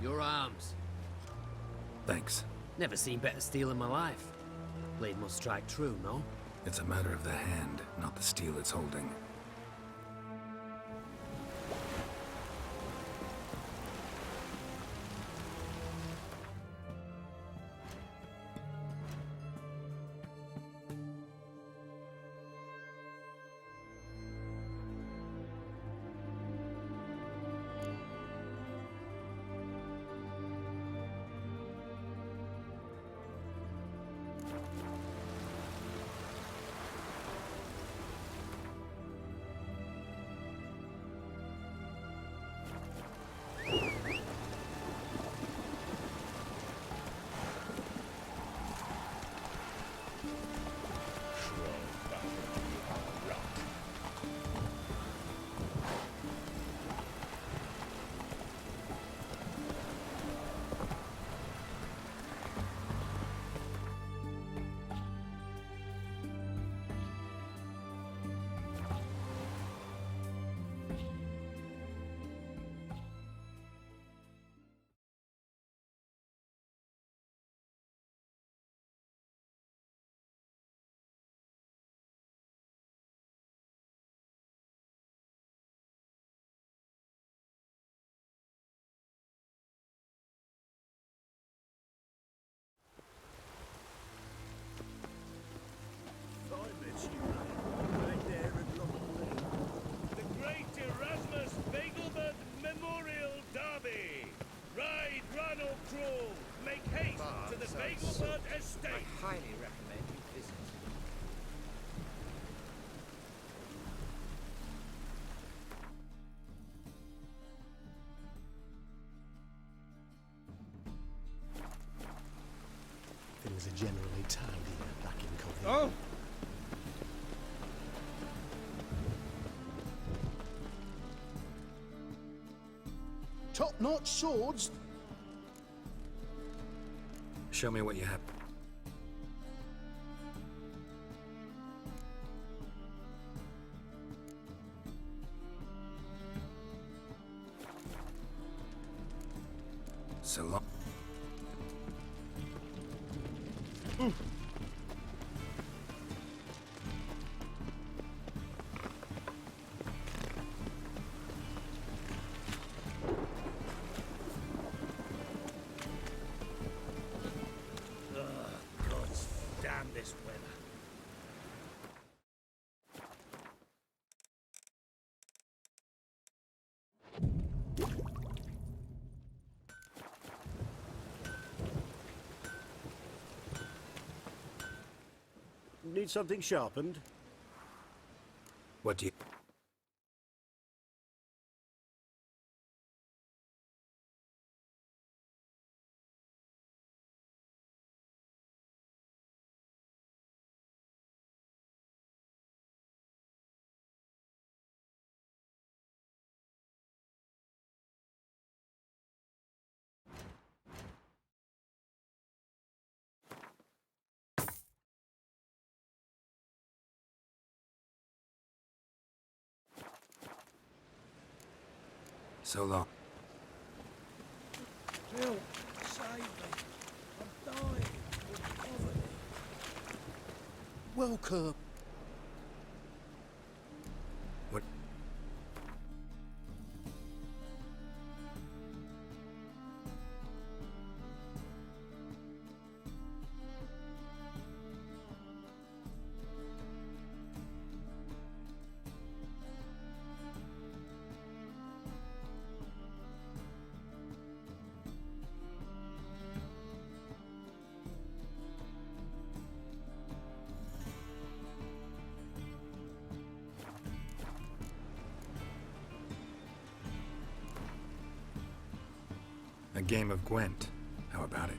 Your arms. Thanks. Never seen better steel in my life. Blade must strike true, no? It's a matter of the hand, not the steel it's holding. The Great Erasmus Begelbert Memorial Derby. Ride, run or crawl. Make haste to the Begelbert Estate. I highly recommend you visit. Things are generally tidier back in Coventry. Oh! Top-notch swords. Show me what you have. So long. God damn this weather. Need something sharpened? What do you... So long. Help! Save me! I'm dying of poverty. Welcome. What... A game of Gwent. How about it?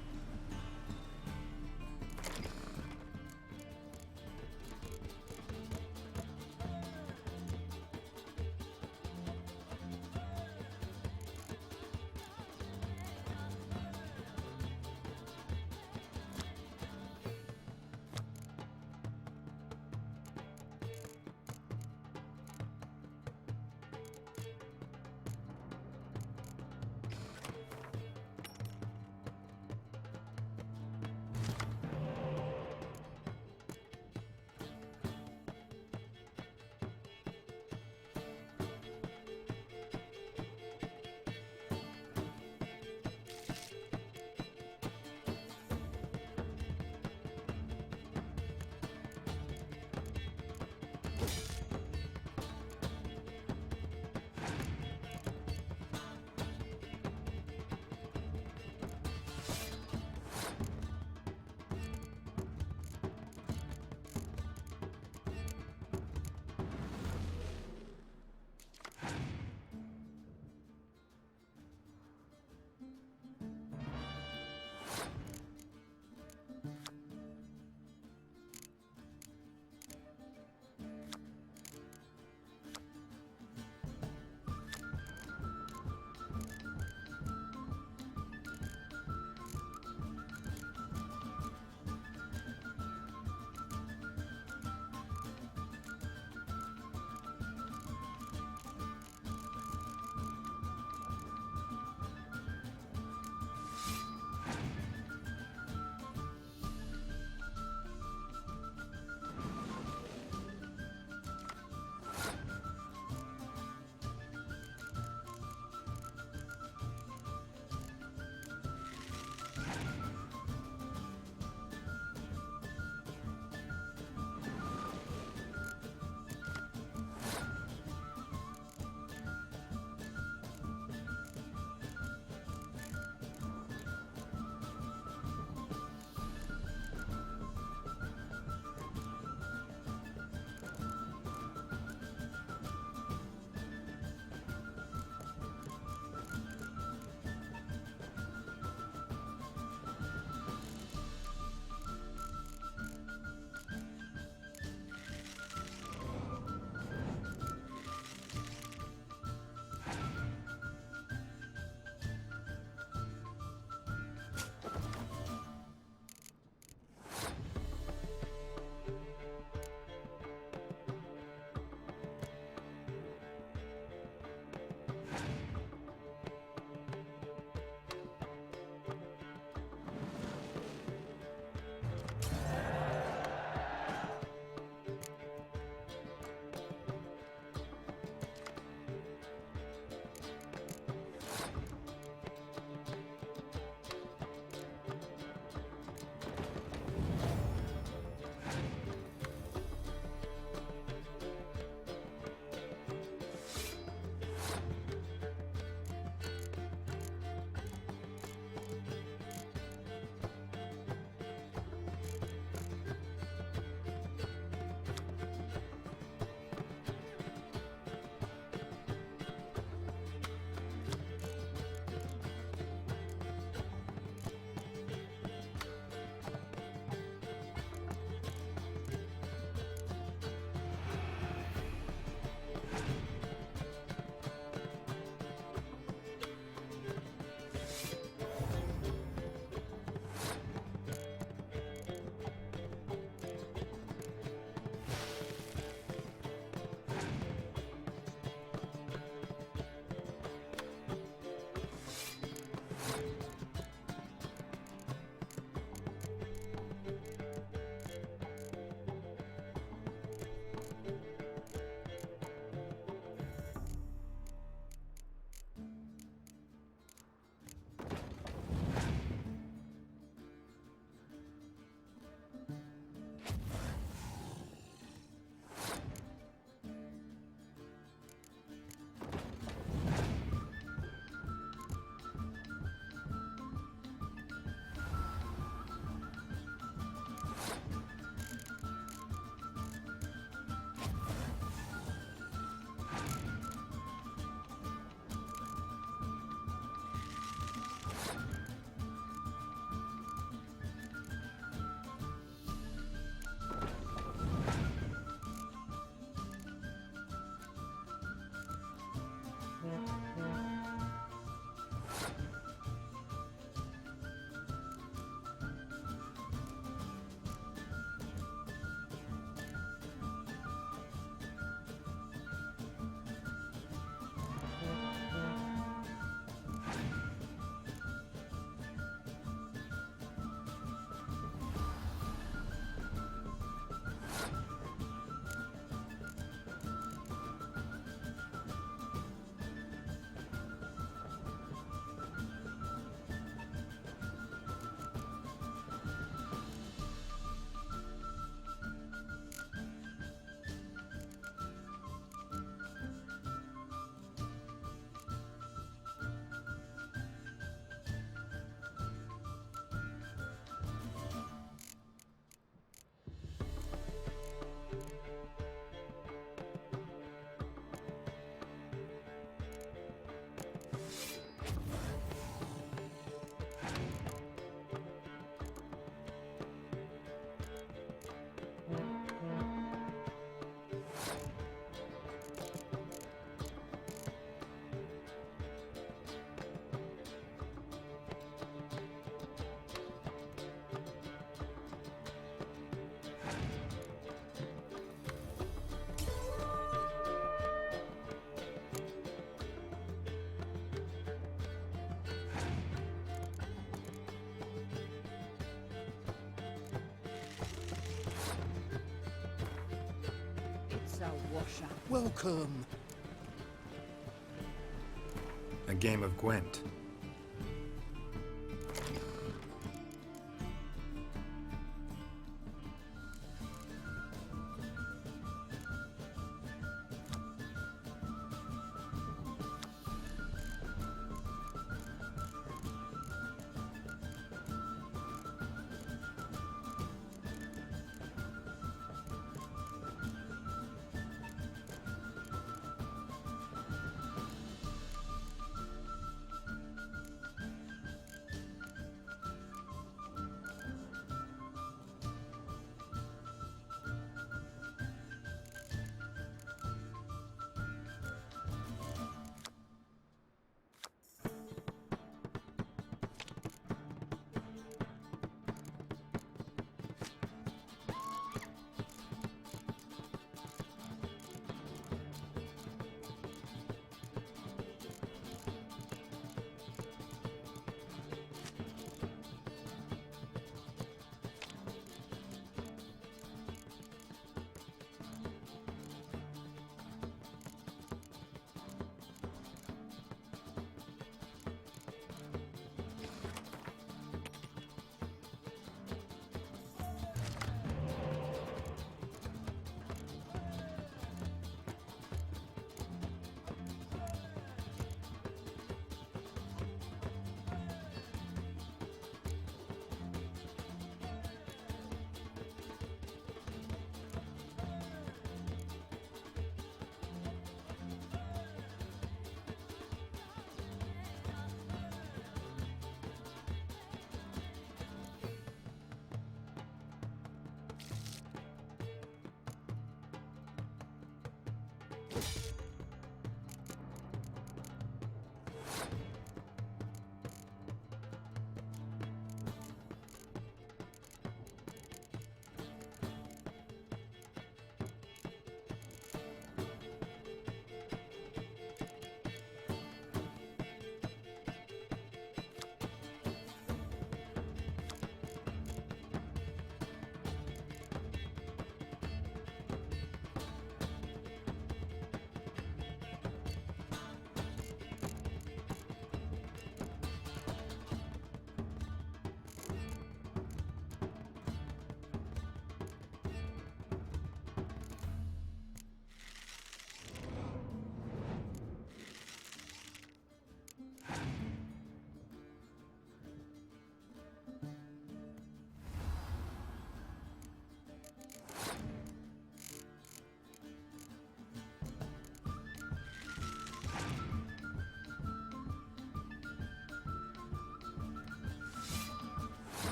washer. Welcome. A game of Gwent.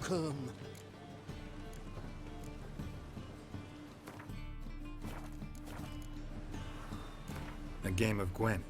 Come. A game of Gwent.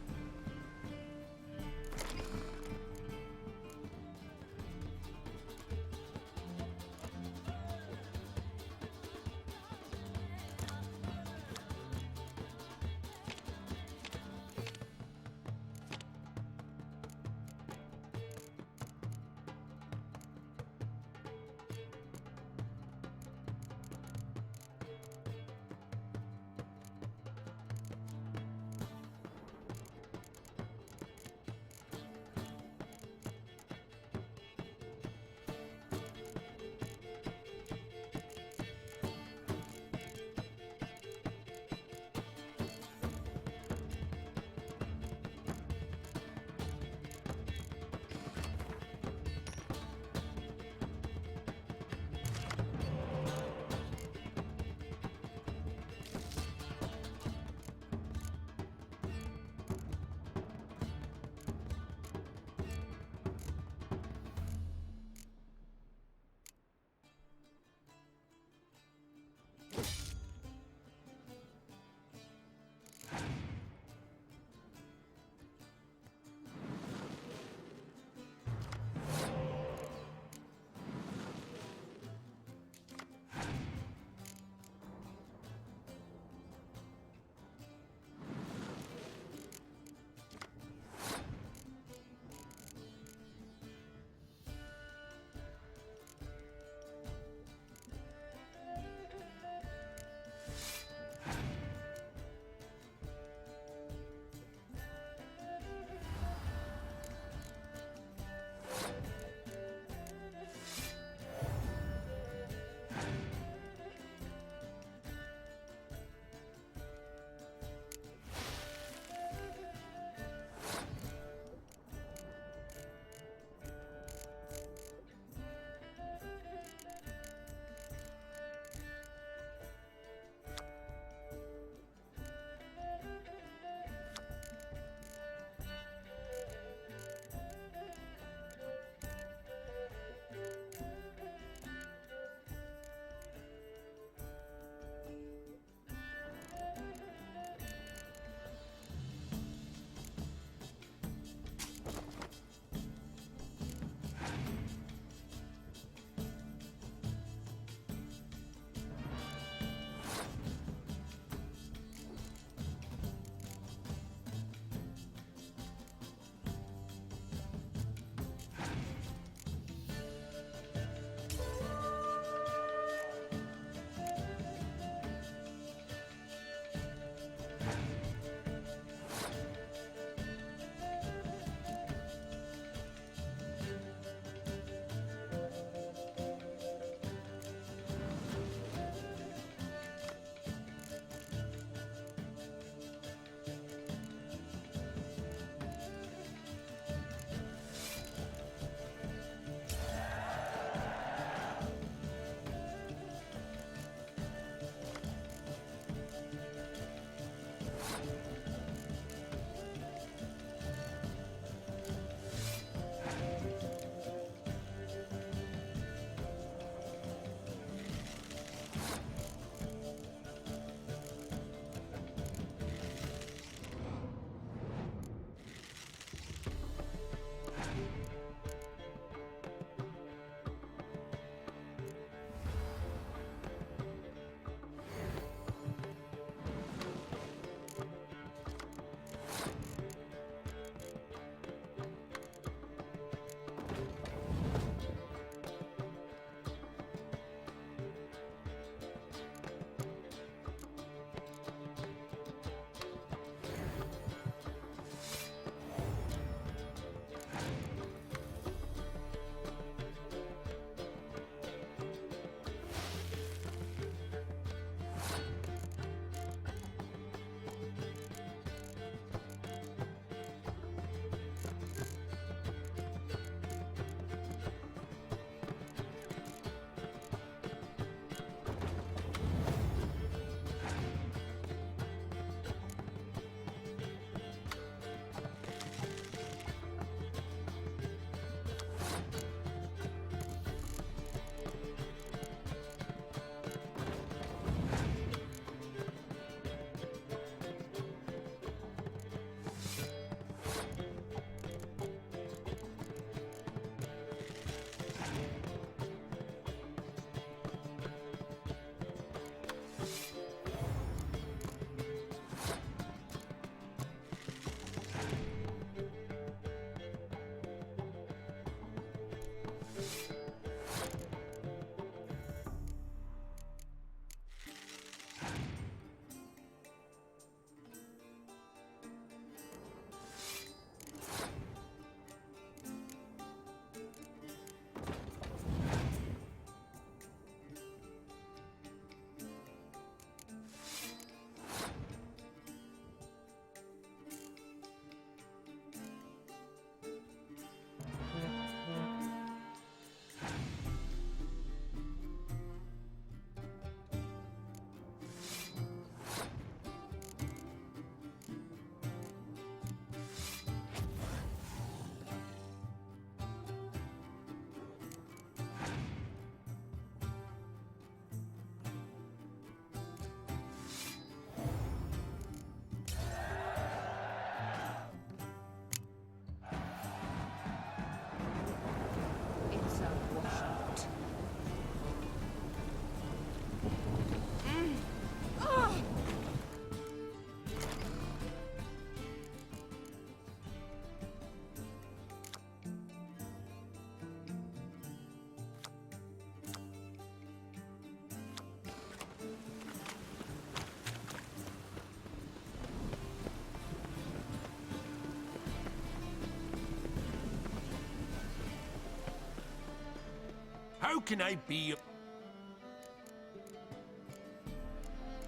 can I be?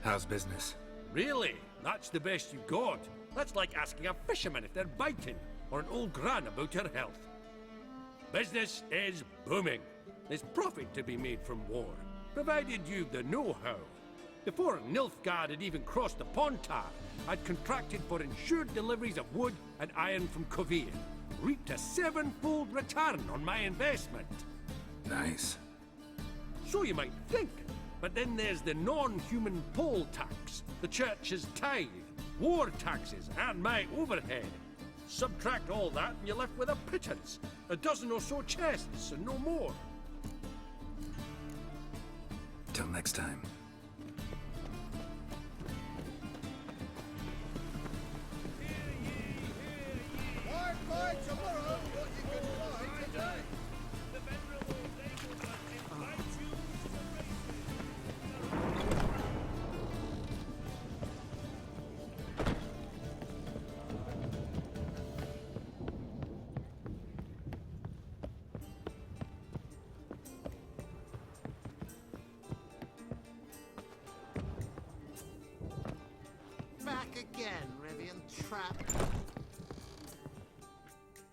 How's business? Really? That's the best you got? That's like asking a fisherman if they're biting, or an old gran about her health. Business is booming. There's profit to be made from war, provided you've the know-how. Before Nilfgaard had even crossed the Pontar, I'd contracted for insured deliveries of wood and iron from Kovir, reaped a 7-fold return on my investment. Nice. So you might think, but then there's the non-human poll tax, the church's tithe, war taxes, and my overhead. Subtract all that and you're left with a pittance, a dozen or so chests and no more. Till next time. The venerable Dagobert invites you to the races. Back again, Rivian Trap.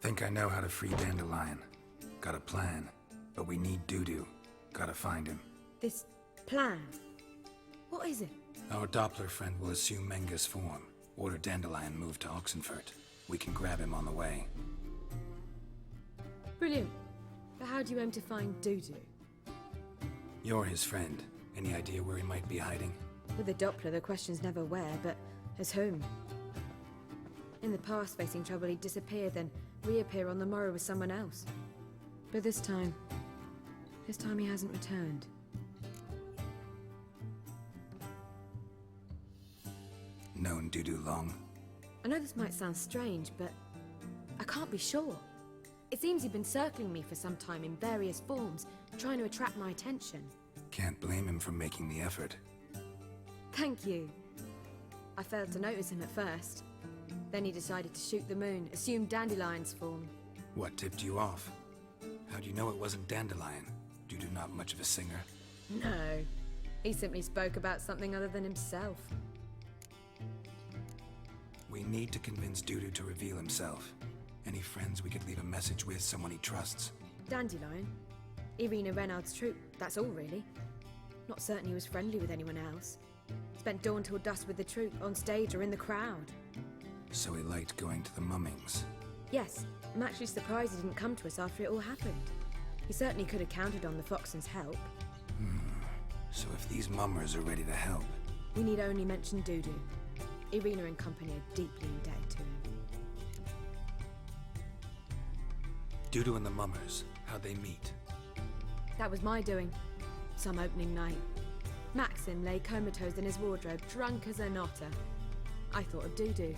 Think I know how to free Dandelion. Got a plan, but we need Dudu. Gotta find him. This plan? What is it? Our Doppler friend will assume Menga's form. Order Dandelion moved to Oxenfurt. We can grab him on the way. Brilliant. But how do you aim to find Dudu? You're his friend. Any idea where he might be hiding? With the Doppler, the question's never where, but as whom. In the past, facing trouble, he'd disappear, then reappear on the morrow with someone else. But this time he hasn't returned. Known Dudu long? I know this might sound strange, but I can't be sure. It seems he'd been circling me for some time in various forms, trying to attract my attention. Can't blame him for making the effort. Thank you. I failed to notice him at first. Then he decided to shoot the moon, assume Dandelion's form. What tipped you off? How do you know it wasn't Dandelion? Dudu not much of a singer? No. He simply spoke about something other than himself. We need to convince Dudu to reveal himself. Any friends we could leave a message with, someone he trusts? Dandelion? Irina Renard's troupe, that's all really. Not certain he was friendly with anyone else. Spent dawn till dusk with the troupe, on stage or in the crowd. So he liked going to the mummings. Yes, I'm actually surprised he didn't come to us after it all happened. He certainly could have counted on the Foxen's help. So if these mummers are ready to help, We need only mention Dudu. Irina and company are deeply indebted to him. Dudu and the mummers, how'd they meet? That was my doing. Some opening night. Maxim lay comatose in his wardrobe, drunk as an otter. I thought of Dudu.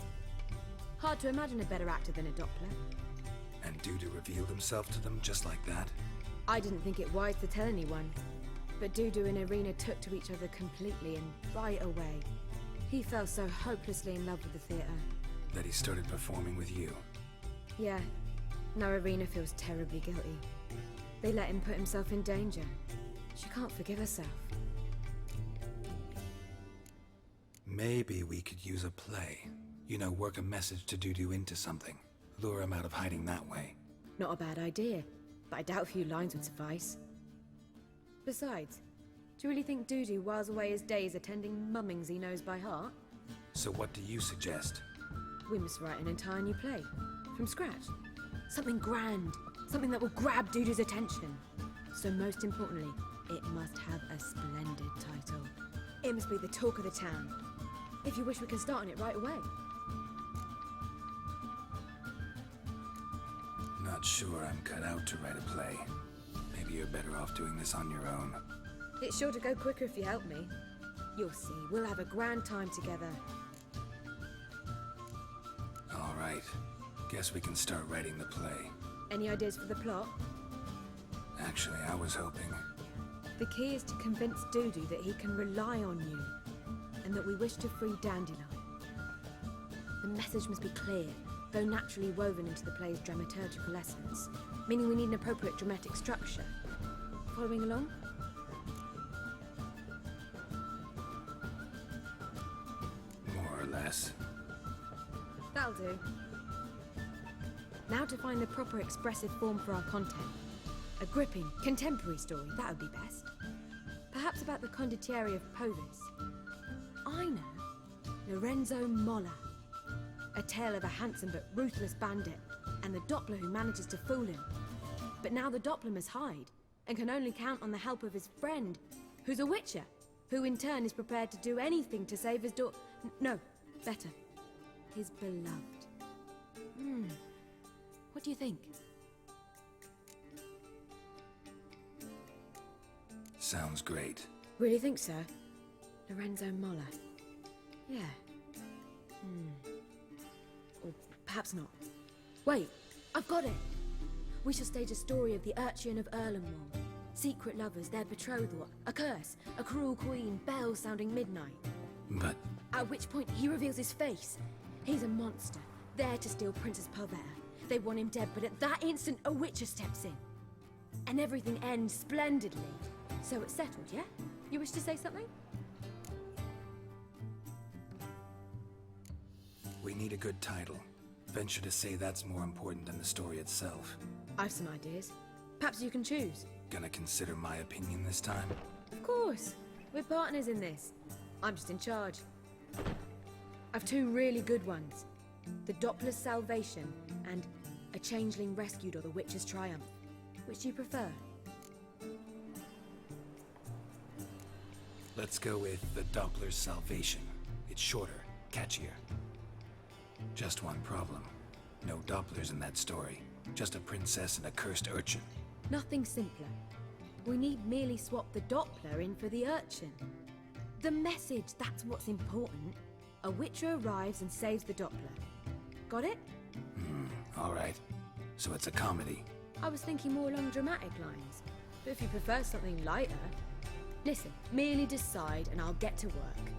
Hard to imagine a better actor than a Doppler. And Dudu revealed himself to them just like that? I didn't think it wise to tell anyone. But Dudu and Irina took to each other completely and right away. He fell so hopelessly in love with the theatre. That he started performing with you? Yeah. Now Irina feels terribly guilty. They let him put himself in danger. She can't forgive herself. Maybe we could use a play. You know, work a message to Dudu into something. Lure him out of hiding that way. Not a bad idea, but I doubt a few lines would suffice. Besides, do you really think Dudu whiles away his days attending mummings he knows by heart? So what do you suggest? We must write an entire new play. From scratch. Something grand. Something that will grab Dudu's attention. So most importantly, it must have a splendid title. It must be the talk of the town. If you wish, we can start on it right away. Not sure I'm cut out to write a play. Maybe you're better off doing this on your own. It's sure to go quicker if you help me. You'll see, we'll have a grand time together. All right. Guess we can start writing the play. Any ideas for the plot? Actually, I was hoping... The key is to convince Dudu that he can rely on you, and that we wish to free Dandelion. The message must be clear, though naturally woven into the play's dramaturgical essence, meaning we need an appropriate dramatic structure. following along? More or less. That'll do. Now to find the proper expressive form for our content. A gripping, contemporary story, that would be best. Perhaps about the condottieri of Povis. I know. Lorenzo Molla. A tale of a handsome but ruthless bandit, and the Doppler who manages to fool him. But now the Doppler must hide, and can only count on the help of his friend, who's a witcher, who in turn is prepared to do anything to save his no, better. His beloved. What do you think? Sounds great. Really think so? Lorenzo Molla. Yeah. Or perhaps not. Wait, I've got it! We shall stage a story of the Urchin of Erlenwald. Secret lovers, their betrothal, a curse, a cruel queen, bells sounding midnight. But At which point he reveals his face. He's a monster, there to steal Princess Pavetta. They want him dead, but at that instant a witcher steps in. And everything ends splendidly. So it's settled, yeah? You wish to say something? we need a good title. Venture to say that's more important than the story itself. I've some ideas. Perhaps you can choose. Gonna consider my opinion this time? Of course. We're partners in this. I'm just in charge. I've two really good ones. The Doppler's Salvation and A Changeling Rescued or The Witcher's Triumph. Which do you prefer? Let's go with the Doppler's Salvation. It's shorter, catchier. Just one problem. No Dopplers in that story. Just a princess and a cursed urchin. Nothing simpler. We need merely swap the Doppler in for the urchin. The message, that's what's important. A witcher arrives and saves the Doppler. Got it? All right. So it's a comedy. I was thinking more along dramatic lines. But if you prefer something lighter... Listen, merely decide and I'll get to work.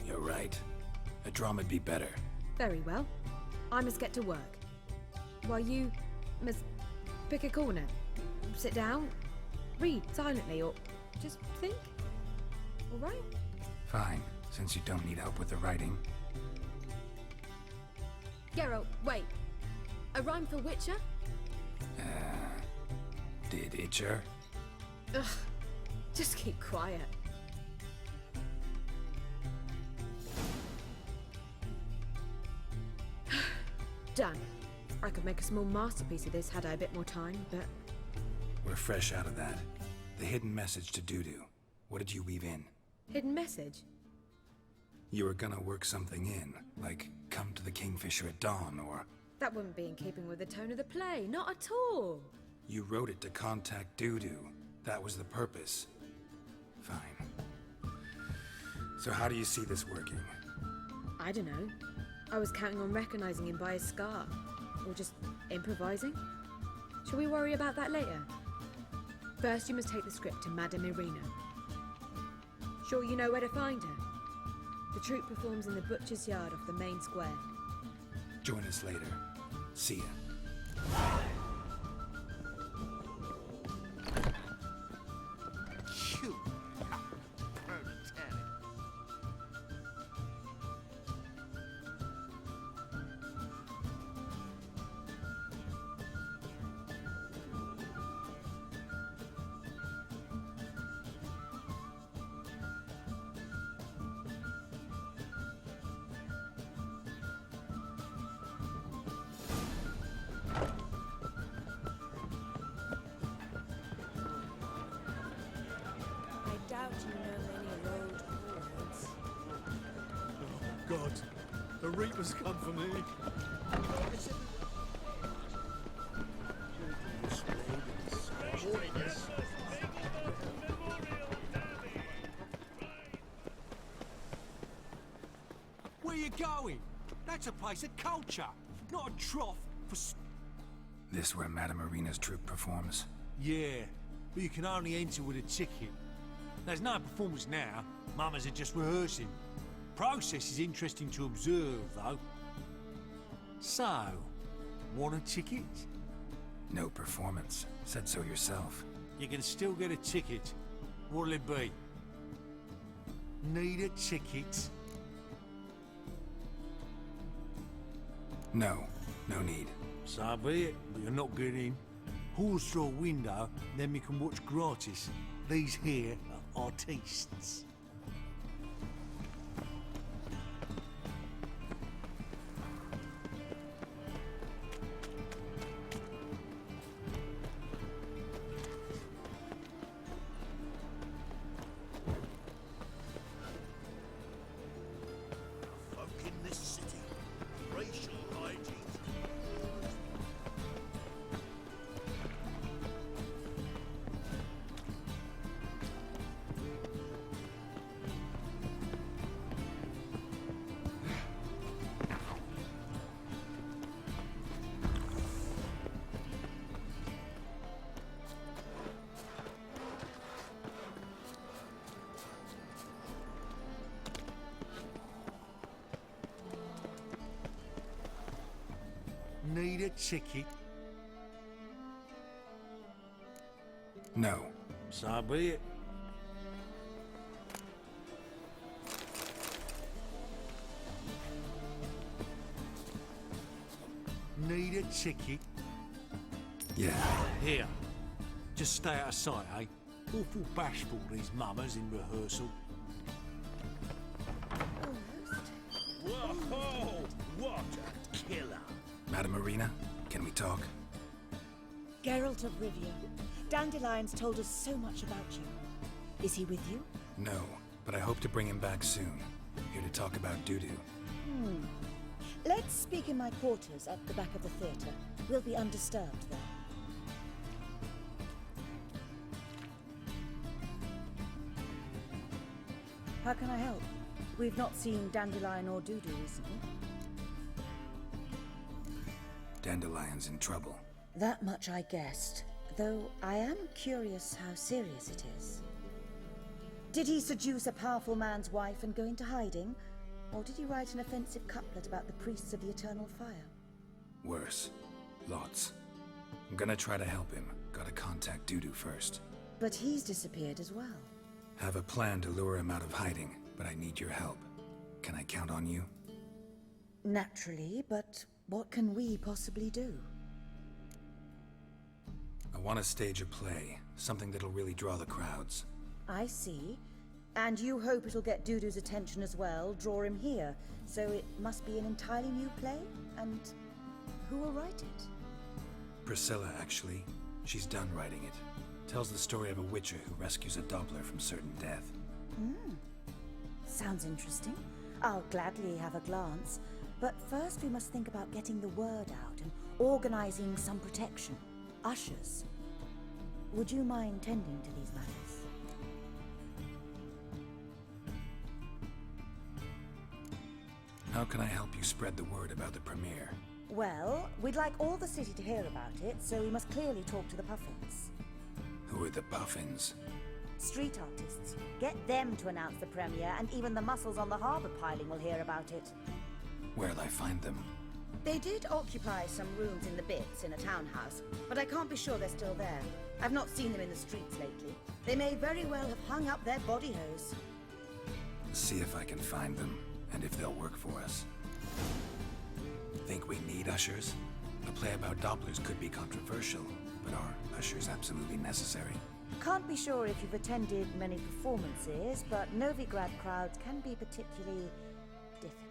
You're right. A drama'd be better. Very well. I must get to work. While you must pick a corner. Sit down, read silently, or just think. All right? Fine, since you don't need help with the writing. Geralt, wait. A rhyme for Witcher? Did Itcher? Ugh. Just keep quiet. Done. I could make a small masterpiece of this had I a bit more time, but... We're fresh out of that. The hidden message to Dudu. What did you weave in? Hidden message? You were gonna work something in, like come to the Kingfisher at dawn, or... That wouldn't be in keeping with the tone of the play, not at all. You wrote it to contact Dudu. That was the purpose. Fine. So how do you see this working? I don't know. I was counting on recognizing him by his scar. Or just improvising. Shall we worry about that later? First, you must take the script to Madame Irina. Sure you know where to find her? The troupe performs in the butcher's yard off the main square. Join us later. See ya. Phew. Proletariat. I doubt you know many old words. Oh, God. The Reapers come for me. Where you going? That's a place of culture, not a trough for... This where Madame Irina's troupe performs? Yeah, but you can only enter with a ticket. There's no performance now. Mamas are just rehearsing. Process is interesting to observe, though. So, Want a ticket? No performance. Said so yourself. You can still get a ticket. What'll it be? Need a ticket? No. No need. So be it, but you're not getting. Horse through a window, then we can watch gratis. These here are artistes. Folk in this city. Racial hygiene. Need a ticket? No. So be it. Need a ticket? Yeah. Here. Just stay out of sight, eh? Awful bashful, these mummers in rehearsal. Whoa! What a killer! Madam Marina, can we talk? Geralt of Rivia. Dandelion's told us so much about you. Is he with you? No, but I hope to bring him back soon. Here to talk about Dudu. Let's speak in my quarters at the back of the theatre. We'll be undisturbed there. How can I help? We've not seen Dandelion or Dudu recently. Dandelion's in trouble. That much I guessed, though I am curious how serious it is. Did he seduce a powerful man's wife and go into hiding? Or did he write an offensive couplet about the priests of the eternal fire? Worse. Lots. I'm gonna try to help him. Gotta contact Dudu first. But he's disappeared as well. Have a plan to lure him out of hiding, but I need your help. Can I count on you? Naturally, but what can we possibly do? I want to stage a play, something that'll really draw the crowds. I see. And you hope it'll get Dudu's attention as well, draw him here. So it must be an entirely new play? And who will write it? Priscilla, actually. She's done writing it. Tells the story of a witcher who rescues a Doppler from certain death. Sounds interesting. I'll gladly have a glance. But first we must think about getting the word out and organizing some protection. Ushers. Would you mind tending to these matters? How can I help you spread the word about the premiere? Well, we'd like all the city to hear about it, so we must clearly talk to the Puffins. Who are the Puffins? Street artists. Get them to announce the premiere, and even the muscles on the harbour piling will hear about it. Where'll I find them? They did occupy some rooms in the Bits in a townhouse, but I can't be sure they're still there. I've not seen them in the streets lately. They may very well have hung up their body hose. See if I can find them, and if they'll work for us. Think we need ushers? A play about Dopplers could be controversial, but are ushers absolutely necessary? Can't be sure if you've attended many performances, but Novigrad crowds can be particularly difficult.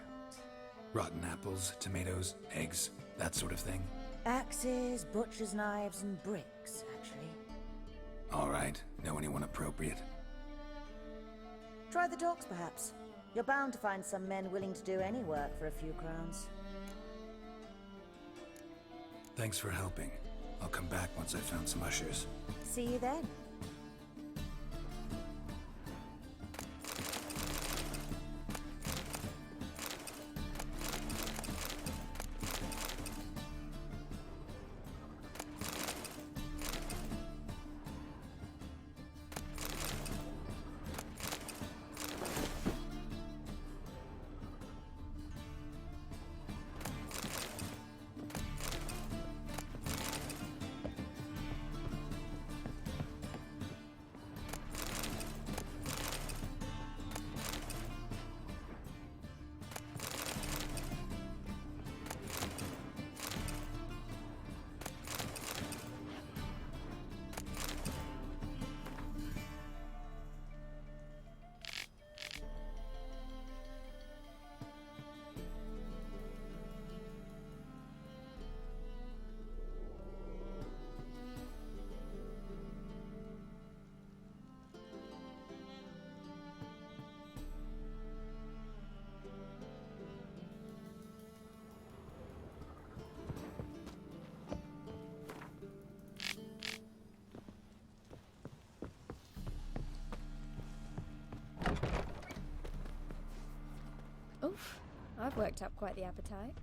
Rotten apples, tomatoes, eggs, that sort of thing? Axes, butcher's knives, and bricks, actually. All right, know anyone appropriate? Try the docks, perhaps. You're bound to find some men willing to do any work for a few crowns. Thanks for helping. I'll come back once I've found some ushers. See you then. I've worked up quite the appetite.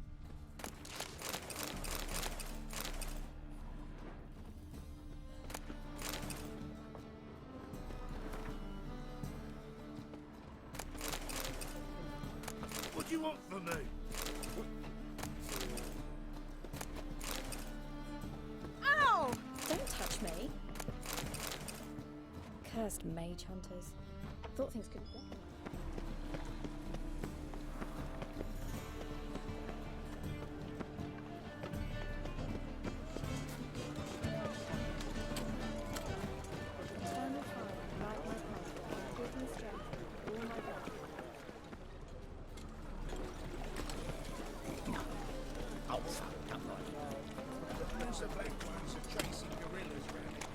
What do you want from me? Ow! Don't touch me. Cursed mage hunters. Thought things could be better. Oh, fuck, come on. There's the black ones are chasing gorillas round here.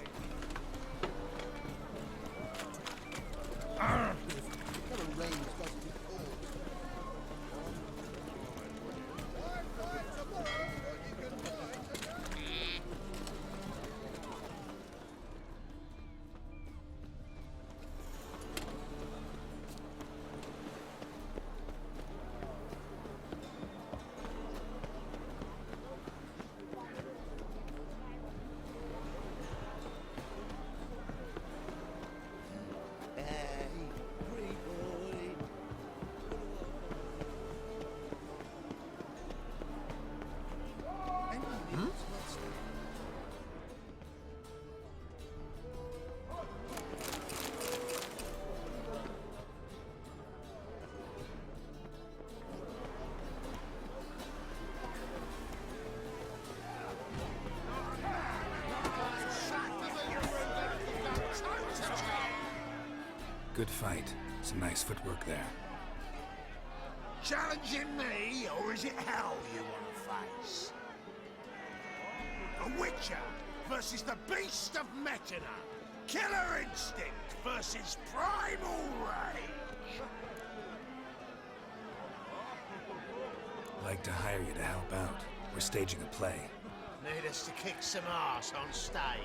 Good fight. Some nice footwork there. Challenging me, or is it hell you want to face? A Witcher versus the Beast of Metina. Killer instinct versus primal rage. Like to hire you to help out. We're staging a play. Need us to kick some ass on stage.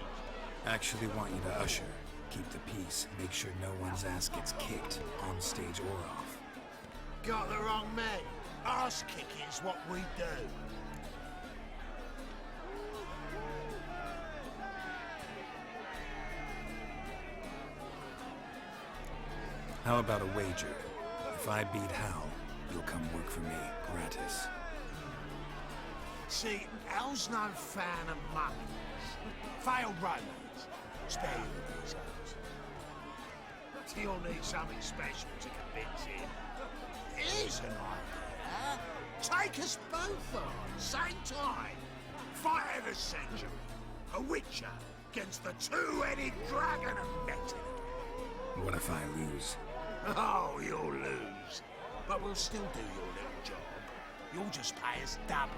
Actually want you to usher. Keep the peace. Make sure no one's ass gets kicked, on stage or off. Got the wrong men. Ass kicking's what we do. How about a wager? If I beat Hal, you'll come work for me, gratis. See, Al's no fan of mummies. Failed romance. Spare you the details. He'll need something special to convince him. Here's an idea. Take us both on, same time. Fight of the century. A Witcher against the two-headed dragon of Metina. What if I lose? Oh, you'll lose. But we'll still do your little job. You'll just pay us double.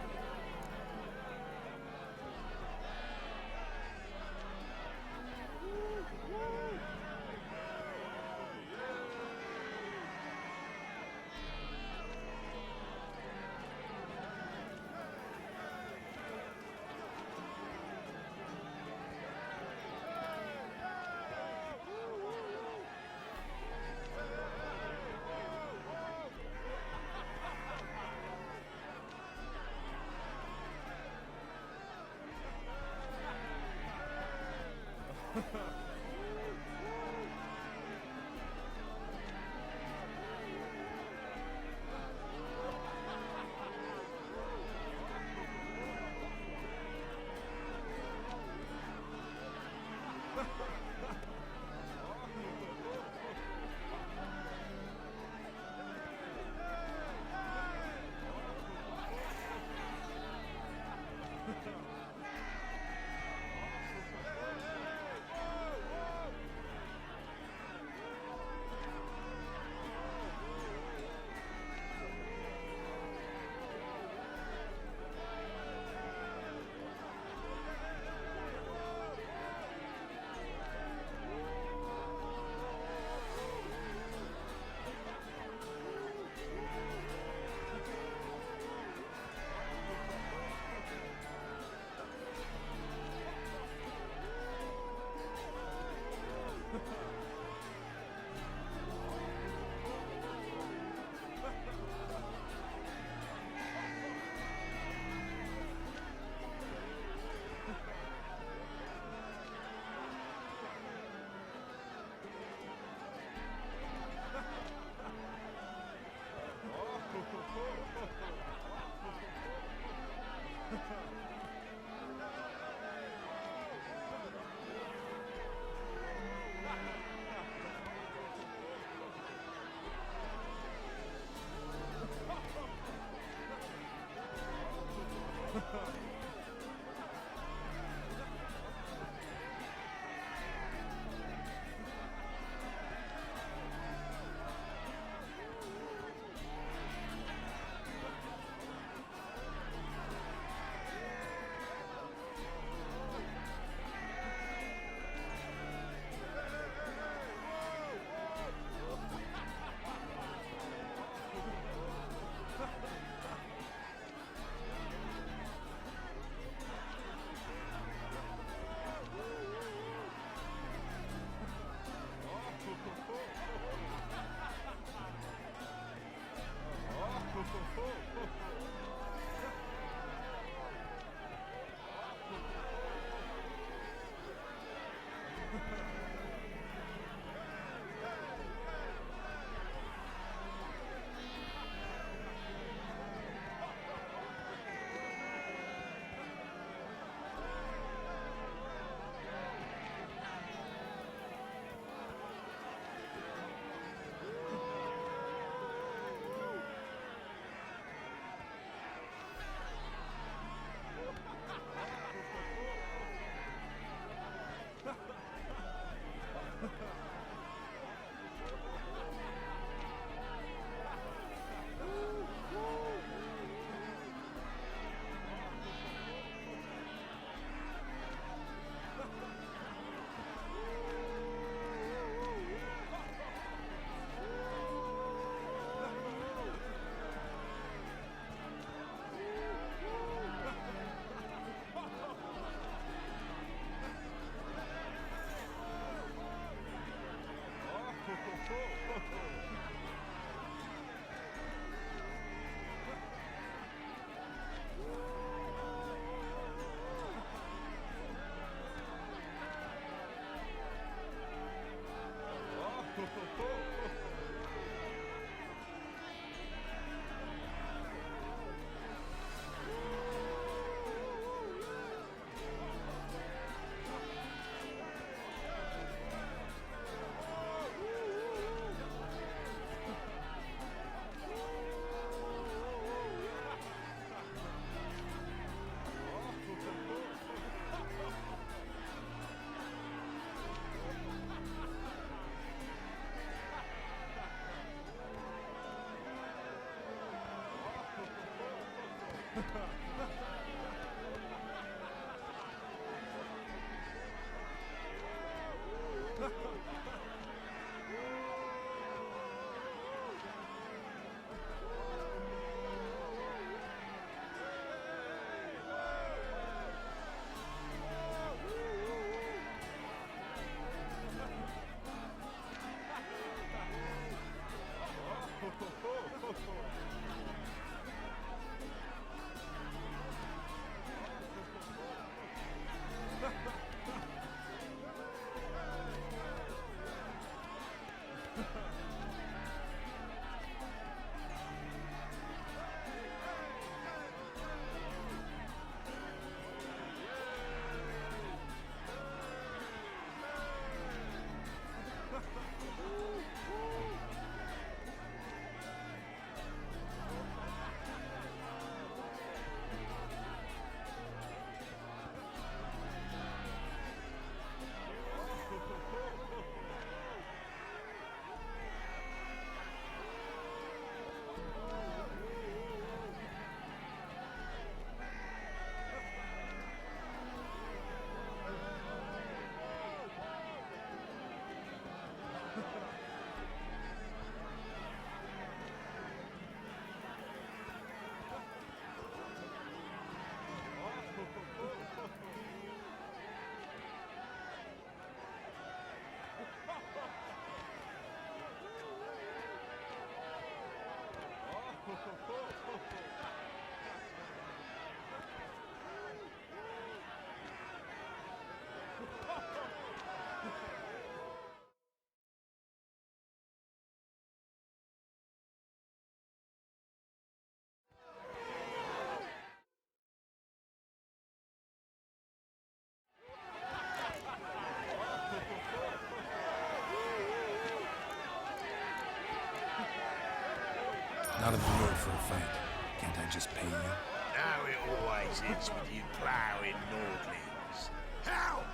Out of the mood for a fight. Can't I just pay you? Now it always is with you ploughing Nordlings. Hell!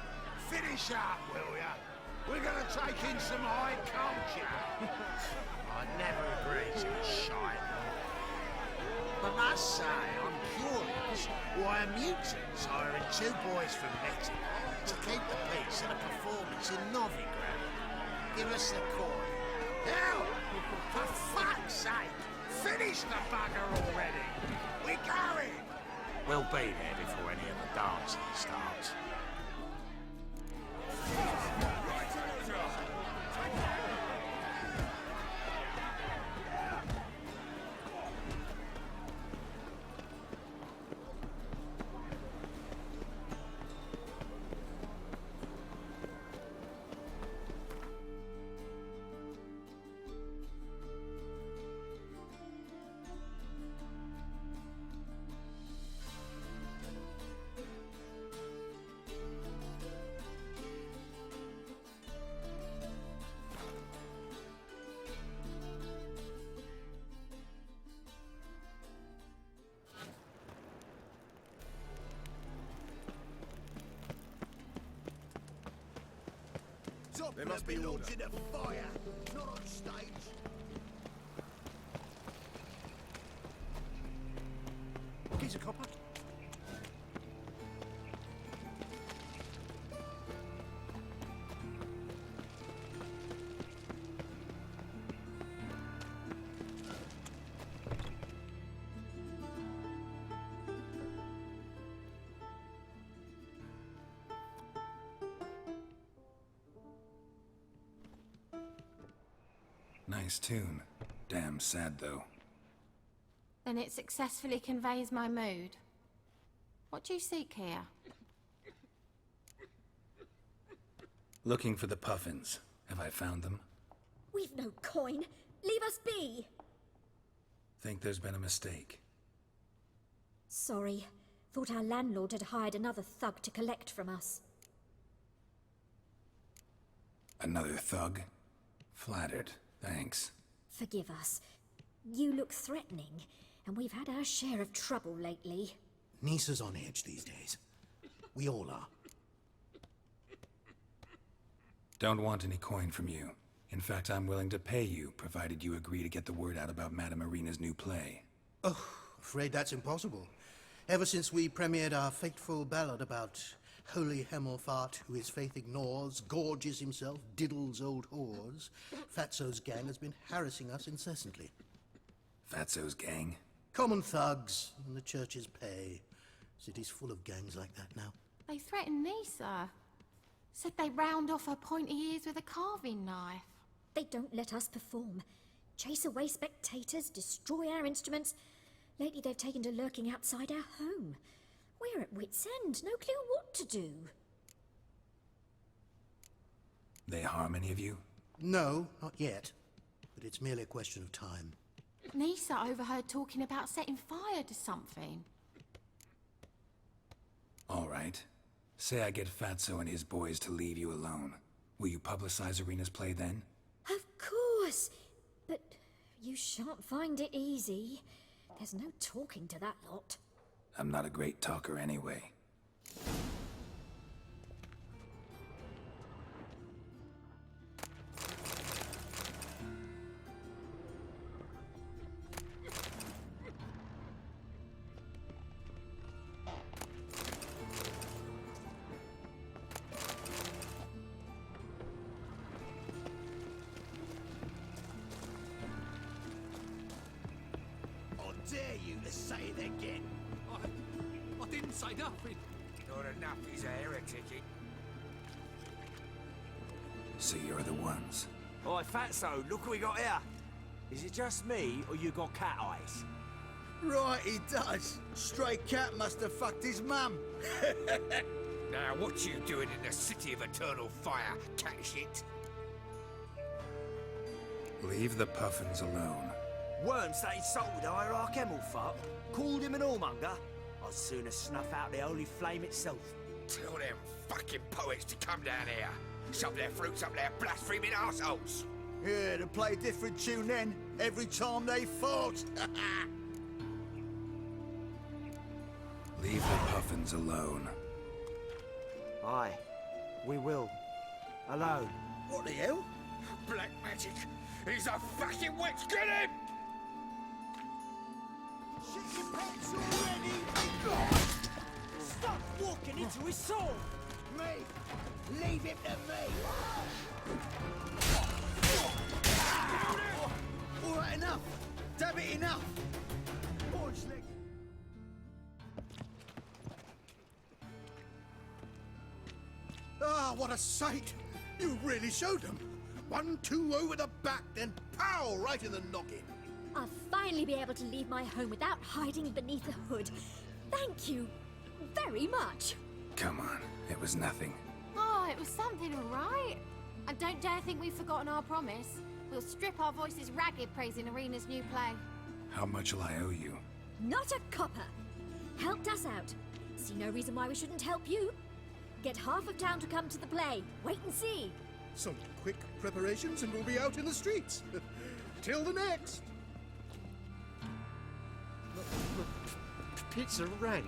Finish up, will ya? We're gonna take in some high culture. I never agreed to a shite. But must say, I'm curious why a mutant's hiring 2 boys from Mexico to keep the peace at a performance in Novigrad. Give us the coin. Hell! For fuck's sake! Finish the bugger already! We're going! We'll be there before any of the dancing starts. There must be order. In a fire, not on stage. He's a copper. Nice tune. Damn sad, though. Then it successfully conveys my mood. What do you seek here? Looking for the Puffins. Have I found them? We've no coin. Leave us be. Think there's been a mistake. Sorry. Thought our landlord had hired another thug to collect from us. Another thug? Flattered. Thanks. Forgive us. You look threatening, and we've had our share of trouble lately. Nisa's on edge these days. We all are. Don't want any coin from you. In fact, I'm willing to pay you, provided you agree to get the word out about Madame Irina's new play. Oh, afraid that's impossible. Ever since we premiered our fateful ballad about Holy Hemelfart, who his faith ignores, gorges himself, diddles old whores, Fatso's gang has been harassing us incessantly. Fatso's gang? Common thugs, and the church's pay. City's full of gangs like that now. They threatened Nisa. Said they'd round off her pointy ears with a carving knife. They don't let us perform. Chase away spectators, destroy our instruments. Lately they've taken to lurking outside our home. We're at wit's end, no clue what to do. They harm any of you? No, not yet. But it's merely a question of time. Nisa overheard talking about setting fire to something. All right. Say I get Fatso and his boys to leave you alone. Will you publicize Irina's play then? Of course! But you shan't find it easy. There's no talking to that lot. I'm not a great talker anyway. Dare you to say it again? I didn't say nothing. Not enough, he's a heretic. So you're the ones. Oi, Fatso, look what we got here. Is it just me, or you got cat eyes? Right, he does. Stray cat must have fucked his mum. Now, what you doing in the city of eternal fire, cat shit? Leave the Puffins alone. Worms that insulted Hierarch Hemelfart, called him an whoremonger. I'd sooner snuff out the holy flame itself. Tell them fucking poets to come down here. Shove their fruits up their blaspheming arseholes. Yeah, to play a different tune then, every time they fought. Leave the puffins alone. Aye, we will. Alone. What the hell? Black magic! He's a fucking witch! Get him! Shit your pants already! Stop walking into his sword! Me! Leave him to me! All right, enough! Damn it, enough! Boys, leg. Ah, what a sight! You really showed them. 1-2 over the back, then pow, right in the noggin. I'll finally be able to leave my home without hiding beneath the hood. Thank you very much. Come on, it was nothing. Oh, it was something, all right. And don't dare think we've forgotten our promise. We'll strip our voices ragged praising Arena's new play. How much will I owe you? Not a copper. Helped us out. See no reason why we shouldn't help you. Get half of town to come to the play. Wait and see. Some quick preparations and we'll be out in the streets. Till the next. Pizza rank.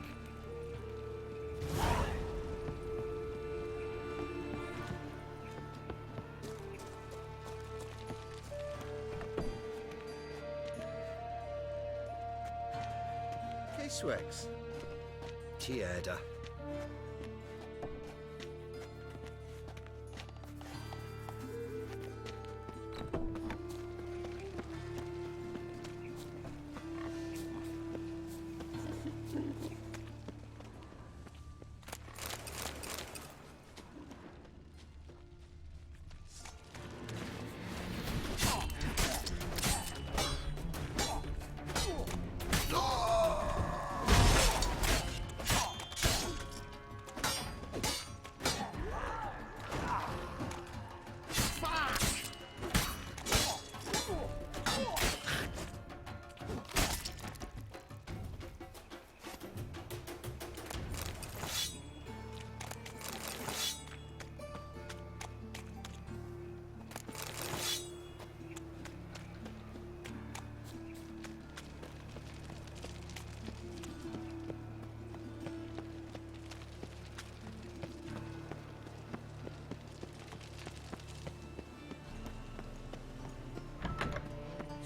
Casewax. Tierda.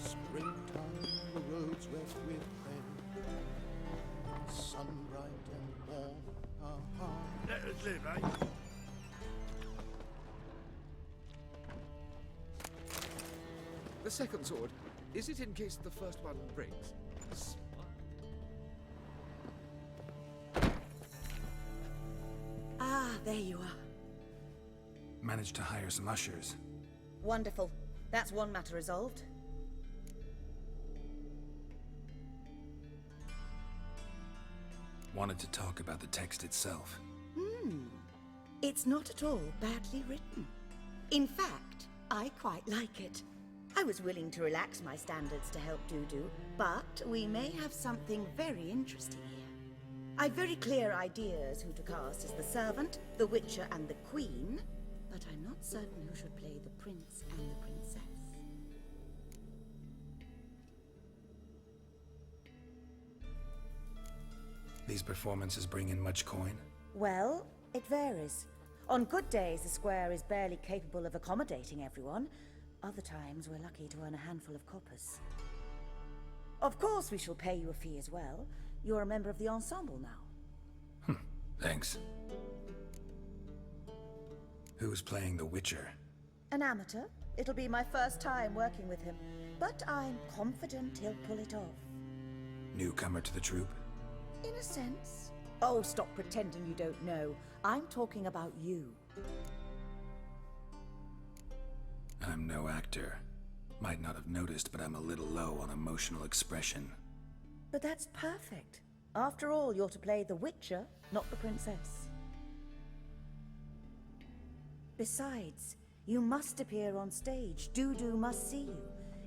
Springtime, the roads wet with rain. Sun bright and warm. Let us live, eh? The second sword, is it in case the first one breaks? Ah, there you are. Managed to hire some ushers. Wonderful. That's one matter resolved. Wanted to talk about the text itself. It's not at all badly written. In fact, I quite like it. I was willing to relax my standards to help Dudu, but we may have something very interesting here. I've very clear ideas who to cast as the servant, the witcher, and the queen, but I'm not certain who should play the prince and the princess. These performances bring in much coin? Well, it varies. On good days, the square is barely capable of accommodating everyone. Other times, we're lucky to earn a handful of coppers. Of course, we shall pay you a fee as well. You're a member of the ensemble now. Thanks. Who's playing the Witcher? An amateur. It'll be my first time working with him, but I'm confident he'll pull it off. Newcomer to the troupe? In a sense. Oh, stop pretending you don't know. I'm talking about you. I'm no actor. Might not have noticed, but I'm a little low on emotional expression. But that's perfect. After all, you're to play the Witcher, not the princess. Besides, you must appear on stage. Dudu must see you.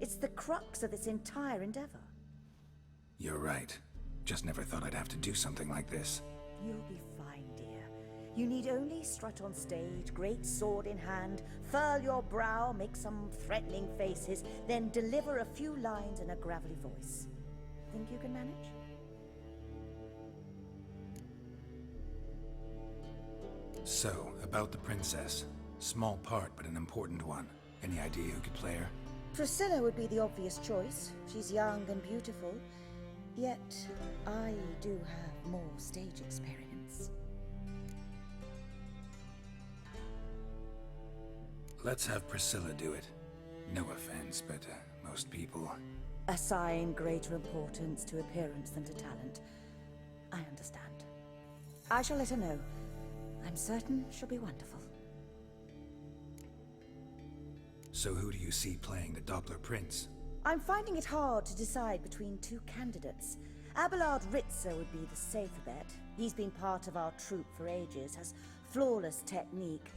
It's the crux of this entire endeavor. You're right. Just never thought I'd have to do something like this. You'll be fine, dear. You need only strut on stage, great sword in hand, furl your brow, make some threatening faces, then deliver a few lines in a gravelly voice. Think you can manage? So, about the princess. Small part, but an important one. Any idea who could play her? Priscilla would be the obvious choice. She's young and beautiful. Yet, I do have more stage experience. Let's have Priscilla do it. No offense, but most people... Assign greater importance to appearance than to talent. I understand. I shall let her know. I'm certain she'll be wonderful. So who do you see playing the Doppler Prince? I'm finding it hard to decide between two candidates. Abelard Ritzer would be the safer bet. He's been part of our troupe for ages, has flawless technique,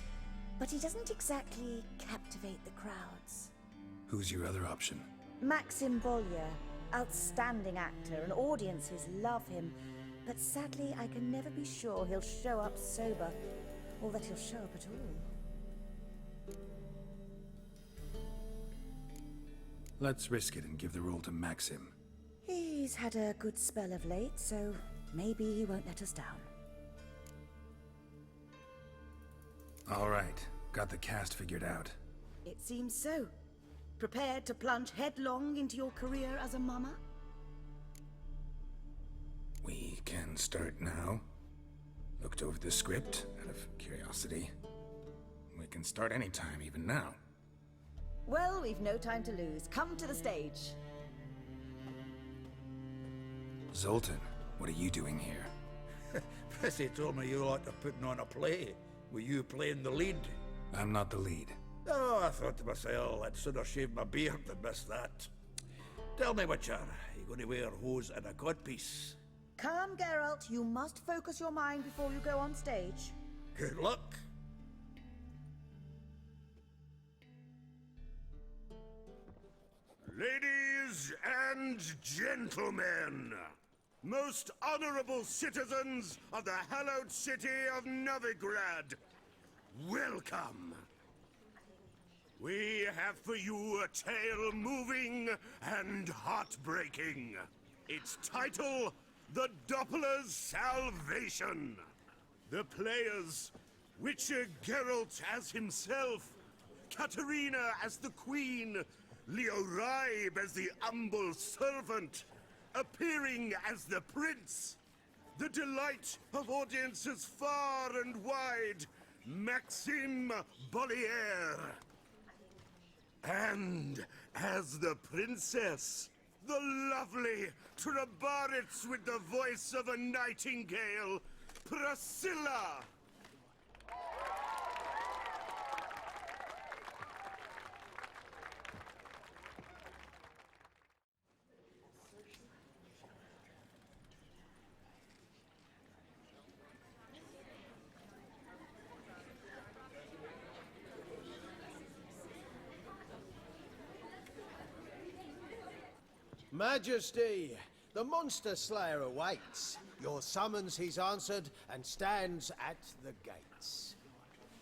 but he doesn't exactly captivate the crowds. Who's your other option? Maxim Bollier, outstanding actor, and audiences love him, but sadly I can never be sure he'll show up sober, or that he'll show up at all. Let's risk it and give the role to Maxim. He's had a good spell of late, so maybe he won't let us down. All right, got the cast figured out. It seems so. Prepared to plunge headlong into your career as a mama? We can start now. Looked over the script, out of curiosity. We can start anytime, even now. Well, we've no time to lose. Come to the stage. Zoltan, what are you doing here? Prissy told me you ought to putting on a play. Were you playing the lead? I'm not the lead. Oh, I thought to myself, I'd sooner shave my beard than miss that. Tell me, Witcher, are you going to wear hose and a codpiece? Calm, Geralt. You must focus your mind before you go on stage. Good luck. Ladies and gentlemen, most honorable citizens of the hallowed city of Novigrad, welcome. We have for you a tale moving and heartbreaking. Its title, The Doppler's Salvation. The players, Witcher Geralt as himself, Katerina as the Queen, Leo Raib as the humble servant, appearing as the Prince. The delight of audiences far and wide, Maxim Bollier. And as the Princess, the lovely Trebaritz with the voice of a nightingale, Priscilla. Majesty, the Monster Slayer awaits. Your summons he's answered and stands at the gates.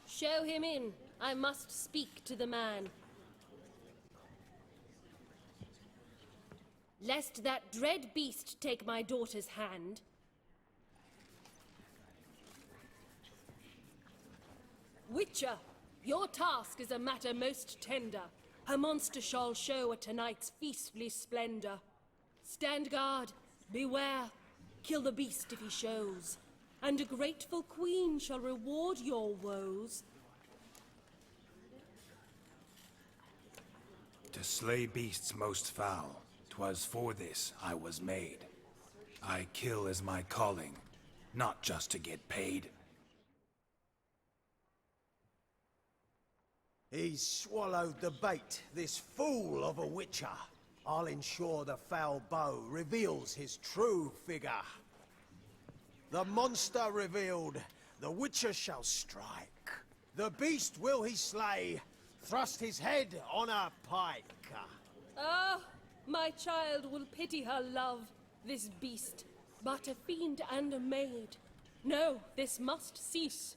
Show him in. I must speak to the man. Lest that dread beast take my daughter's hand. Witcher, your task is a matter most tender. Her monster shall show at tonight's feastly splendor. Stand guard, beware, kill the beast if he shows, and a grateful queen shall reward your woes. To slay beasts most foul, 'twas for this I was made. I kill as my calling, not just to get paid. He's swallowed the bait, this fool of a Witcher. I'll ensure the foul bow reveals his true figure. The monster revealed, the Witcher shall strike. The beast will he slay, thrust his head on a pike. Ah, my child will pity her love, this beast, but a fiend and a maid. No, this must cease.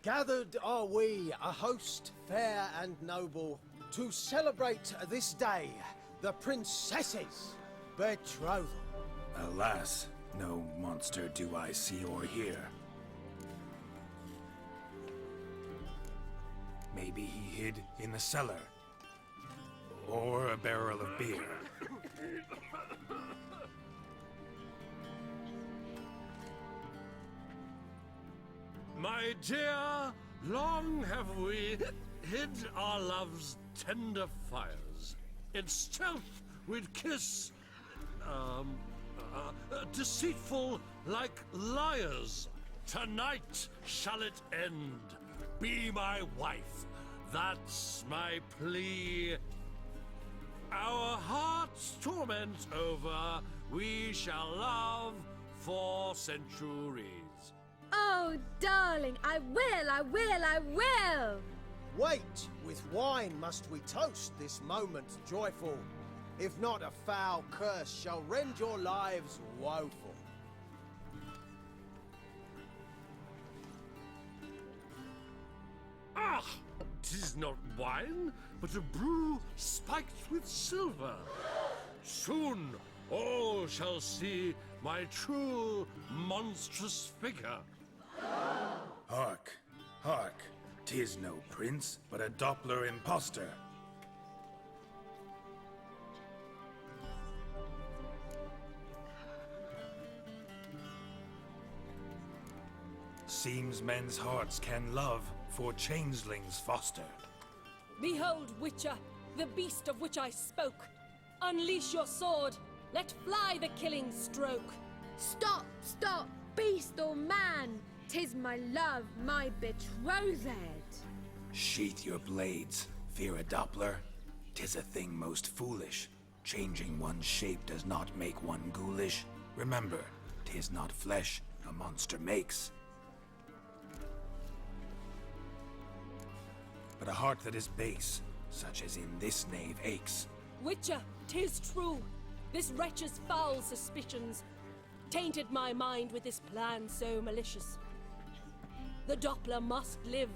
Gathered are we, a host fair and noble, to celebrate this day, the princess's betrothal. Alas, no monster do I see or hear. Maybe he hid in the cellar. Or a barrel of beer. My dear, long have we hid our love's tender fires. In stealth we'd kiss, deceitful like liars. Tonight shall it end. Be my wife. That's my plea. Our hearts' torment over, we shall love for centuries. Oh, darling, I will, I will, I will! Wait, with wine must we toast this moment joyful. If not, a foul curse shall rend your lives woeful. Ah! 'Tis not wine, but a brew spiked with silver. Soon all shall see my true monstrous figure. Hark, hark. 'Tis no prince, but a Doppler impostor. Seems men's hearts can love, for changelings foster. Behold, Witcher, the beast of which I spoke. Unleash your sword. Let fly the killing stroke. Stop, stop, beast or man! 'Tis my love, my betrothed. Sheath your blades, fear a Doppler. 'Tis a thing most foolish. Changing one's shape does not make one ghoulish. Remember, 'tis not flesh a monster makes, but a heart that is base, such as in this knave aches. Witcher, 'tis true. This wretch's foul suspicions tainted my mind with this plan so malicious. The Doppler must live.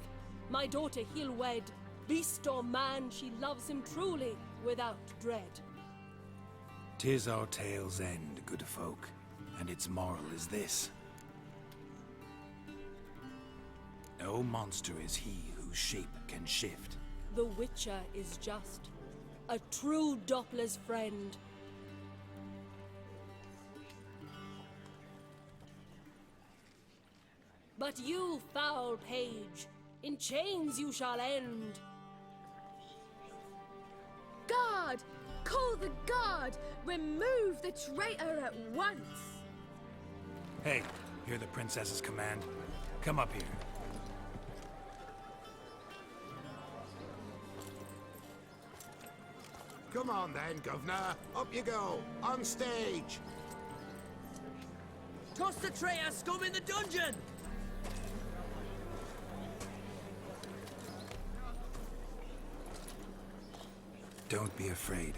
My daughter he'll wed. Beast or man, she loves him truly, without dread. 'Tis our tale's end, good folk, and its moral is this. No monster is he whose shape can shift. The Witcher is just a true Doppler's friend. But you, foul page, in chains you shall end. Guard! Call the guard! Remove the traitor at once! Hey, hear the princess's command? Come up here. Come on then, Governor. Up you go. On stage. Toss the traitor scum in the dungeon! Don't be afraid.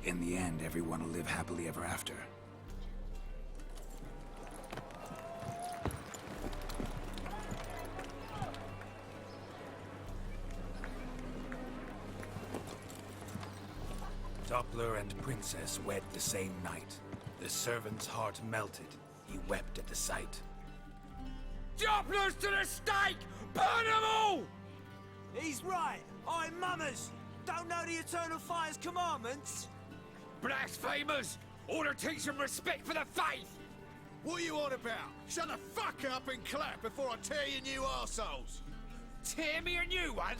In the end, everyone will live happily ever after. Doppler and Princess wed the same night. The servant's heart melted. He wept at the sight. Dopplers to the stake! Burn them all! He's right. I'm mummers. Don't know the Eternal Fire's commandments? Blasphemers! Order teach them respect for the faith! What are you on about? Shut the fuck up and clap before I tear you new arseholes! Tear me a new one?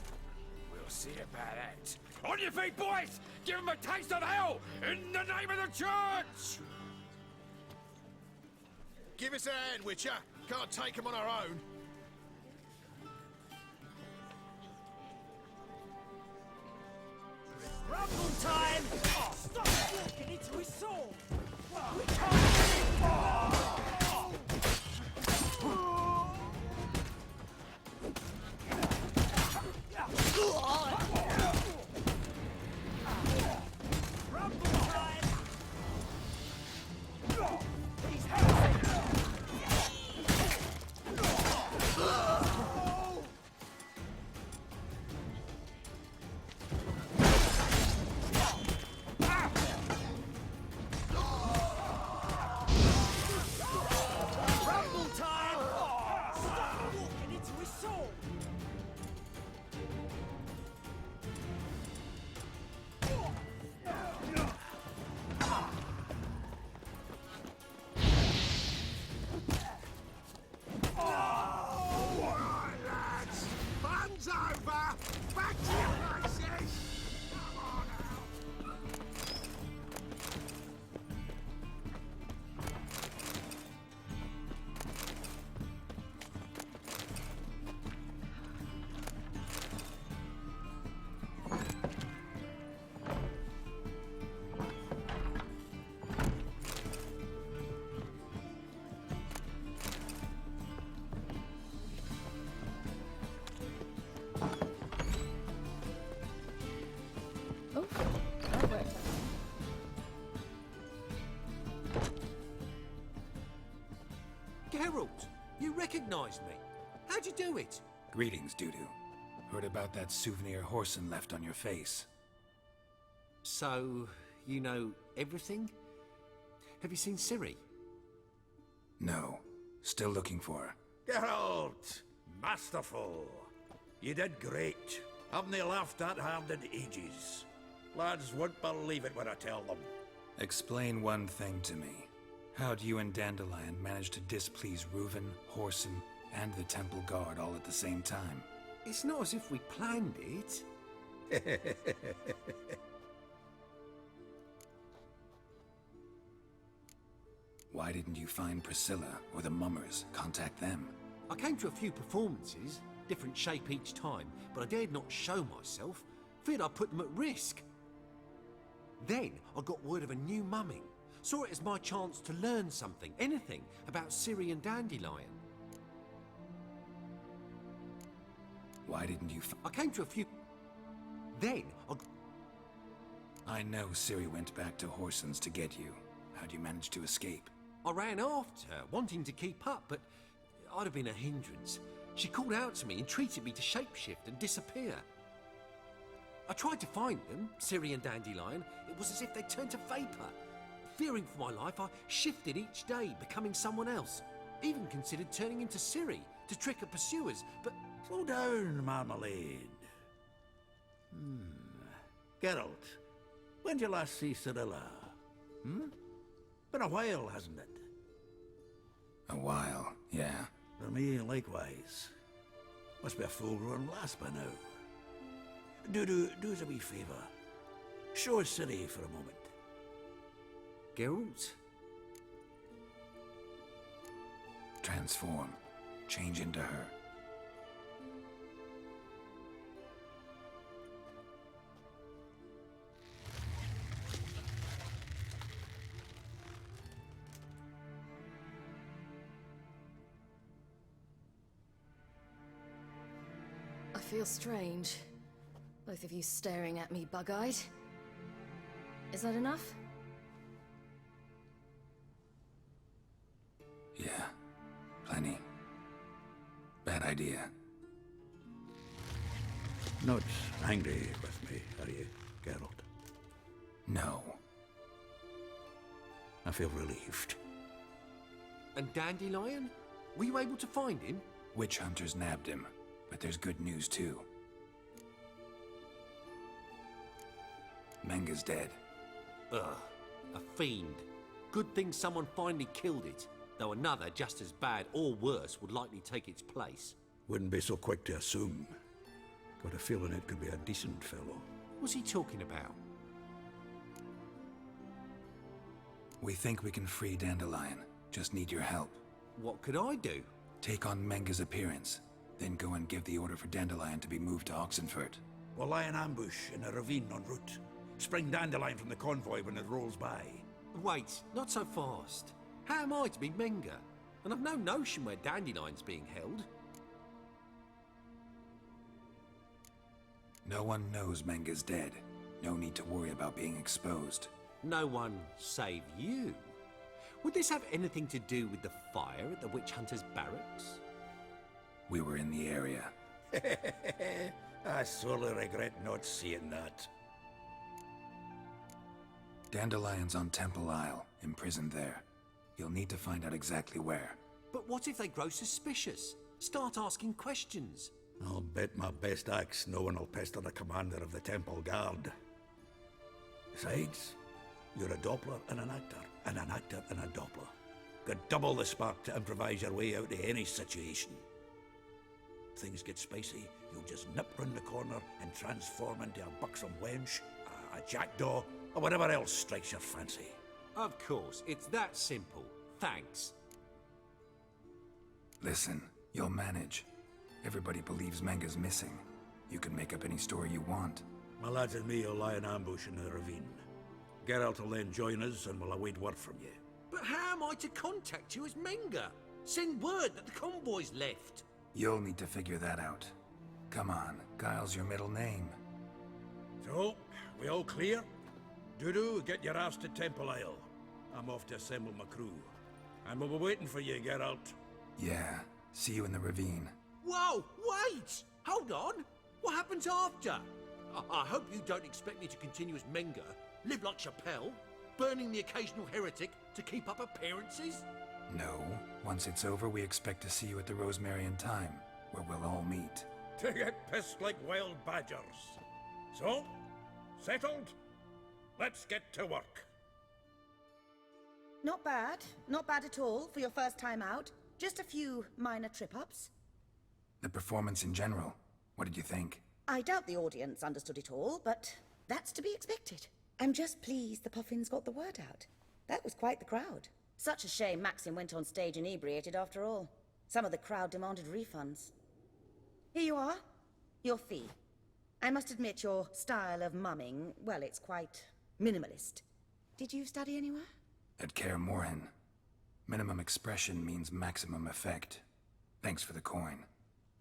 We'll see about that. On your feet, boys! Give them a taste of hell in the name of the church! Give us a hand, Witcher. Can't take them on our own. Rumble time! Oh, stop walking into his sword! Rumble time! He's Geralt, you recognized me. How'd you do it? Greetings, Dudu. Heard about that souvenir Horson left on your face. So, you know everything? Have you seen Ciri? No. Still looking for her. Geralt! Masterful! You did great. Haven't they laughed that hard in ages? Lads won't believe it when I tell them. Explain one thing to me. How'd you and Dandelion manage to displease Reuven, Horson, and the Temple Guard all at the same time? It's not as if we planned it. Why didn't you find Priscilla or the Mummers? Contact them. I came to a few performances, different shape each time, but I dared not show myself. Feared I'd put them at risk. Then I got word of a new mumming. Saw it as my chance to learn something, anything, about Ciri and Dandelion. Why didn't you I came to a few... Then I know Ciri went back to Horson's to get you. How'd you manage to escape? I ran after her, wanting to keep up, but I'd have been a hindrance. She called out to me, entreated me to shapeshift and disappear. I tried to find them, Ciri and Dandelion. It was as if they turned to vapour. Fearing for my life, I shifted each day, becoming someone else. Even considered turning into Ciri to trick her pursuers, but... Slow down, Marmalade. Geralt, when did you last see Cirilla? Been a while, hasn't it? A while, yeah. For me, likewise. Must be a full-grown lass by now. Do us a wee favour. Show us Ciri for a moment. Geralt? Transform. Change into her. I feel strange. Both of you staring at me bug-eyed. Is that enough? Yeah. Plenty. Bad idea. Not angry with me, are you, Geralt? No. I feel relieved. And Dandelion? Were you able to find him? Witch hunters nabbed him, but there's good news too. Menga's dead. Ugh, a fiend. Good thing someone finally killed it, though another just as bad or worse would likely take its place. Wouldn't be so quick to assume. Got a feeling it could be a decent fellow. What's he talking about? We think we can free Dandelion. Just need your help. What could I do? Take on Menga's appearance, then go and give the order for Dandelion to be moved to Oxenfurt. We'll lie in ambush in a ravine en route. Spring Dandelion from the convoy when it rolls by. Wait, not so fast. How am I to be Menga? And I've no notion where Dandelion's being held. No one knows Menga's dead. No need to worry about being exposed. No one save you. Would this have anything to do with the fire at the witch hunters' barracks? We were in the area. I sorely regret not seeing that. Dandelion's on Temple Isle, imprisoned there. You'll need to find out exactly where. But what if they grow suspicious? Start asking questions? I'll bet my best axe no one will pester the commander of the Temple Guard. Besides, you're a Doppler and an actor and a Doppler. Got double the spark to improvise your way out of any situation. Things get spicy, you'll just nip round the corner and transform into a buxom wench, a jackdaw, or whatever else strikes your fancy. Of course, it's that simple. Thanks. Listen, you'll manage. Everybody believes Menga's missing. You can make up any story you want. My lads and me will lie in ambush in the ravine. Geralt will then join us and we'll await word from you. But how am I to contact you as Menga? Send word that the convoy's left. You'll need to figure that out. Come on, Guile's your middle name. So, we all clear? Dudu, get your ass to Temple Isle. I'm off to assemble my crew. And we'll be waiting for you, Geralt. Yeah, see you in the ravine. Whoa, wait! Hold on! What happens after? I hope you don't expect me to continue as Menger, live like Chappelle, burning the occasional heretic to keep up appearances? No, once it's over, we expect to see you at the Rosemary Time, where we'll all meet. To get pissed like wild badgers. So, settled? Let's get to work. Not bad. Not bad at all for your first time out. Just a few minor trip-ups. The performance in general, what did you think? I doubt the audience understood it all, but that's to be expected. I'm just pleased the Puffins got the word out. That was quite the crowd. Such a shame Maxim went on stage inebriated after all. Some of the crowd demanded refunds. Here you are. Your fee. I must admit your style of mumming, well, it's quite minimalist. Did you study anywhere? At Kaer Morhen. Minimum expression means maximum effect. Thanks for the coin.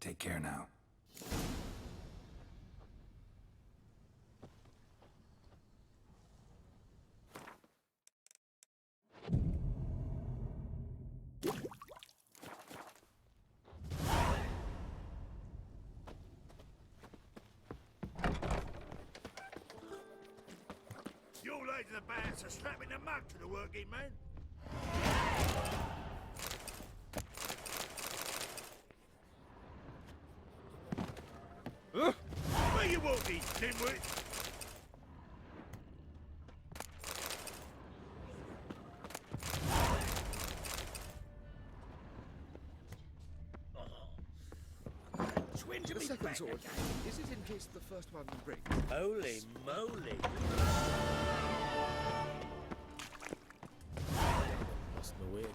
Take care now. You ladies of the bands are slapping the mug to the working man. Where you walking, dimwit? The second sword. Is it in case the first one breaks? Holy moly. Lost my way again.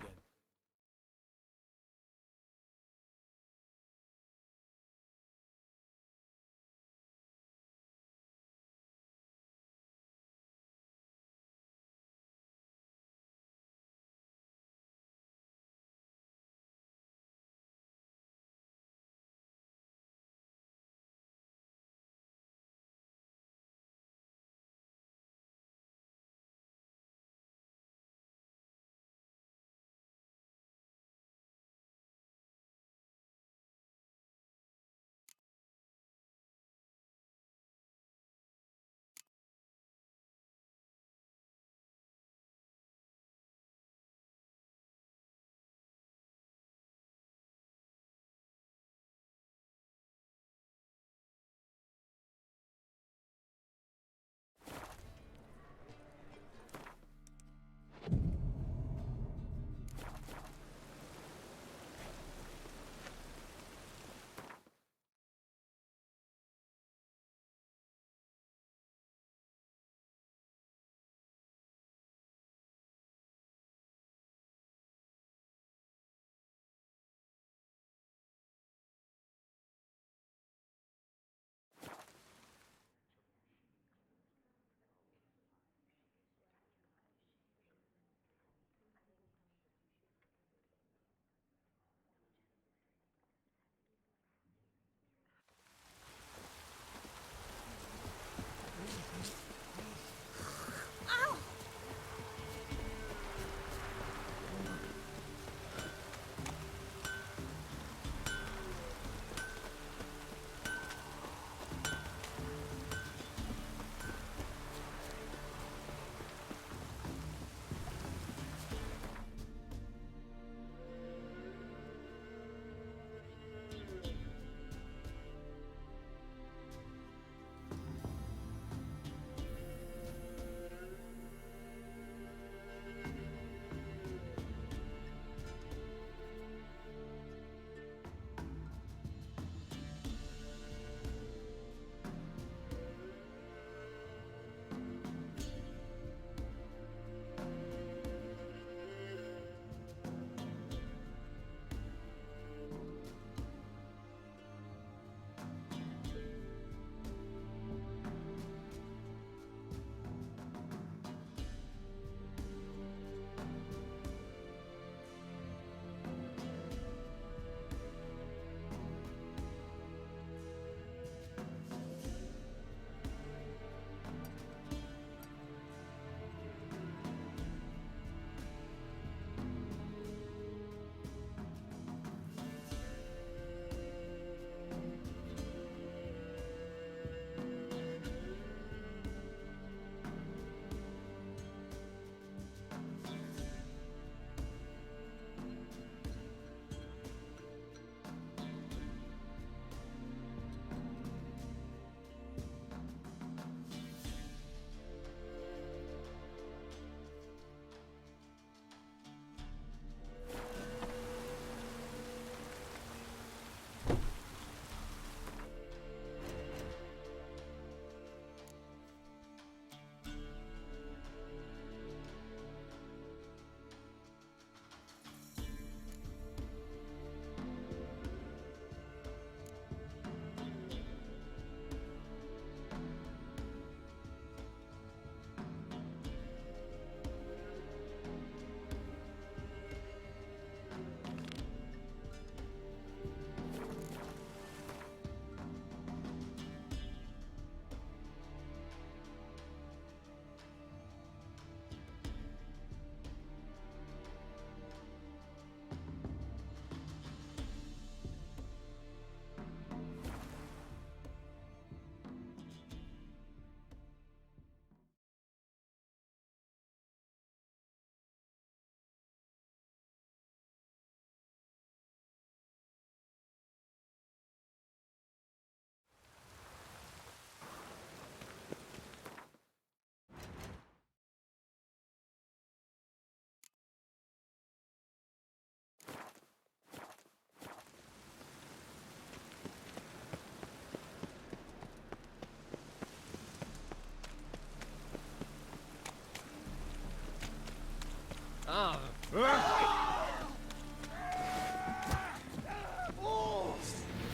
Oh!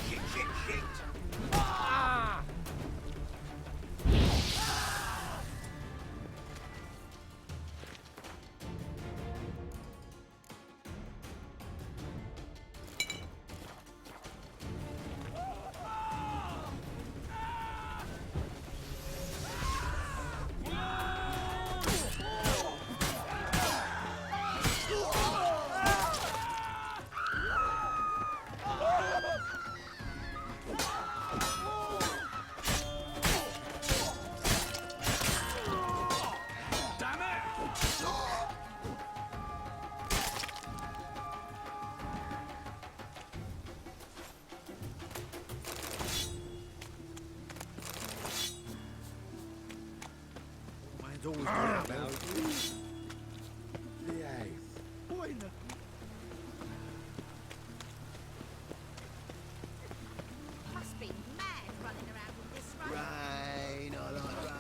Shit, shit, shit! Ah! Man's always got it about. Yeah. Boy, no. Must be mad running around with this rain. Rain, I like rain.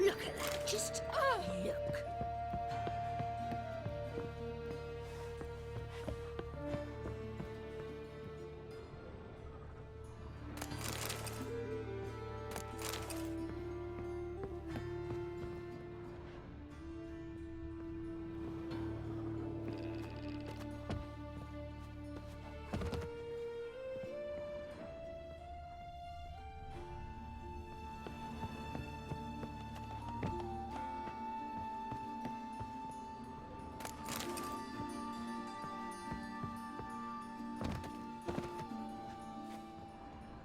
Look at that, just look.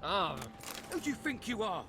Ah, who do you think you are?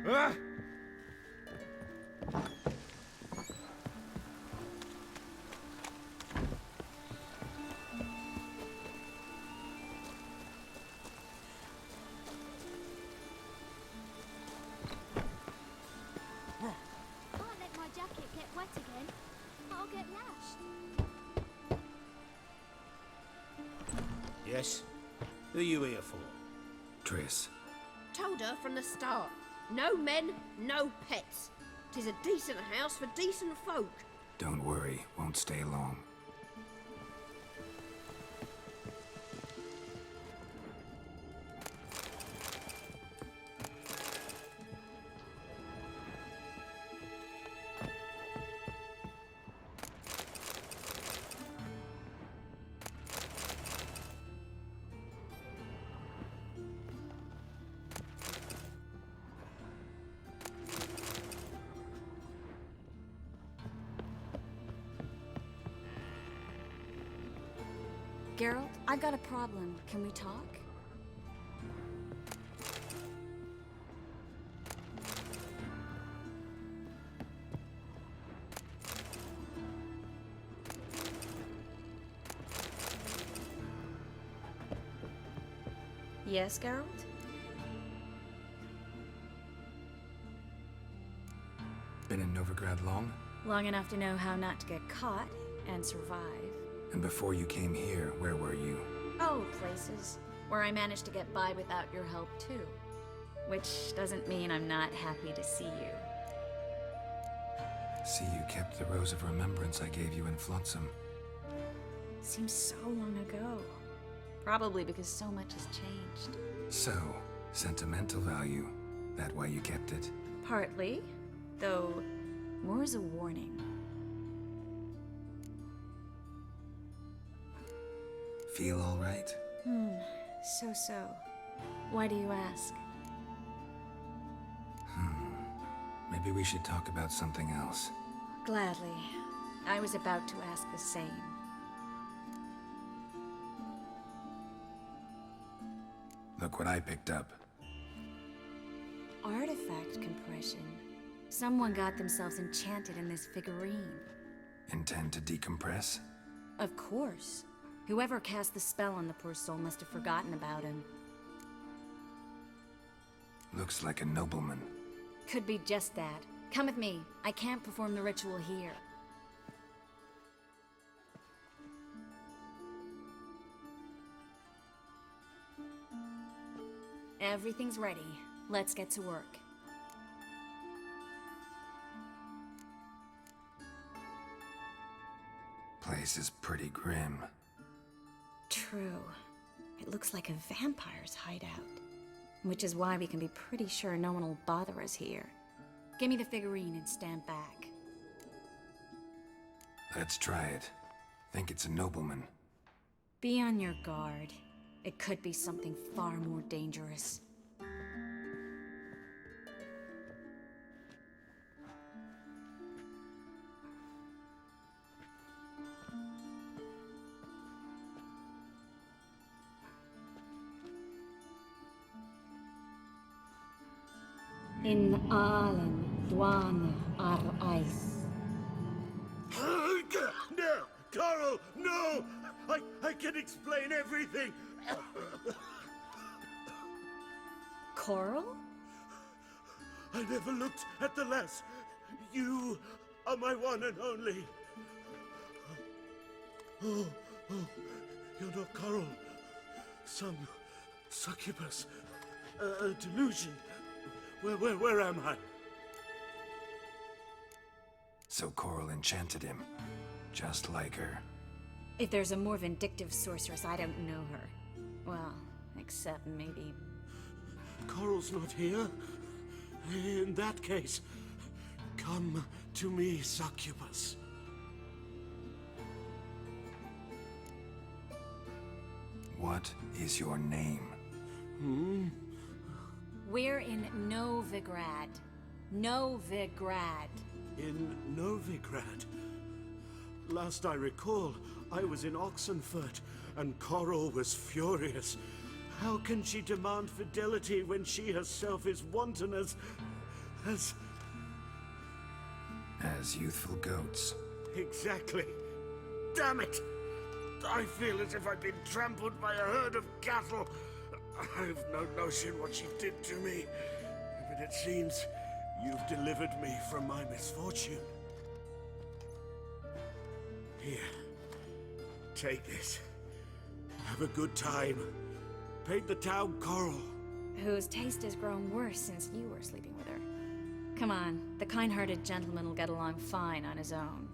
Ah! Can't let my jacket get wet again. I'll get lashed. Yes? Who are you here for? Triss. Told her from the start. No men, no pets. 'Tis a decent house for decent folk. Don't worry, won't stay long. Geralt, I got a problem. Can we talk? Yes, Geralt? Been in Novigrad long? Long enough to know how not to get caught and survive. And before you came here, where were you? Oh, places where I managed to get by without your help, too. Which doesn't mean I'm not happy to see you. See, you kept the Rose of Remembrance I gave you in Flotsam. Seems so long ago. Probably because so much has changed. So, sentimental value. That why you kept it? Partly, though more as a warning. Feel all right? So. Why do you ask? Maybe we should talk about something else. Gladly. I was about to ask the same. Look what I picked up. Artifact compression. Someone got themselves enchanted in this figurine. Intend to decompress? Of course. Whoever cast the spell on the poor soul must have forgotten about him. Looks like a nobleman. Could be just that. Come with me. I can't perform the ritual here. Everything's ready. Let's get to work. Place is pretty grim. True. It looks like a vampire's hideout. Which is why we can be pretty sure no one will bother us here. Give me the figurine and stand back. Let's try it. Think it's a nobleman. Be on your guard. It could be something far more dangerous. In Allen, Dwana, ar Ice. No! Coral, no! I can explain everything! Coral? I never looked at the lass. You are my one and only. Oh, you're not Coral. Some succubus. A delusion. Where am I? So Coral enchanted him, just like her. If there's a more vindictive sorceress, I don't know her. Well, except maybe... Coral's not here. In that case, come to me, succubus. What is your name? We're in Novigrad. Novigrad. In Novigrad? Last I recall, I was in Oxenfurt, and Coral was furious. How can she demand fidelity when she herself is wanton as youthful goats. Exactly. Damn it! I feel as if I've been trampled by a herd of cattle. I've no notion what she did to me, but it seems you've delivered me from my misfortune. Here, take this. Have a good time. Paint the town Coral. Whose taste has grown worse since you were sleeping with her. Come on, the kind-hearted gentleman will get along fine on his own.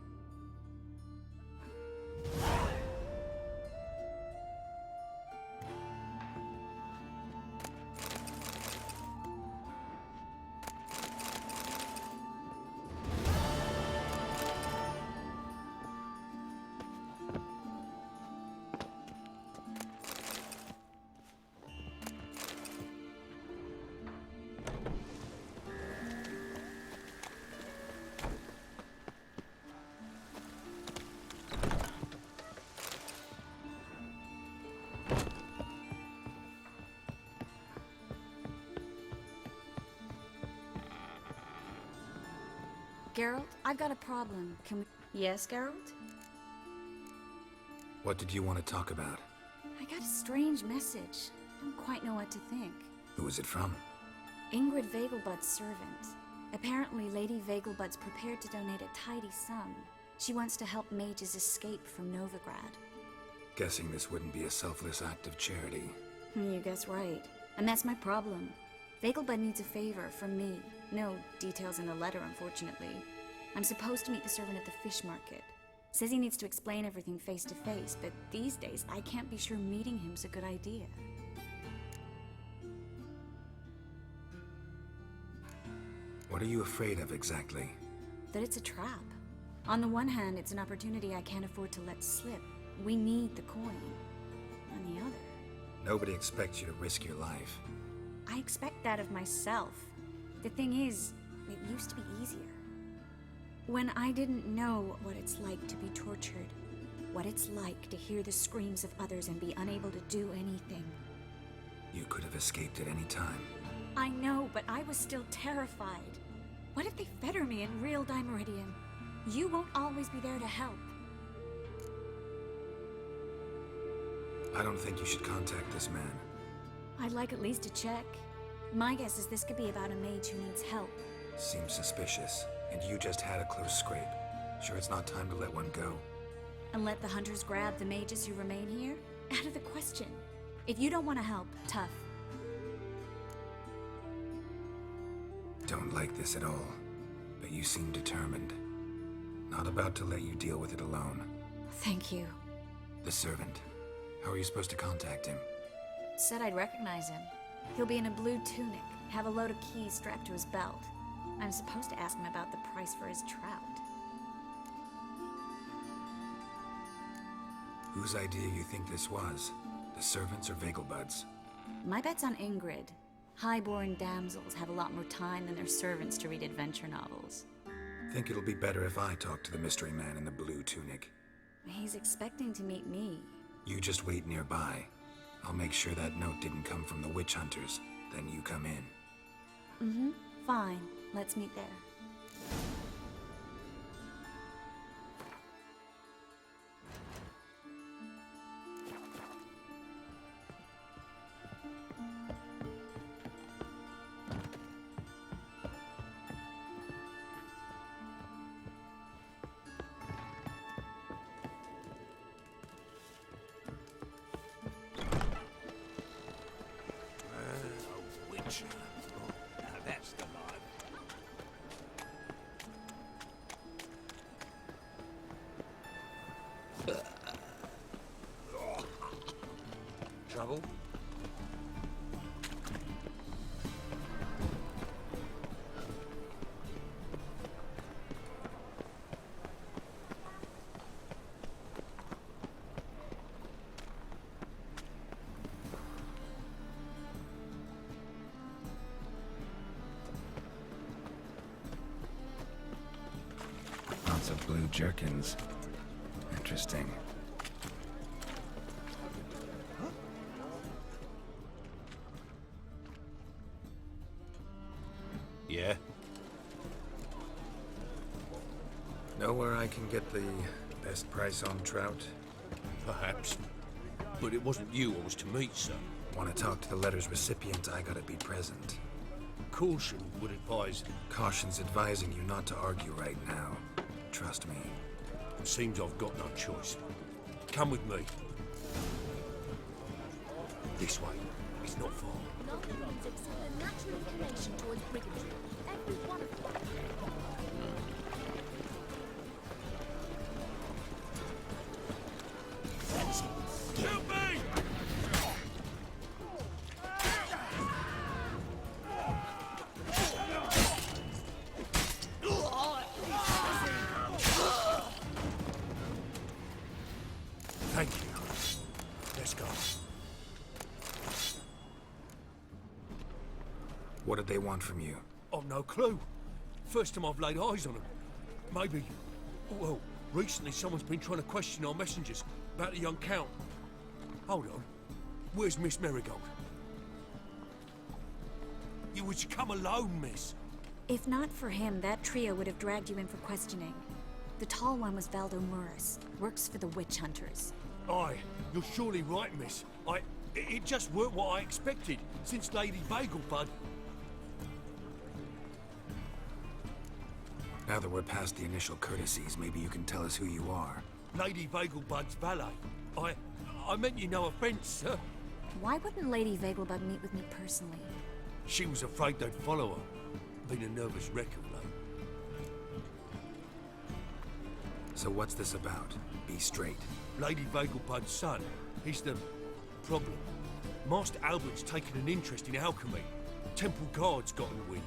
Geralt, I've got a problem. Can we... Yes, Geralt? What did you want to talk about? I got a strange message. I don't quite know what to think. Who was it from? Ingrid Vegelbud's servant. Apparently, Lady Vegelbud's prepared to donate a tidy sum. She wants to help mages escape from Novigrad. Guessing this wouldn't be a selfless act of charity. You guess right. And that's my problem. Vegelbud needs a favor from me. No details in the letter, unfortunately. I'm supposed to meet the servant at the fish market. Says he needs to explain everything face to face, but these days I can't be sure meeting him's a good idea. What are you afraid of exactly? That it's a trap. On the one hand, it's an opportunity I can't afford to let slip. We need the coin. On the other... Nobody expects you to risk your life. I expect that of myself. The thing is, it used to be easier. When I didn't know what it's like to be tortured, what it's like to hear the screams of others and be unable to do anything. You could have escaped at any time. I know, but I was still terrified. What if they fetter me in real Dimeridian? You won't always be there to help. I don't think you should contact this man. I'd like at least to check. My guess is this could be about a mage who needs help. Seems suspicious. And you just had a close scrape. Sure it's not time to let one go? And let the hunters grab the mages who remain here? Out of the question. If you don't want to help, tough. Don't like this at all. But you seem determined. Not about to let you deal with it alone. Thank you. The servant. How are you supposed to contact him? Said I'd recognize him. He'll be in a blue tunic, have a load of keys strapped to his belt. I'm supposed to ask him about the price for his trout. Whose idea you think this was? The servants or Vegelbud's? My bet's on Ingrid. High-born damsels have a lot more time than their servants to read adventure novels. Think it'll be better if I talk to the mystery man in the blue tunic. He's expecting to meet me. You just wait nearby. I'll make sure that note didn't come from the witch hunters. Then you come in. Mm-hmm. Fine. Let's meet there. A witcher. Now that's the life. Trouble? Lots of blue jerkins. Interesting. Yeah? Know where I can get the best price on trout? Perhaps. But it wasn't you I was to meet, sir. Want to talk to the letter's recipient, I gotta be present. Caution would advise. Caution's advising you not to argue right now. Trust me. Seems I've got no choice. Come with me. This way. It's not far. Non-humans exhibit a natural inclination towards bigotry. Every one of them. Help me! Thank you. Let's go. What did they want from you? I've no clue. First time I've laid eyes on them. Maybe... Well, recently someone's been trying to question our messengers about the young Count. Hold on. Where's Miss Marigold? You was to come alone, miss. If not for him, that trio would have dragged you in for questioning. The tall one was Valdo Murris, works for the witch hunters. Aye, you're surely right, miss. It just weren't what I expected, since Lady Vegelbud... Now that we're past the initial courtesies, maybe you can tell us who you are. Lady Vegelbud's valet. I meant you no offence, sir. Why wouldn't Lady Vegelbud meet with me personally? She was afraid they'd follow her. Been a nervous wreck of late. So what's this about? Be straight. Lady Vegelbud's son. He's the problem. Master Albert's taken an interest in alchemy. Temple Guard's gotten wind.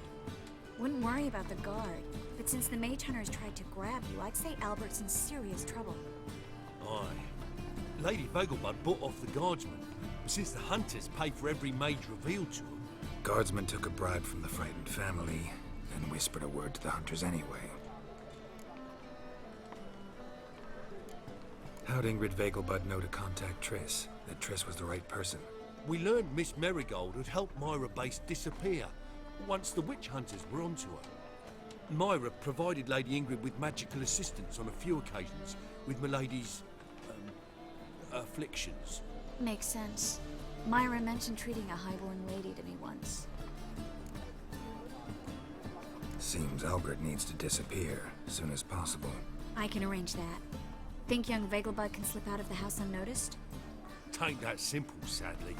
Wouldn't worry about the guard, but since the mage hunters tried to grab you, I'd say Albert's in serious trouble. Aye. Lady Vegelbud bought off the guardsmen, but since the hunters paid for every mage revealed to them... Guardsmen took a bribe from the frightened family, and whispered a word to the hunters anyway. How'd Ingrid Vegelbud know to contact Triss? That Triss was the right person? We learned Miss Merigold had helped Myra Base disappear once the witch hunters were onto her. Myra provided Lady Ingrid with magical assistance on a few occasions with Milady's... afflictions. Makes sense. Myra mentioned treating a highborn lady to me once. Seems Albert needs to disappear as soon as possible. I can arrange that. Think young Vegelbud can slip out of the house unnoticed? Tain't that simple, sadly.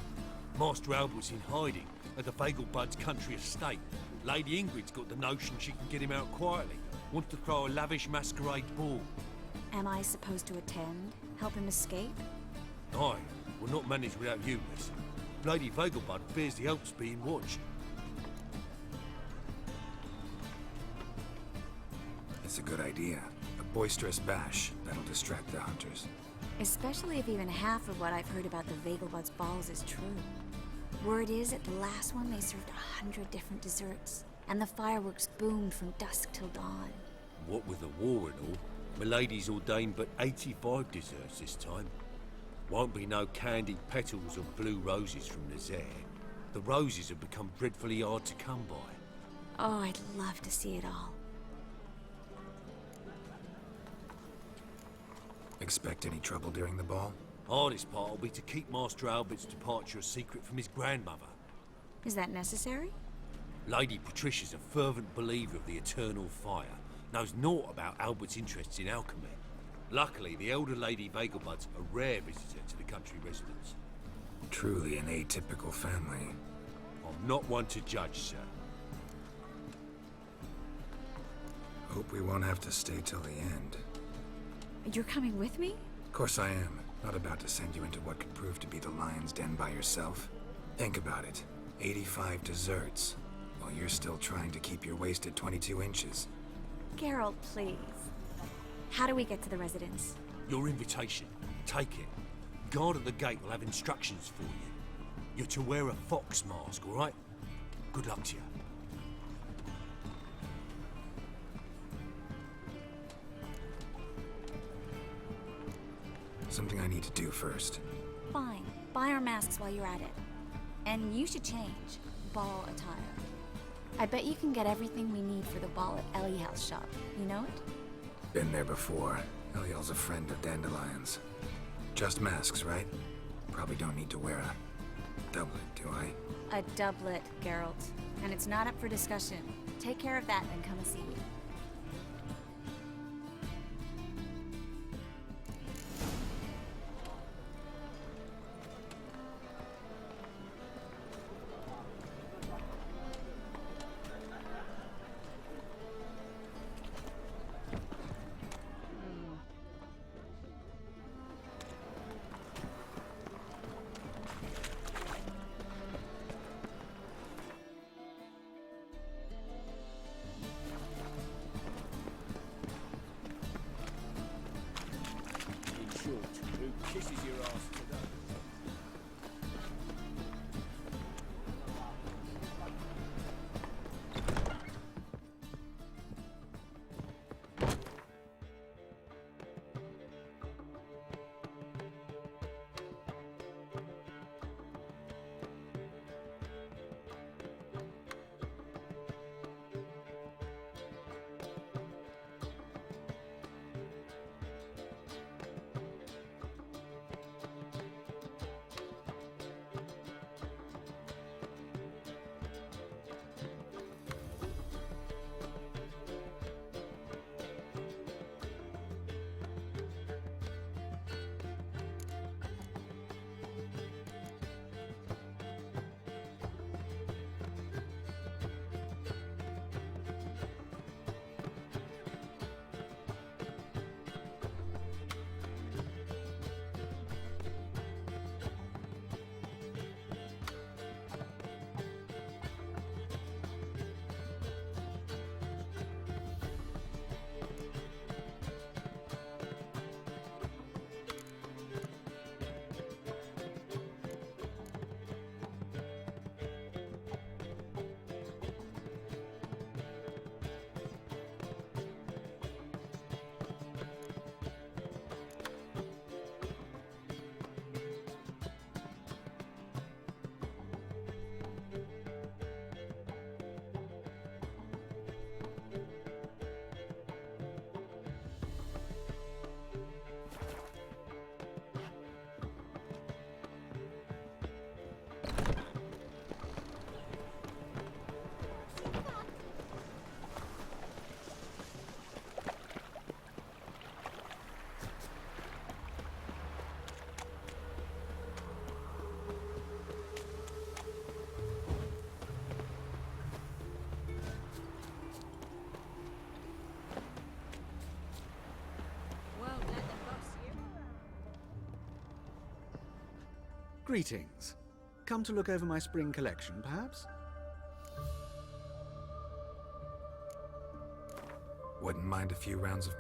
Master Albert's in hiding at the Vegelbud's country estate. Lady Ingrid's got the notion she can get him out quietly. Wants to throw a lavish masquerade ball. Am I supposed to attend? Help him escape? Aye, we'll not manage without you, miss. Lady Vegelbud fears the Alps being watched. It's a good idea. A boisterous bash that'll distract the hunters. Especially if even half of what I've heard about the Vegelbud's balls is true. Word is, at the last one they served 100 different desserts, and the fireworks boomed from dusk till dawn. What with the war and all, Milady's ordained but 85 desserts this time. Won't be no candied petals or blue roses from Nazaire. The roses have become dreadfully hard to come by. Oh, I'd love to see it all. Expect any trouble during the ball? Hardest part will be to keep Master Albert's departure a secret from his grandmother. Is that necessary? Lady Patricia's a fervent believer of the eternal fire. Knows naught about Albert's interests in alchemy. Luckily, the elder Lady Vegelbud's a rare visitor to the country residence. Truly an atypical family. I'm not one to judge, sir. Hope we won't have to stay till the end. You're coming with me? Of course I am. Not about to send you into what could prove to be the lion's den by yourself. Think about it. 85 desserts, while you're still trying to keep your waist at 22 inches. Geralt, please. How do we get to the residence? Your invitation. Take it. Guard at the gate will have instructions for you. You're to wear a fox mask, all right? Good luck to you. Something I need to do first. Fine. Buy our masks while you're at it. And you should change. Ball attire. I bet you can get everything we need for the ball at Eliel's shop. You know it? Been there before. Eliel's a friend of Dandelion's. Just masks, right? Probably don't need to wear a doublet, do I? A doublet, Geralt. And it's not up for discussion. Take care of that, then come and see me. Who kisses your ass today? Greetings. Come to look over my spring collection, perhaps? Wouldn't mind a few rounds of...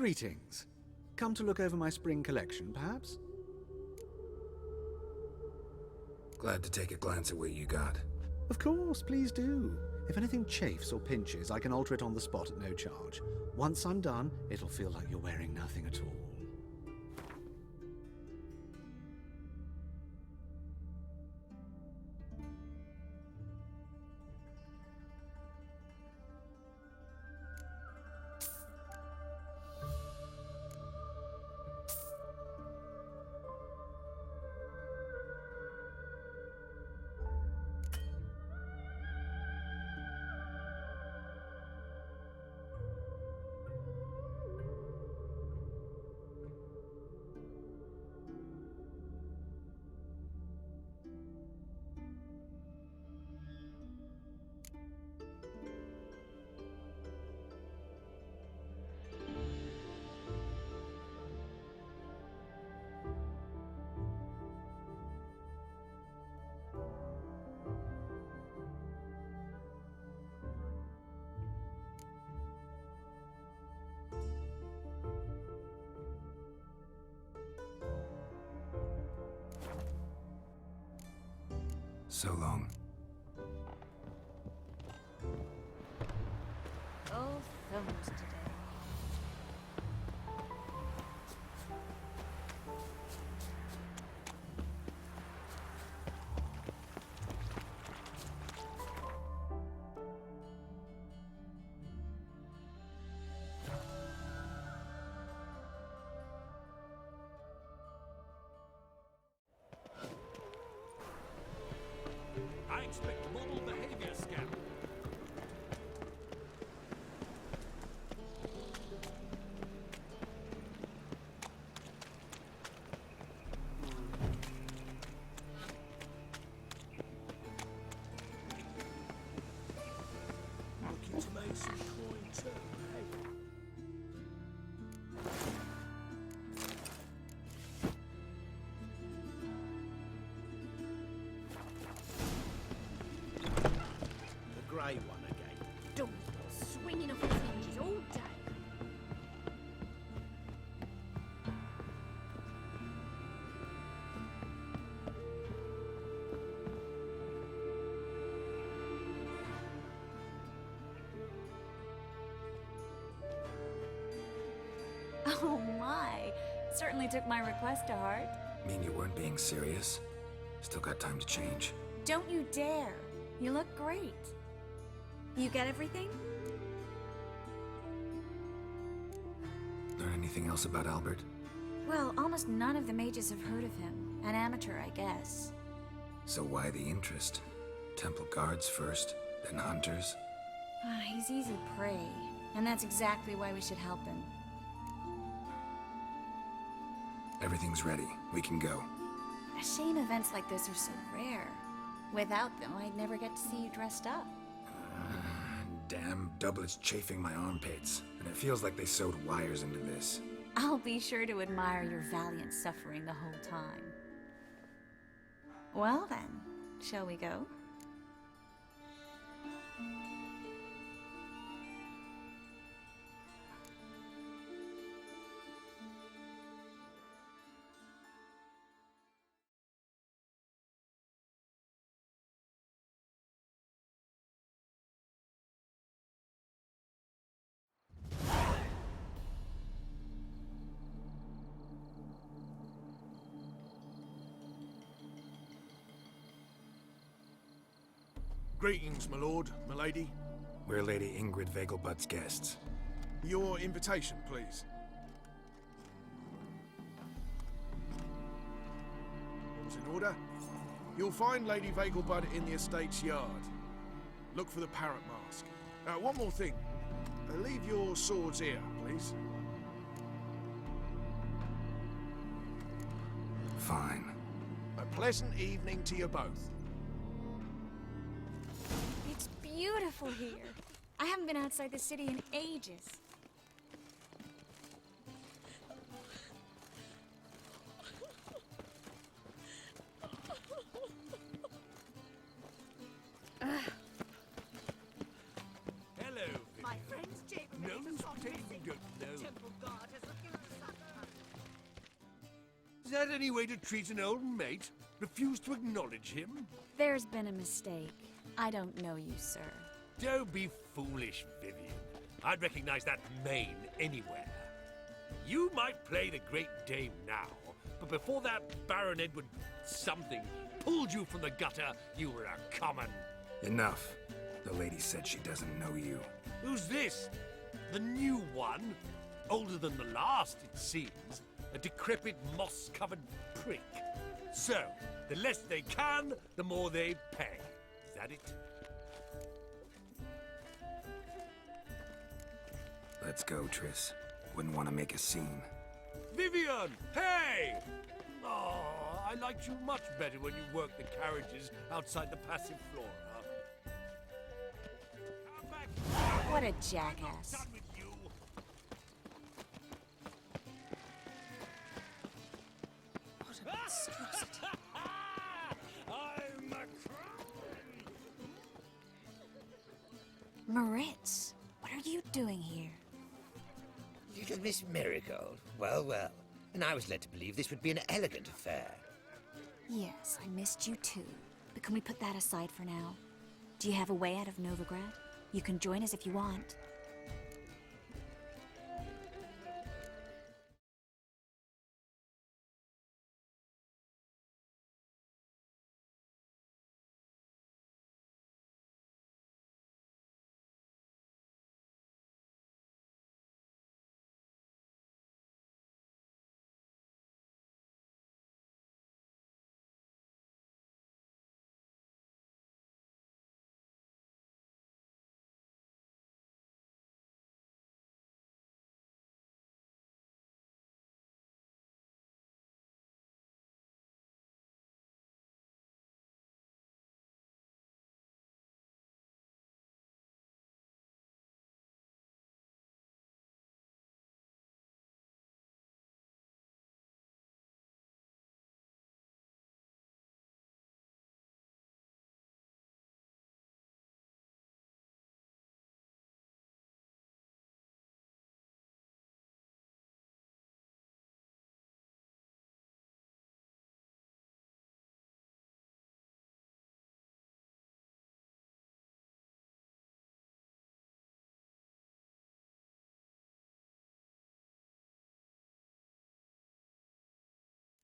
Greetings. Come to look over my spring collection, perhaps? Glad to take a glance at what you got. Of course, please do. If anything chafes or pinches, I can alter it on the spot at no charge. Once I'm done, it'll feel like you're wearing nothing at all. So long. Oh, films today. I expect mobile behavior scan. Looking to make some coin too, eh? The grey one again. Door swinging off its hinges all day. Oh my! Certainly took my request to heart. Mean you weren't being serious? Still got time to change. Don't you dare! You look great. You get everything? Learn anything else about Albert? Well, almost none of the mages have heard of him. An amateur, I guess. So why the interest? Temple guards first, then hunters? He's easy prey, and that's exactly why we should help him. Everything's ready. We can go. A shame events like this are so rare. Without them, I'd never get to see you dressed up. Damn doublet's chafing my armpits, and it feels like they sewed wires into this. I'll be sure to admire your valiant suffering the whole time. Well then, shall we go? Greetings, my lord, my lady. We're Lady Ingrid Vegelbud's guests. Your invitation, please. All's in order. You'll find Lady Vegelbud in the estate's yard. Look for the parrot mask. One more thing. Leave your swords here, please. Fine. A pleasant evening to you both. It's beautiful here. I haven't been outside the city in ages. Hello. My friend's Jim. No, taking good. No. Temple guard has that any way to treat an old mate? Refuse to acknowledge him? There's been a mistake. I don't know you, sir. Don't be foolish, Vivian. I'd recognize that mane anywhere. You might play the Great Dame now, but before that Baron Edward something pulled you from the gutter, you were a common. Enough. The lady said she doesn't know you. Who's this? The new one? Older than the last, it seems. A decrepit, moss-covered prick. So, the less they can, the more they pay. Is that it? Let's go, Triss. Wouldn't want to make a scene. Vivian! Hey! Oh, I liked you much better when you worked the carriages outside the Passivflora. What a jackass. What a monstrosity. Moritz, what are you doing here? Little Miss Marigold. Well, well. And I was led to believe this would be an elegant affair. Yes, I missed you too. But can we put that aside for now? Do you have a way out of Novigrad? You can join us if you want.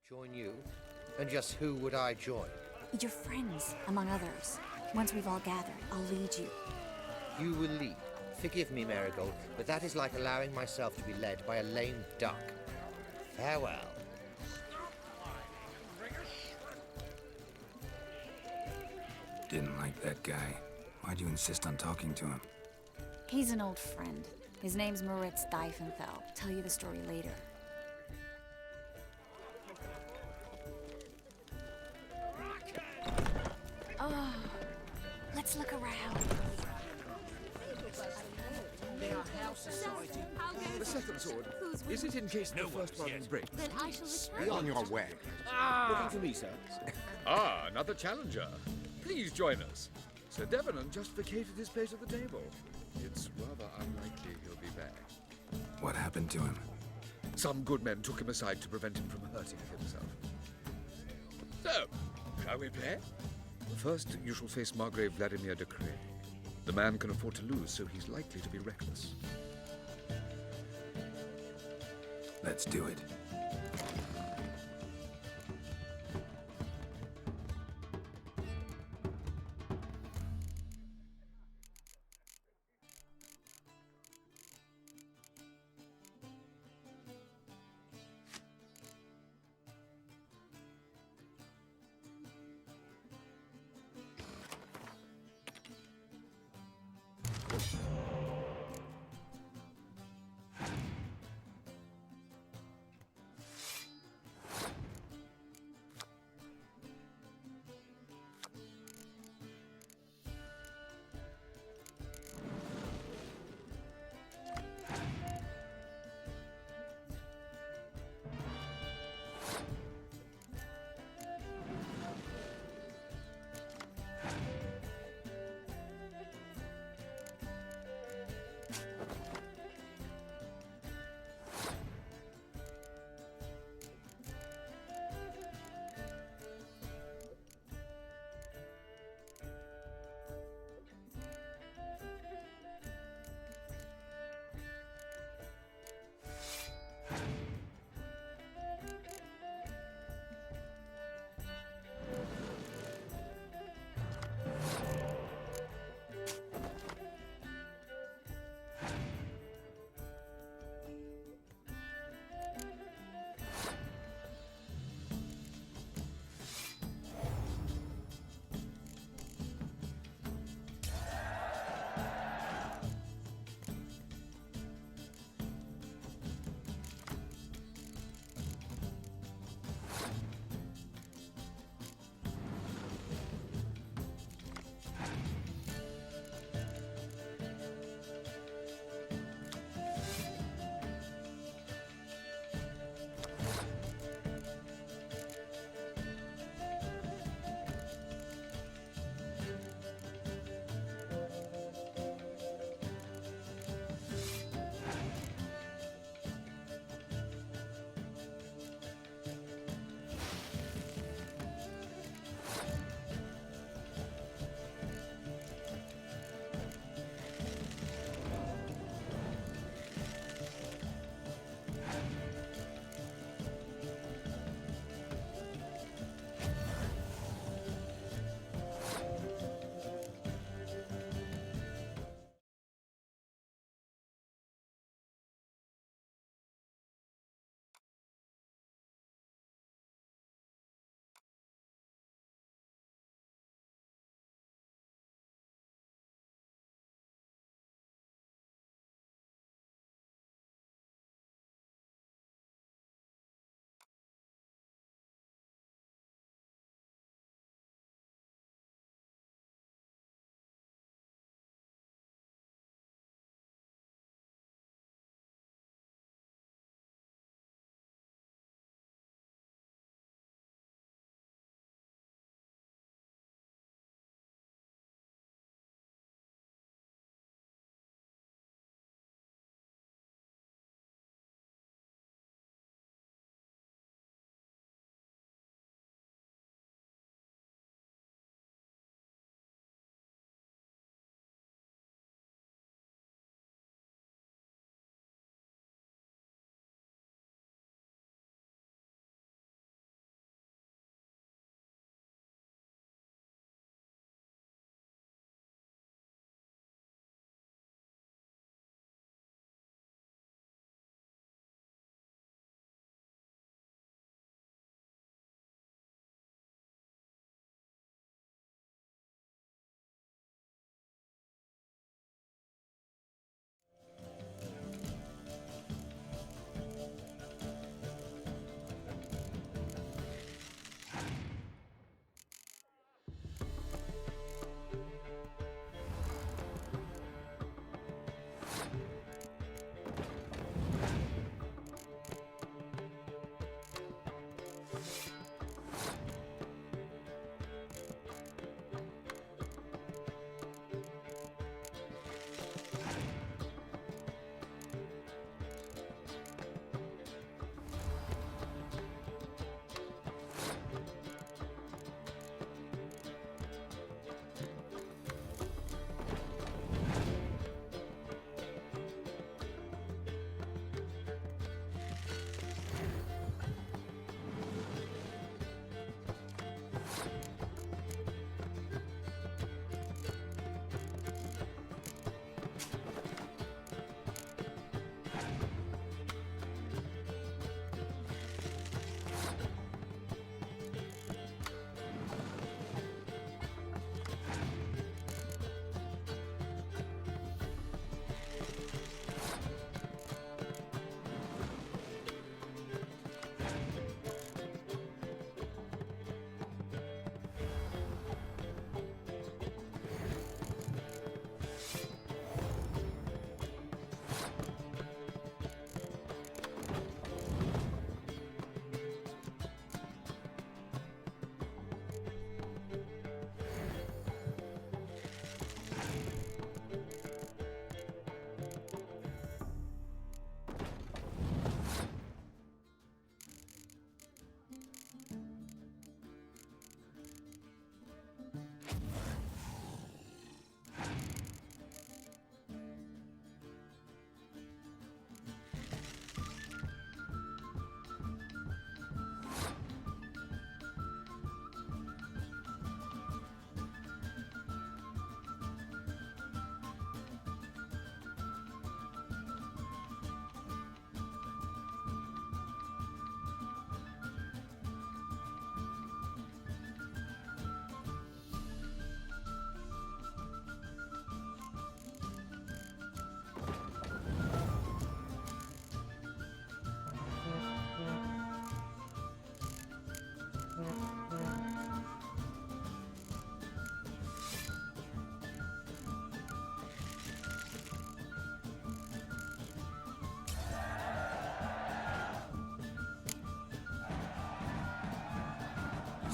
Join you? And just who would I join? Your friends, among others. Once we've all gathered, I'll lead you. You will lead. Forgive me, Marigold, but that is like allowing myself to be led by a lame duck. Farewell. Didn't like that guy. Why'd you insist on talking to him? He's an old friend. His name's Moritz Diefenfeld. Tell you the story later. Oh, let's look around. The second sword. Is it in case the first one breaks? Then I shall return. Be on your way. Looking for me, sir? Another challenger. Please join us. Sir Devenant just vacated his place at the table. It's rather unlikely he'll be back. What happened to him? Some good men took him aside to prevent him from hurting himself. So, shall we play? First, you shall face Margrave Vladimir de Cray. The man can afford to lose, so he's likely to be reckless. Let's do it.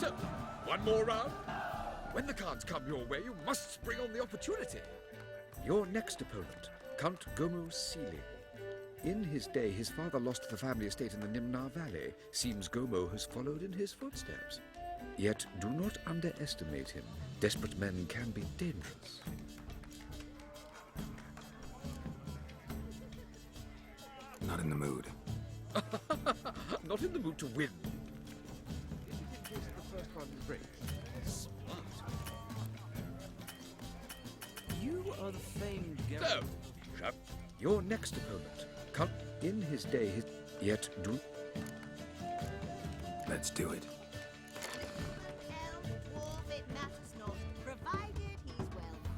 So, one more round. When the cards come your way, you must spring on the opportunity. Your next opponent, Count Gomo Sealy. In his day, his father lost the family estate in the Nimnar Valley. Seems Gomo has followed in his footsteps. Yet, do not underestimate him. Desperate men can be dangerous. Not in the mood. Not in the mood to win. You are the famed So, Geralt. Shep, your next opponent, Count. In his day, yet do. Let's do it. Wolf, it matters not, provided he's well.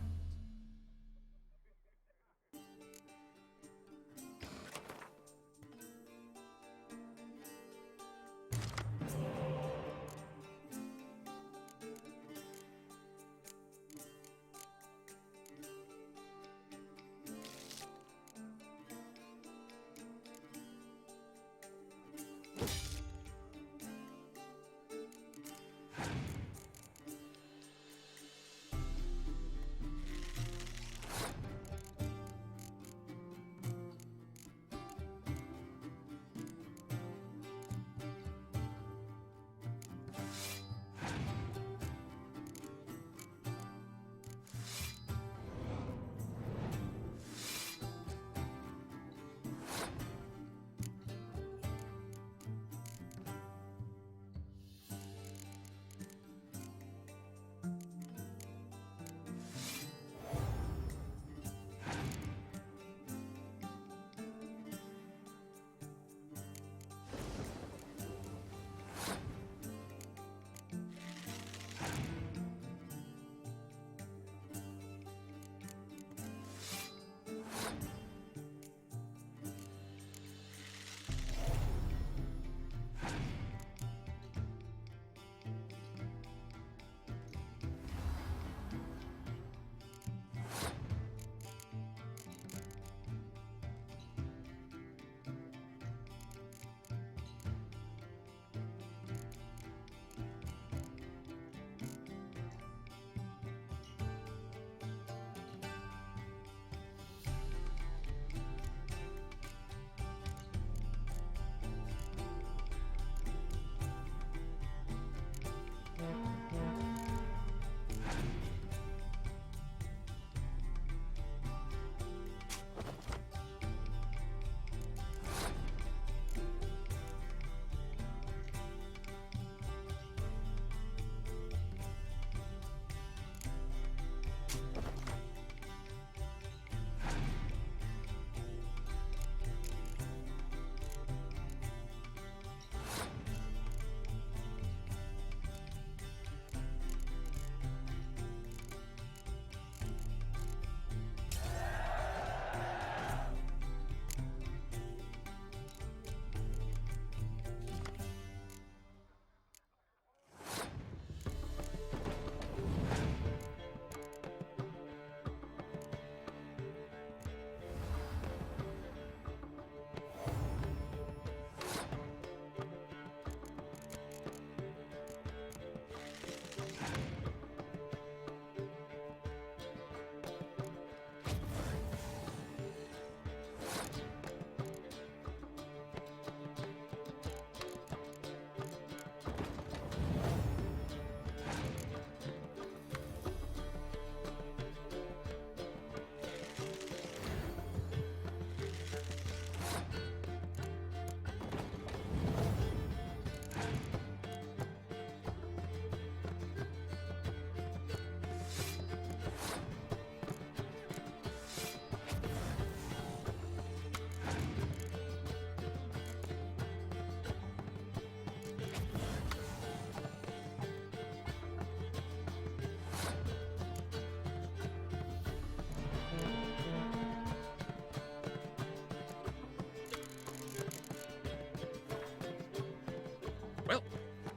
Well,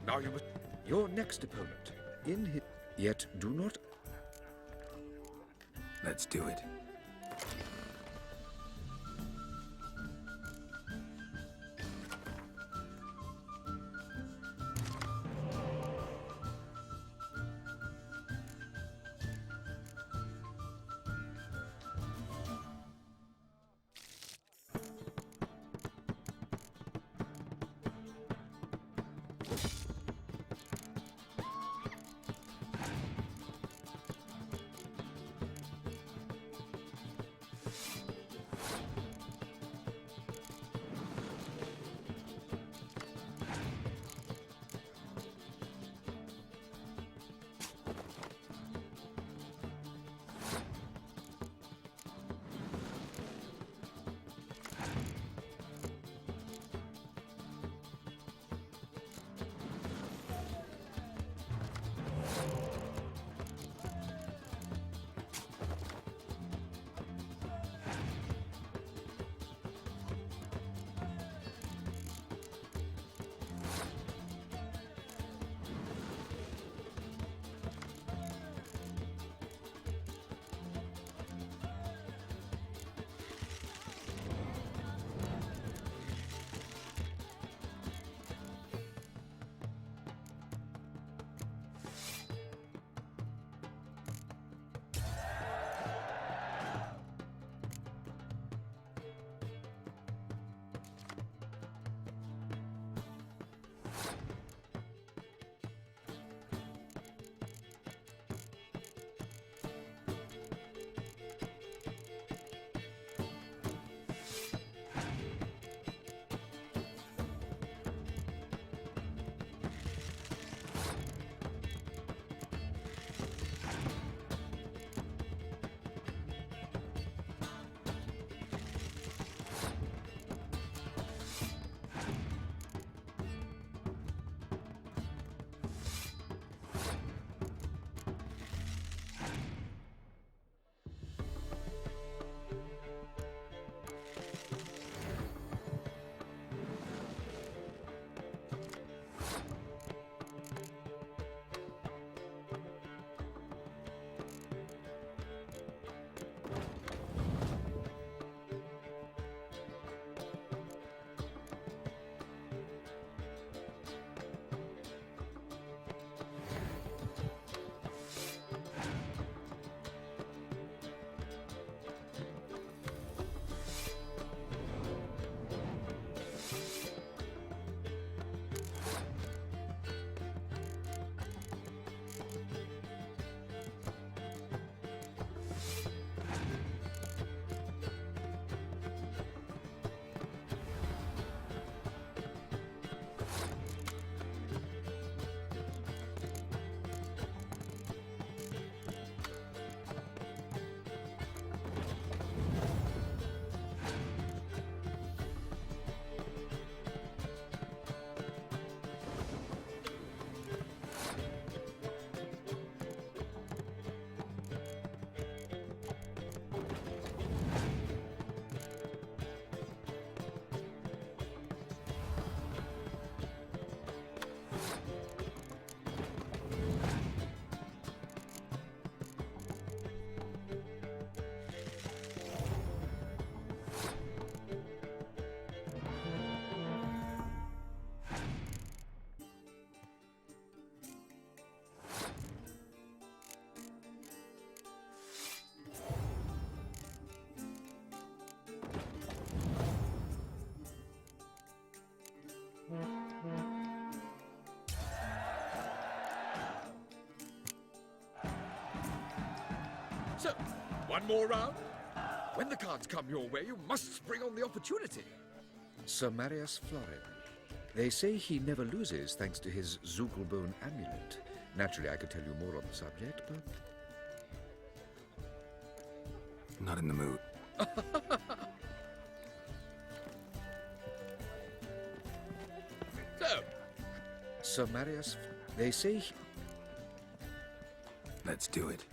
now you must. Your next opponent, in his. Yet do not. Let's do it. So, one more round? When the cards come your way, you must spring on the opportunity. Sir Marius Florin. They say he never loses thanks to his Zugelbone amulet. Naturally, I could tell you more on the subject, but... Not in the mood. So, Sir Marius... They say he... Let's do it.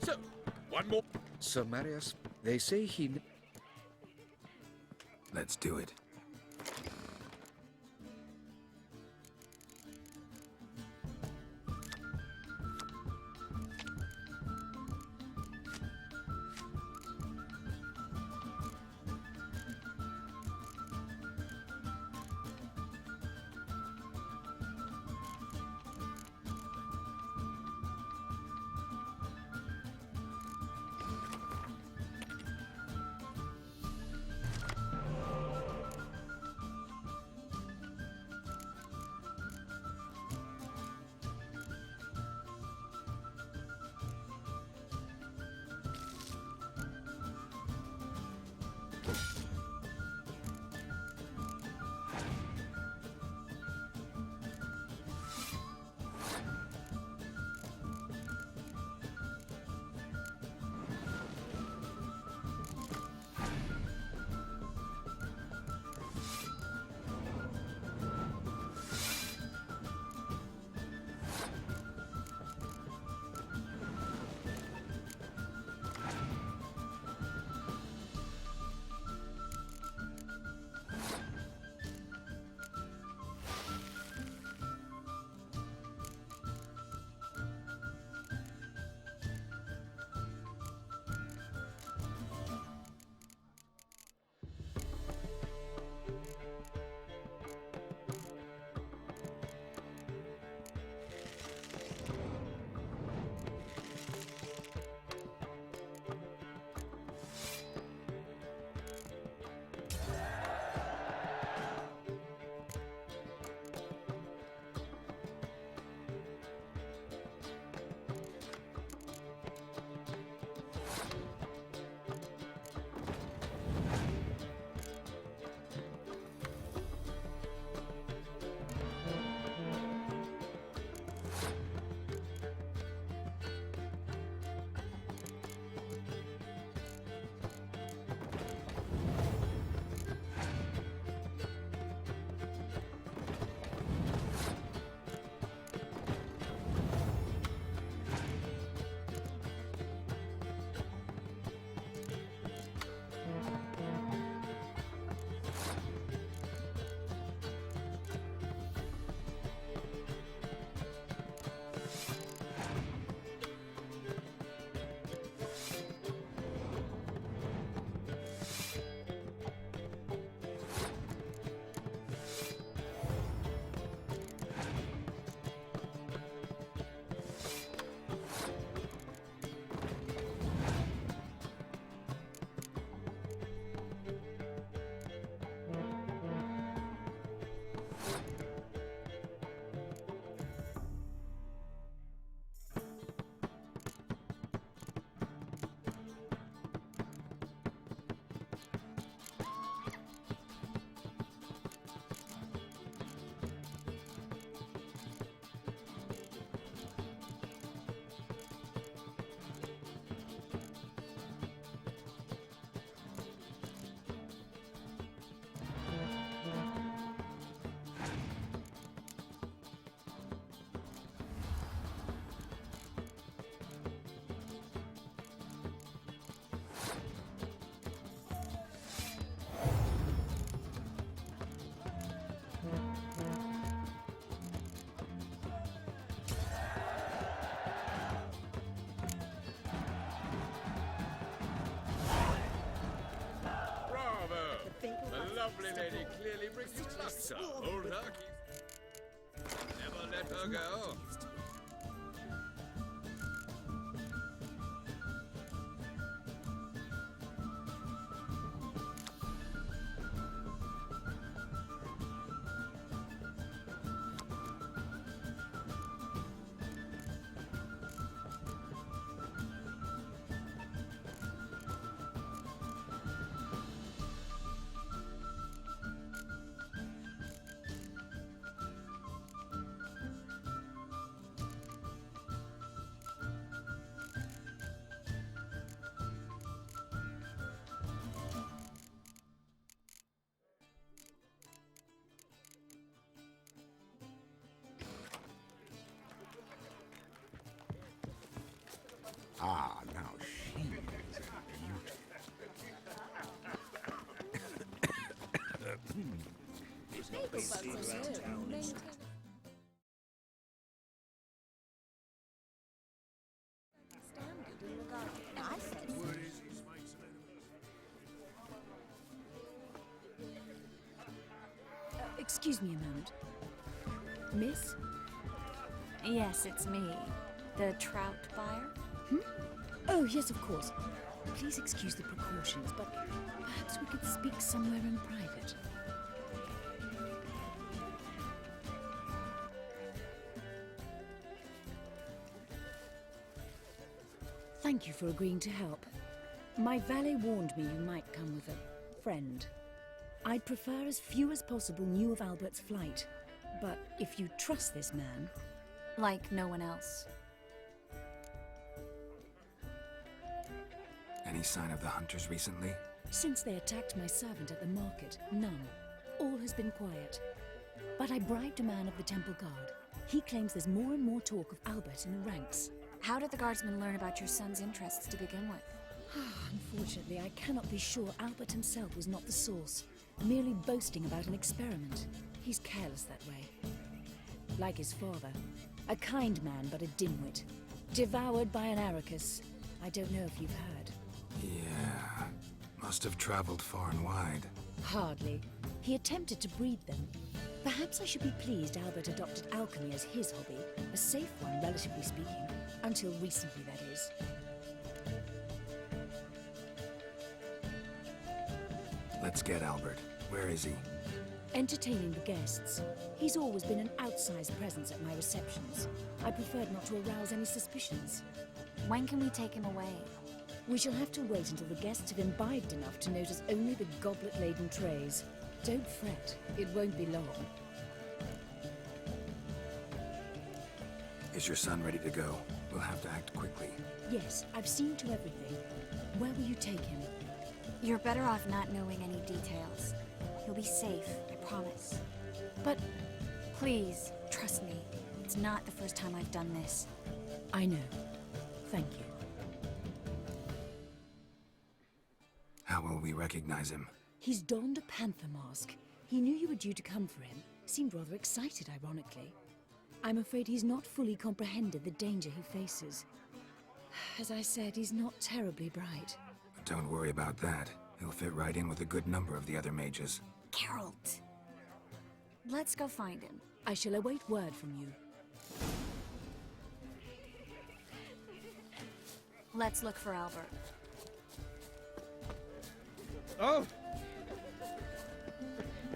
So, one more. Sir Marius, they say he... Let's do it. lovely lady clearly brings you luck, sir. Hold her, never let her go. Ah, now she is a Excuse me a moment. Miss? Yes, it's me. The trout buyer? Oh, yes, of course. Please excuse the precautions, but perhaps we could speak somewhere in private. Thank you for agreeing to help. My valet warned me you might come with a friend. I'd prefer as few as possible knew of Albert's flight, but if you trust this man... Like no one else. Any sign of the hunters recently? Since they attacked my servant at the market, none. All has been quiet. But I bribed a man of the Temple Guard. He claims there's more and more talk of Albert in the ranks. How did the guardsmen learn about your son's interests to begin with? Unfortunately, I cannot be sure Albert himself was not the source, merely boasting about an experiment. He's careless that way. Like his father. A kind man, but a dimwit. Devoured by an Arrakis. I don't know if you've heard. Yeah. Must have traveled far and wide. Hardly. He attempted to breed them. Perhaps I should be pleased Albert adopted alchemy as his hobby. A safe one, relatively speaking. Until recently, that is. Let's get Albert. Where is he? Entertaining the guests. He's always been an outsized presence at my receptions. I preferred not to arouse any suspicions. When can we take him away? We shall have to wait until the guests have imbibed enough to notice only the goblet-laden trays. Don't fret, it won't be long. Is your son ready to go? We'll have to act quickly. Yes, I've seen to everything. Where will you take him? You're better off not knowing any details. He'll be safe, I promise. But... Please, trust me. It's not the first time I've done this. I know. Thank you. How will we recognize him? He's donned a panther mask. He knew you were due to come for him. Seemed rather excited, ironically. I'm afraid he's not fully comprehended the danger he faces. As I said, he's not terribly bright. Don't worry about that. He'll fit right in with a good number of the other mages. Geralt! Let's go find him. I shall await word from you. Let's look for Albert. Oh!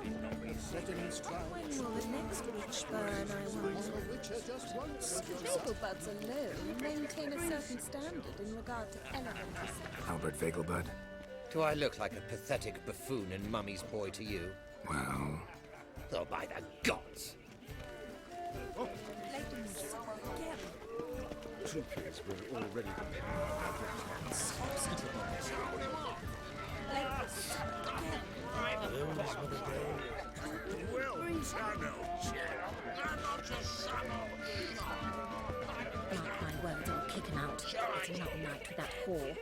When will the next witch burn, I wonder? Vegelbuds alone maintain a certain standard in regard to elegance. Albert Vegelbud? Do I look like a pathetic buffoon and Mummy's boy to you? Well... Oh, by the gods! Troopers were already Mark my words, I'll kick him out. It's another night with that whore.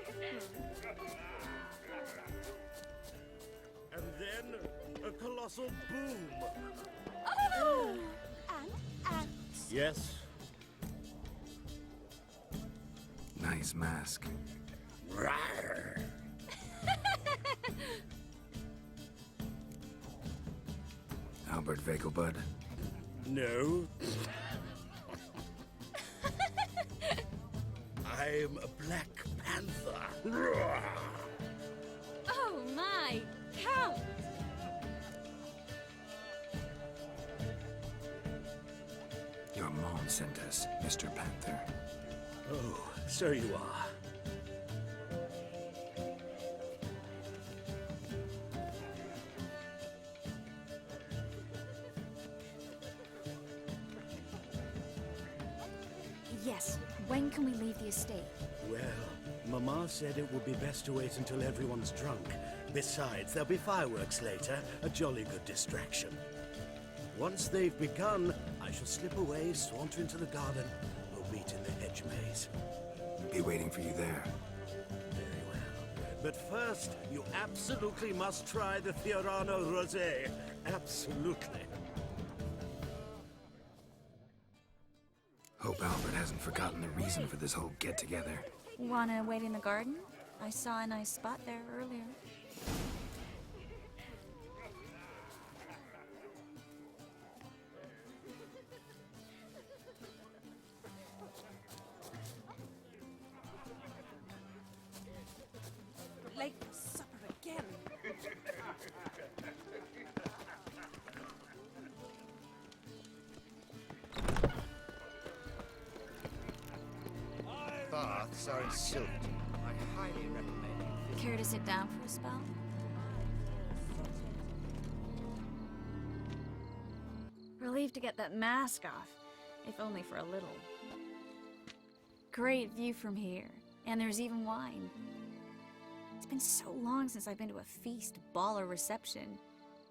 And then a colossal boom. Oh! And Yes. Nice mask. Rawr. Albert Vegelbud? No. I'm a Black Panther. Oh my, Count! Your mom sent us, Mr. Panther. Oh, so you are. Yes, when can we leave the estate? Well, Mama said it would be best to wait until everyone's drunk. Besides, there'll be fireworks later, a jolly good distraction. Once they've begun, I shall slip away, saunter into the garden. We'll meet in the hedge maze. be waiting for you there. Very well. But first, you absolutely must try the Fiorano Rosé. Absolutely. Hope Albert hasn't forgotten the reason for this whole get-together. Wanna wait in the garden? I saw a nice spot there earlier. Late for supper again. Baths are in Silverton. I highly recommend it. Care to sit down for a spell? Relieved to get that mask off, if only for a little. Great view from here, and there's even wine. It's been so long since I've been to a feast, ball, or reception.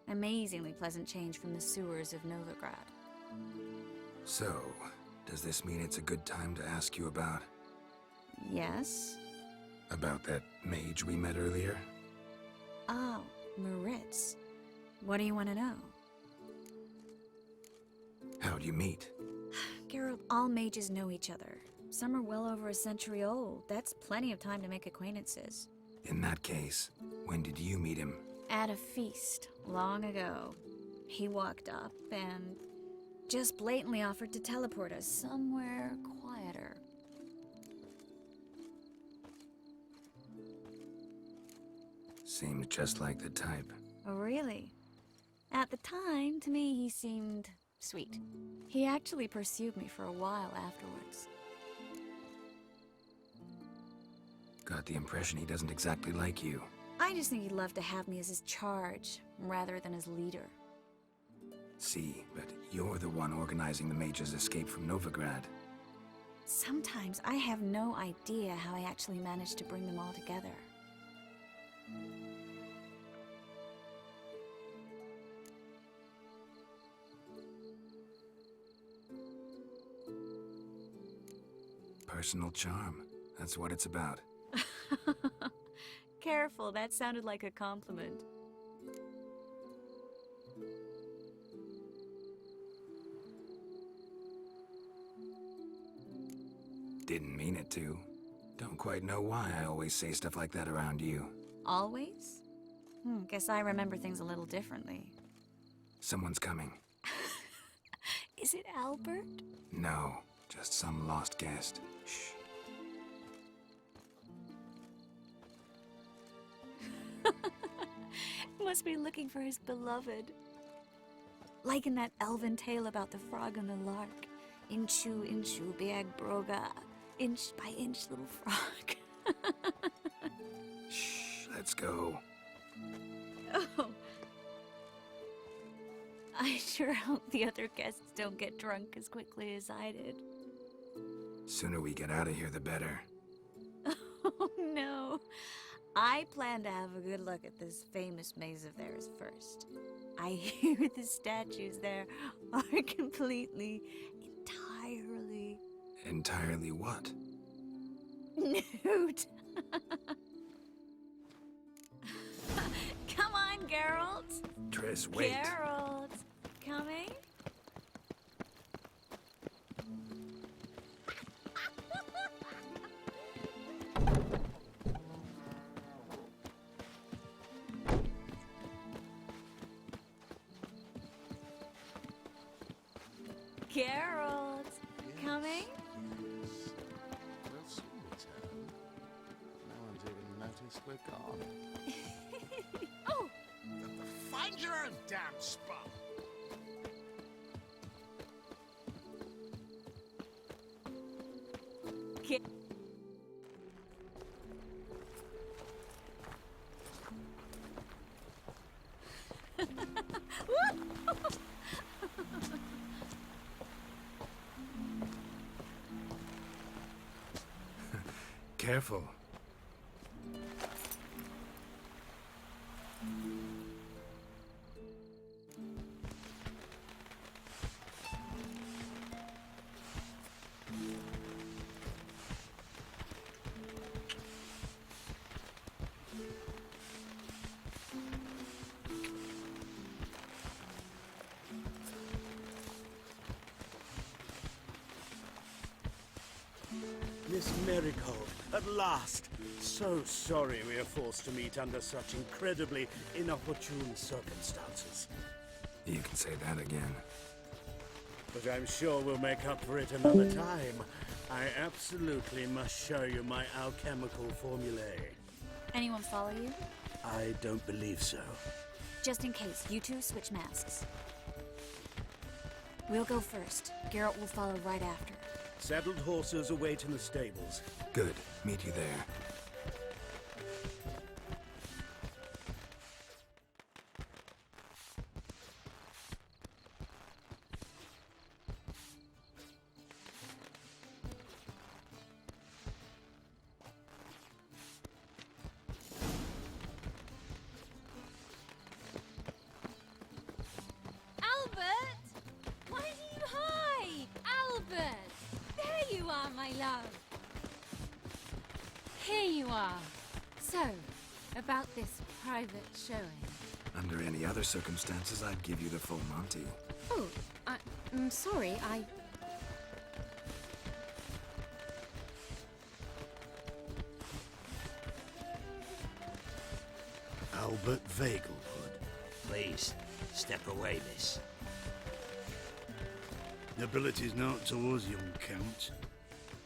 Amazingly pleasant change from the sewers of Novigrad. So, does this mean it's a good time to ask you about... Yes? About that mage we met earlier? Oh, Maritz. What do you want to know? How'd you meet? Geralt, all mages know each other. Some are well over a century old. That's plenty of time to make acquaintances. In that case, when did you meet him? At a feast, long ago. He walked up and just blatantly offered to teleport us somewhere quieter. Seemed just like the type. Oh, really? At the time, to me, he seemed sweet. He actually pursued me for a while afterwards. Got the impression he doesn't exactly like you. I just think he'd love to have me as his charge, rather than his leader. See, but you're the one organizing the mage's escape from Novigrad. Sometimes I have no idea how I actually managed to bring them all together. Personal charm. That's what it's about. Careful, that sounded like a compliment. Didn't mean it to. Don't quite know why I always say stuff like that around you. Always? Guess I remember things a little differently. Someone's coming. Is it Albert? No, just some lost guest. Shh. Must be looking for his beloved. Like in that elven tale about the frog and the lark. Inchu, inchu, biag broga. Inch by inch, little frog. Shh, let's go. Oh. I sure hope the other guests don't get drunk as quickly as I did. Sooner we get out of here, the better. Oh, no. I plan to have a good look at this famous maze of theirs first. I hear the statues there are completely, entirely... Entirely what? Nude. Come on, Geralt. Triss, wait. Geralt, coming? Geralt, coming? We'll soon return. No one's even noticed we're gone. Oh! Find your own damn spot! Careful. Miss Marigold, at last! So sorry we are forced to meet under such incredibly inopportune circumstances. You can say that again. But I'm sure we'll make up for it another time. I absolutely must show you my alchemical formulae. Anyone follow you? I don't believe so. Just in case, you two switch masks. We'll go first. Garrett will follow right after. Saddled horses await in the stables. Good. Meet you there. Albert! Why do you hide? Albert! There you are, my love. Here you are. So, about this private showing. Under any other circumstances, I'd give you the full Monty. Oh, I'm sorry, Albert Vagelwood. Please, step away, miss. Nobility's not towards young Count.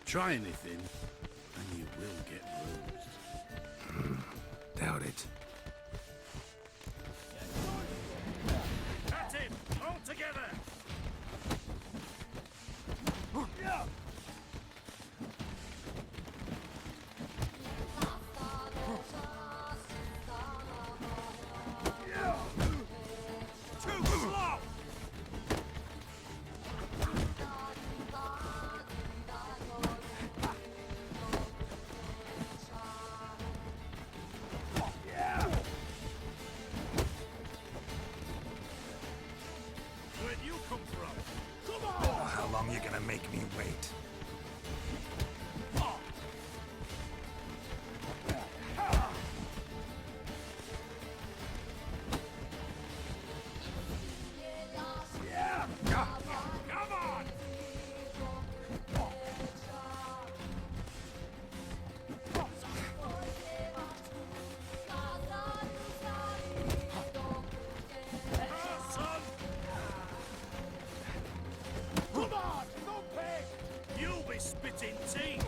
Try anything, and you will get bruised. Doubt it. At him! All together! Too slow! Where'd you come from? Come on! Oh, how long you gonna make me wait? Come on! Come on, no pig! You'll be spitting tea!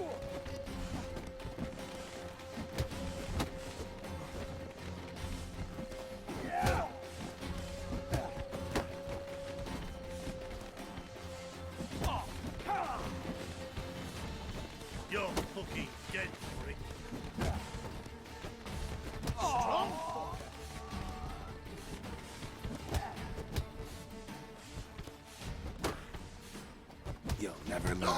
You're fucking dead for it. You'll never learn.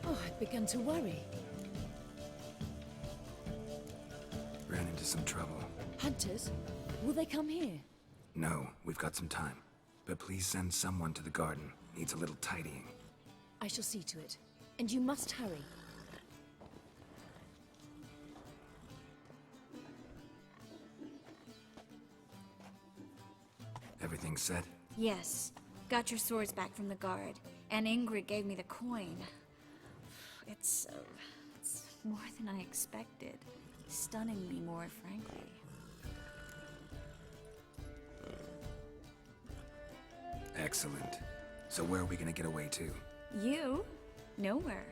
Oh, I'd begun to worry. Ran into some trouble. Hunters? Will they come here? No, we've got some time. But please send someone to the garden. Needs a little tidying. I shall see to it. And you must hurry. Everything set? Yes. Got your swords back from the guard. And Ingrid gave me the coin. It's more than I expected. Stunningly more, frankly. Excellent. So where are we gonna get away to? You? Nowhere.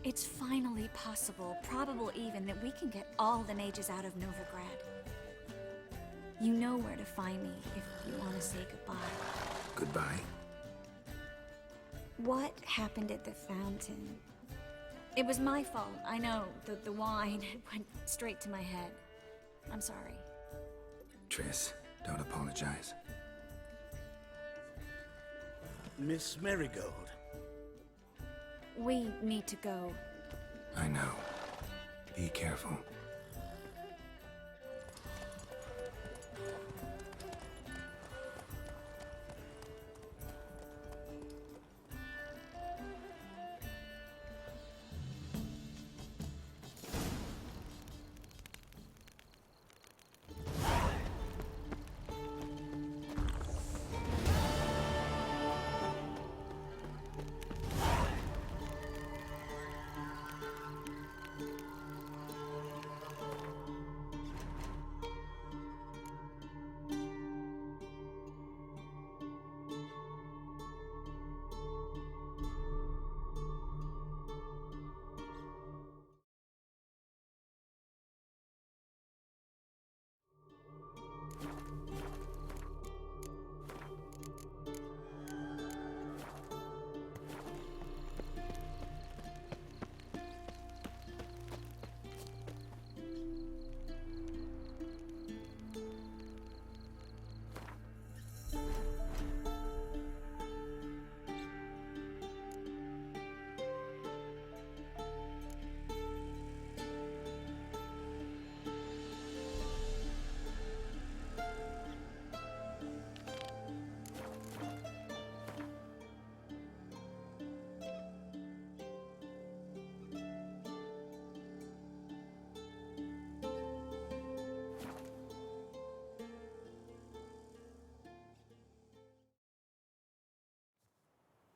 It's finally possible, probable even, that we can get all the mages out of Novigrad. You know where to find me if you want to say goodbye. Goodbye? What happened at the fountain? It was my fault, I know. The wine went straight to my head. I'm sorry. Triss, don't apologize. Miss Marigold. We need to go. I know. Be careful.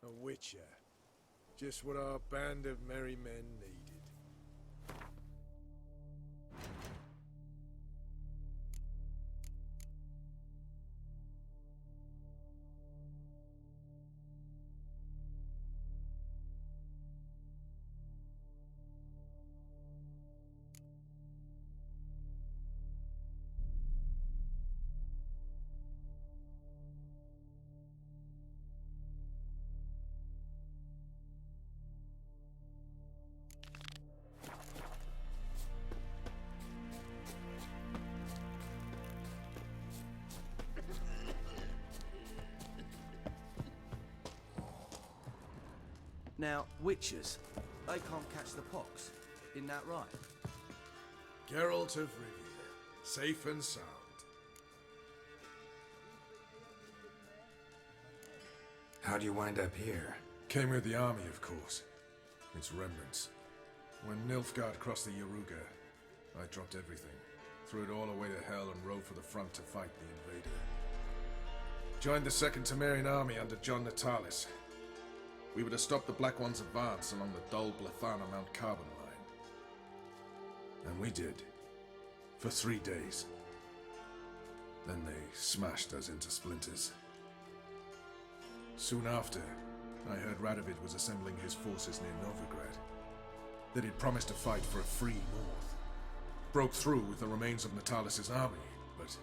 A witcher. Just what our band of merry men needed. Now, witches, they can't catch the pox. Isn't that right? Geralt of Rivia, safe and sound. How'd you wind up here? Came with the army, of course. Its remnants. When Nilfgaard crossed the Yaruga, I dropped everything, threw it all away to hell and rode for the front to fight the invader. Joined the Second Temerian army under John Natalis. We were to stop the Black One's advance along the Dol Blethana Mount Carbon line. And we did. For 3 days. Then they smashed us into splinters. Soon after, I heard Radovid was assembling his forces near Novigrad. That he'd promised to fight for a free North. Broke through with the remains of Natalis' army, but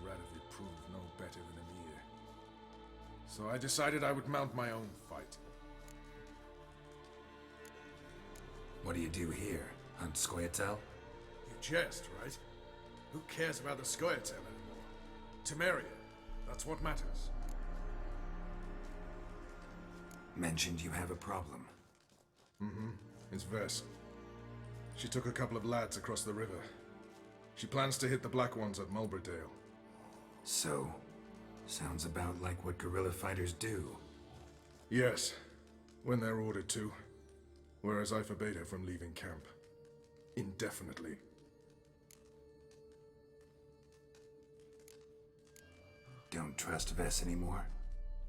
Radovid proved no better than Emir. So I decided I would mount my own fight. What do you do here? Hunt Scoia'tael? You jest, right? Who cares about the Scoia'tael anymore? Temeria, that's what matters. Mentioned you have a problem. Mm-hmm. It's Vess. She took a couple of lads across the river. She plans to hit the Black Ones at Mulberdale. So, sounds about like what guerrilla fighters do. Yes, when they're ordered to. Whereas I forbade her from leaving camp. Indefinitely. Don't trust Vess anymore?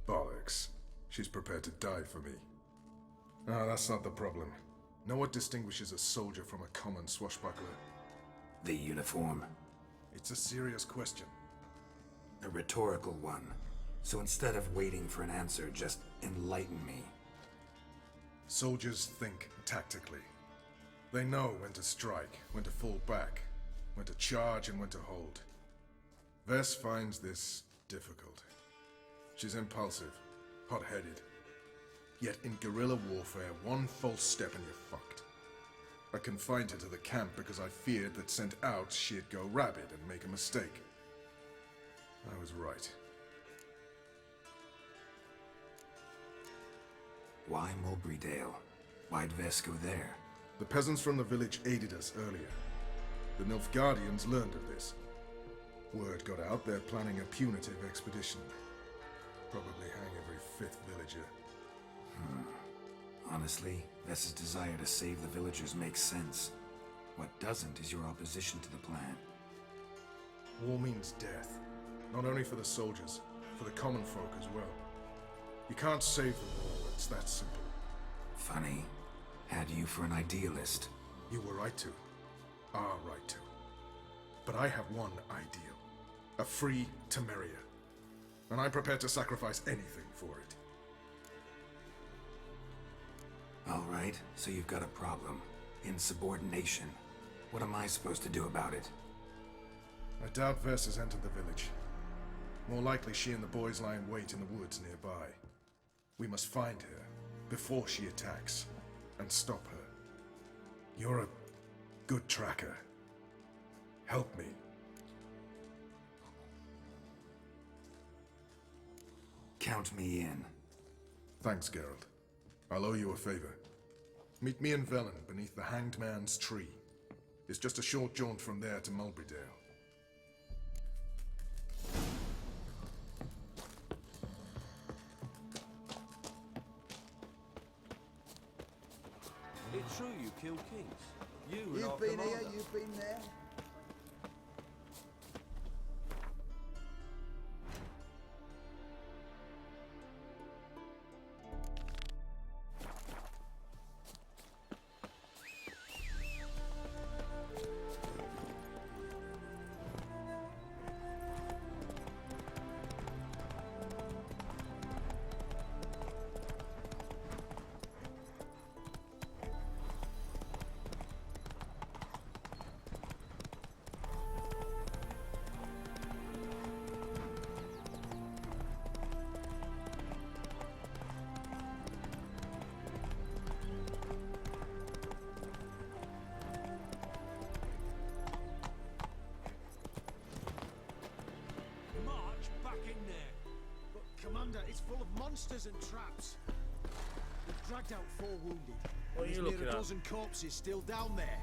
Bollocks. She's prepared to die for me. Ah, that's not the problem. Know what distinguishes a soldier from a common swashbuckler? The uniform. It's a serious question. A rhetorical one. So instead of waiting for an answer, just enlighten me. Soldiers think tactically. They know when to strike, when to fall back, when to charge and when to hold. Vess finds this difficult. She's impulsive, hot-headed. Yet in guerrilla warfare, one false step and you're fucked. I confined her to the camp because I feared that sent out she'd go rabid and make a mistake. I was right. Why Mulberry Dale? Why'd Vess go there? The peasants from the village aided us earlier. The Nilfgaardians learned of this. Word got out they're planning a punitive expedition. Probably hang every fifth villager. Honestly, Vess's desire to save the villagers makes sense. What doesn't is your opposition to the plan. War means death. Not only for the soldiers, for the common folk as well. You can't save the war, it's that simple. Funny. Had you for an idealist. You were right to. Are right to. But I have one ideal. A free Temeria. And I'm prepared to sacrifice anything for it. All right, so you've got a problem. Insubordination. What am I supposed to do about it? I doubt Vess has entered the village. More likely she and the boys lie in wait in the woods nearby. We must find her before she attacks and stop her. You're a good tracker. Help me. Count me in. Thanks, Geralt. I'll owe you a favor. Meet me in Velen beneath the Hanged Man's tree. It's just a short jaunt from there to Mulberry Dale. It's true you killed kings. You and You've our been here, commander. you've been there. March back in there. But, Commander, it's full of monsters and traps. We've dragged out 4 wounded. What are There's you near looking a at? dozen corpses still down there.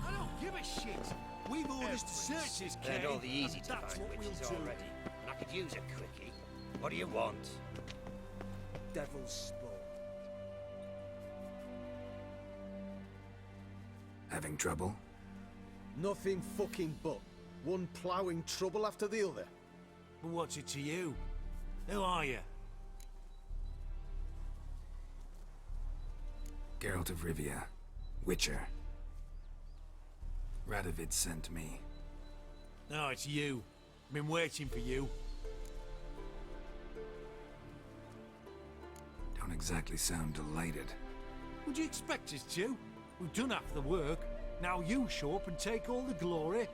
I don't give a shit. We've orders to search this cave. They're all the easy to That's find what witches we'll do. already. And I could use a quickie. What do you want? Devil's spawn. Having trouble? Nothing fucking but. One ploughing trouble after the other. But what's it to you? Who are you? Geralt of Rivia. Witcher. Radovid sent me. No, it's you. Been waiting for you. Don't exactly sound delighted. Would you expect us to? We've done half the work. Now you show up and take all the glory.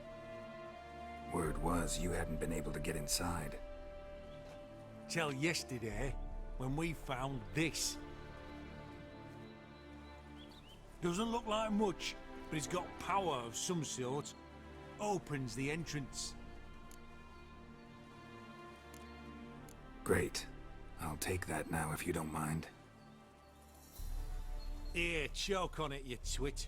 Word was you hadn't been able to get inside. Till yesterday, when we found this. Doesn't look like much, but it's got power of some sort. Opens the entrance. Great. I'll take that now if you don't mind. Here, choke on it, you twit.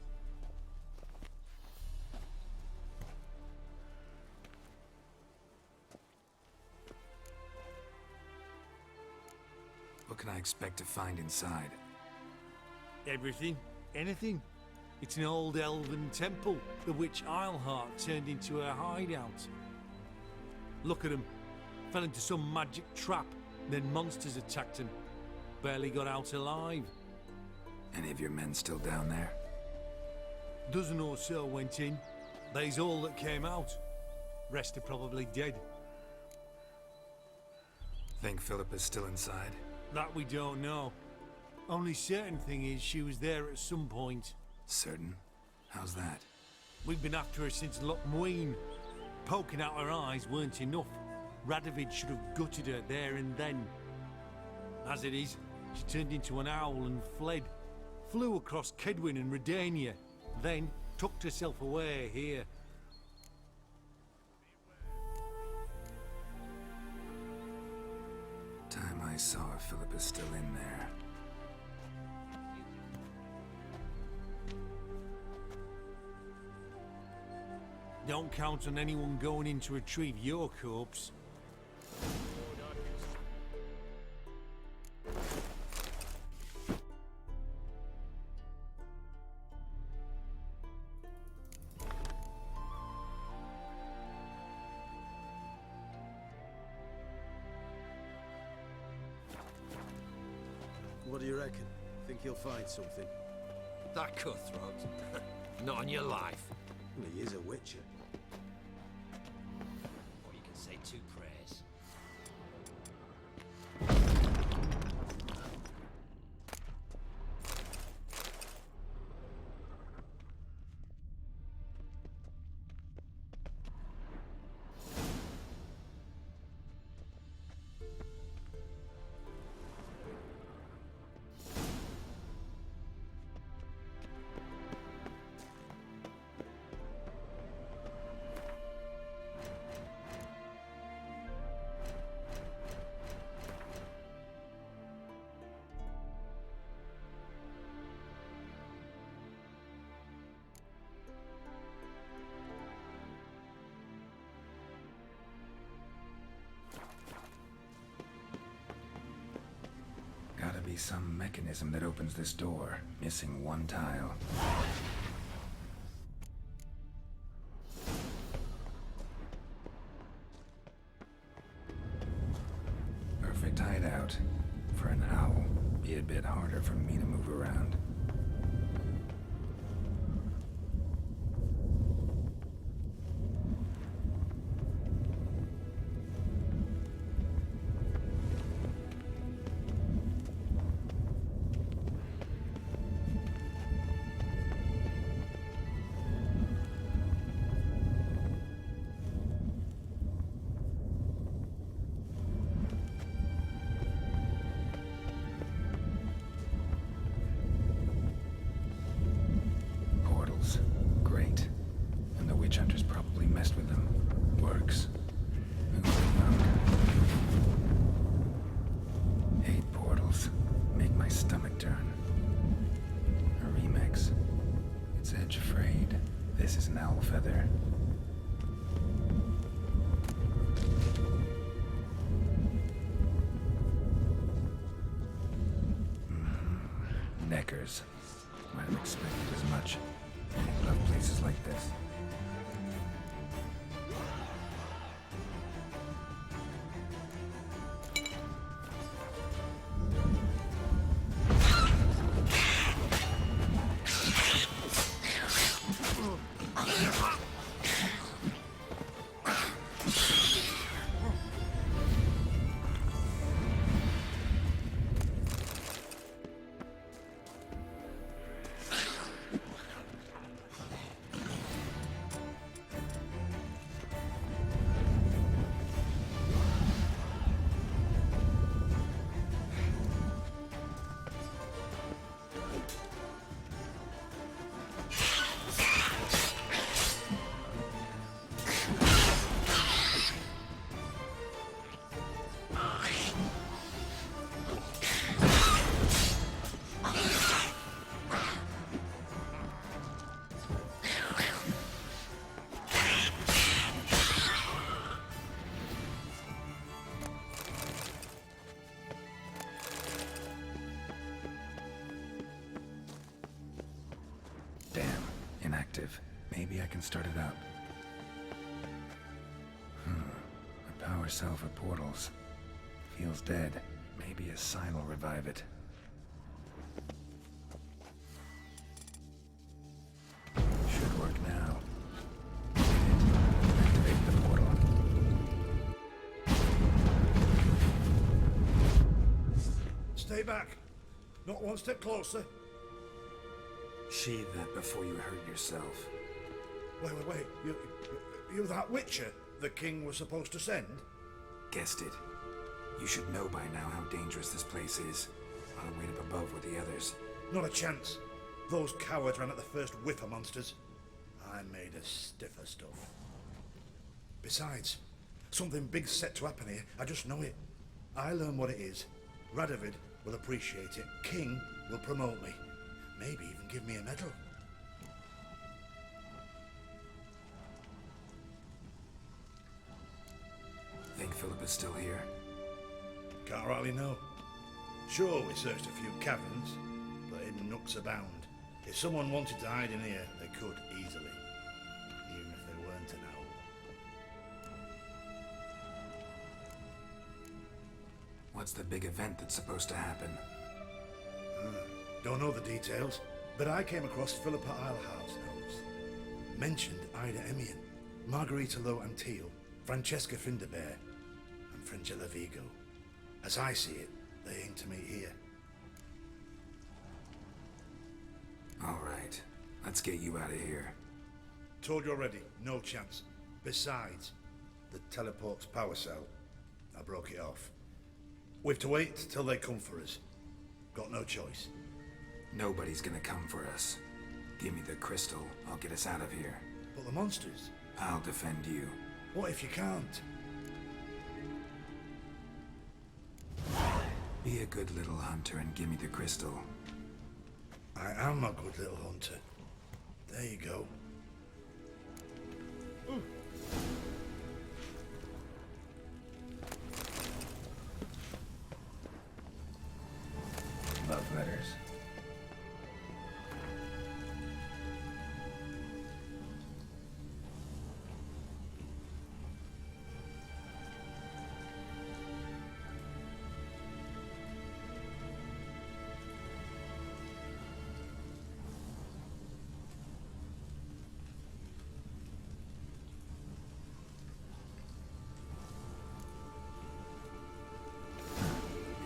What can I expect to find inside? Everything, anything. It's an old elven temple, the witch Isleheart turned into a hideout. Look at him. Fell into some magic trap, then monsters attacked him. Barely got out alive. Any of your men still down there? Dozen or so went in. They's all that came out. Rest are probably dead. Think Philip is still inside? That we don't know. Only certain thing is she was there at some point. Certain? How's that? We've been after her since Loch Muine. Poking out her eyes weren't enough. Radovid should have gutted her there and then. As it is, she turned into an owl and fled. Flew across Kedwin and Redania, then tucked herself away here. Time I saw her, Philip is still in there. Don't count on anyone going in to retrieve your corpse. What do you reckon? Think he'll find something? That cutthroat? Not on your life. Well, he is a witcher. Or you can say two prayers. Gotta be some mechanism that opens this door. Missing one tile. Perfect hideout. For an owl. Be a bit harder for me to move around. Great. And the witch hunters probably messed with them. Works. Who would have known? 8 portals. Make my stomach turn. A remix. It's edge frayed. This is an owl feather. Neckers. Might have expected as much. I love places like this. Inactive. Maybe I can start it up. A power cell for portals. Feels dead. Maybe a sign will revive it. Should work now. Activate the portal. Stay back. Not one step closer. Sheathe that before you hurt yourself. Wait. You that Witcher the king was supposed to send? Guessed it. You should know by now how dangerous this place is. I'll wait up above with the others. Not a chance. Those cowards ran at the first whiff of monsters. I'm made of stiffer stuff. Besides, something big's set to happen here. I just know it. I learn what it is. Radovid will appreciate it. King will promote me. Maybe even give me a medal. Think Philip is still here? Can't rightly know. Sure, we searched a few caverns, but hidden nooks abound. If someone wanted to hide in here, they could easily. Even if they weren't to know. What's the big event that's supposed to happen? Don't know the details, but I came across Philippa Islehouse notes. Mentioned Ida Emian, Margarita Lo Antille, Francesca Finderbear, and Fringilla Vigo. As I see it, they aim to meet here. All right, let's get you out of here. Told you already, no chance. Besides, the teleport's power cell, I broke it off. We've to wait till they come for us. Got no choice. Nobody's gonna come for us. Give me the crystal, I'll get us out of here. But the monsters? I'll defend you. What if you can't? Be a good little hunter and give me the crystal. I am a good little hunter. There you go. Love letters.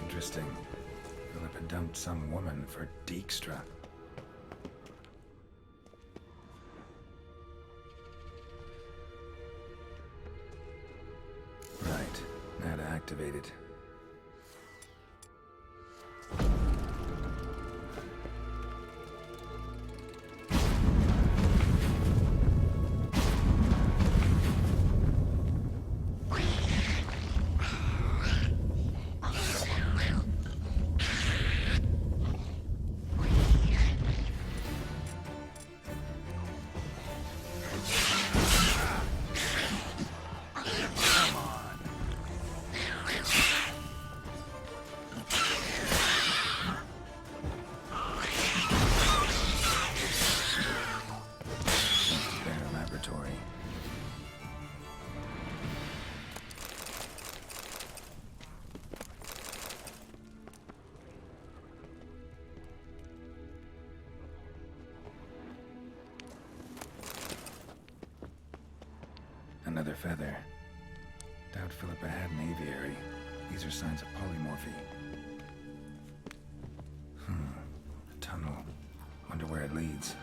Interesting. Philippa dumped some woman for Dijkstra. Right. Now to activate it. Another feather. Doubt Philippa had an aviary. These are signs of polymorphy. A tunnel. Wonder where it leads.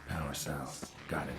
Power cell. Got it.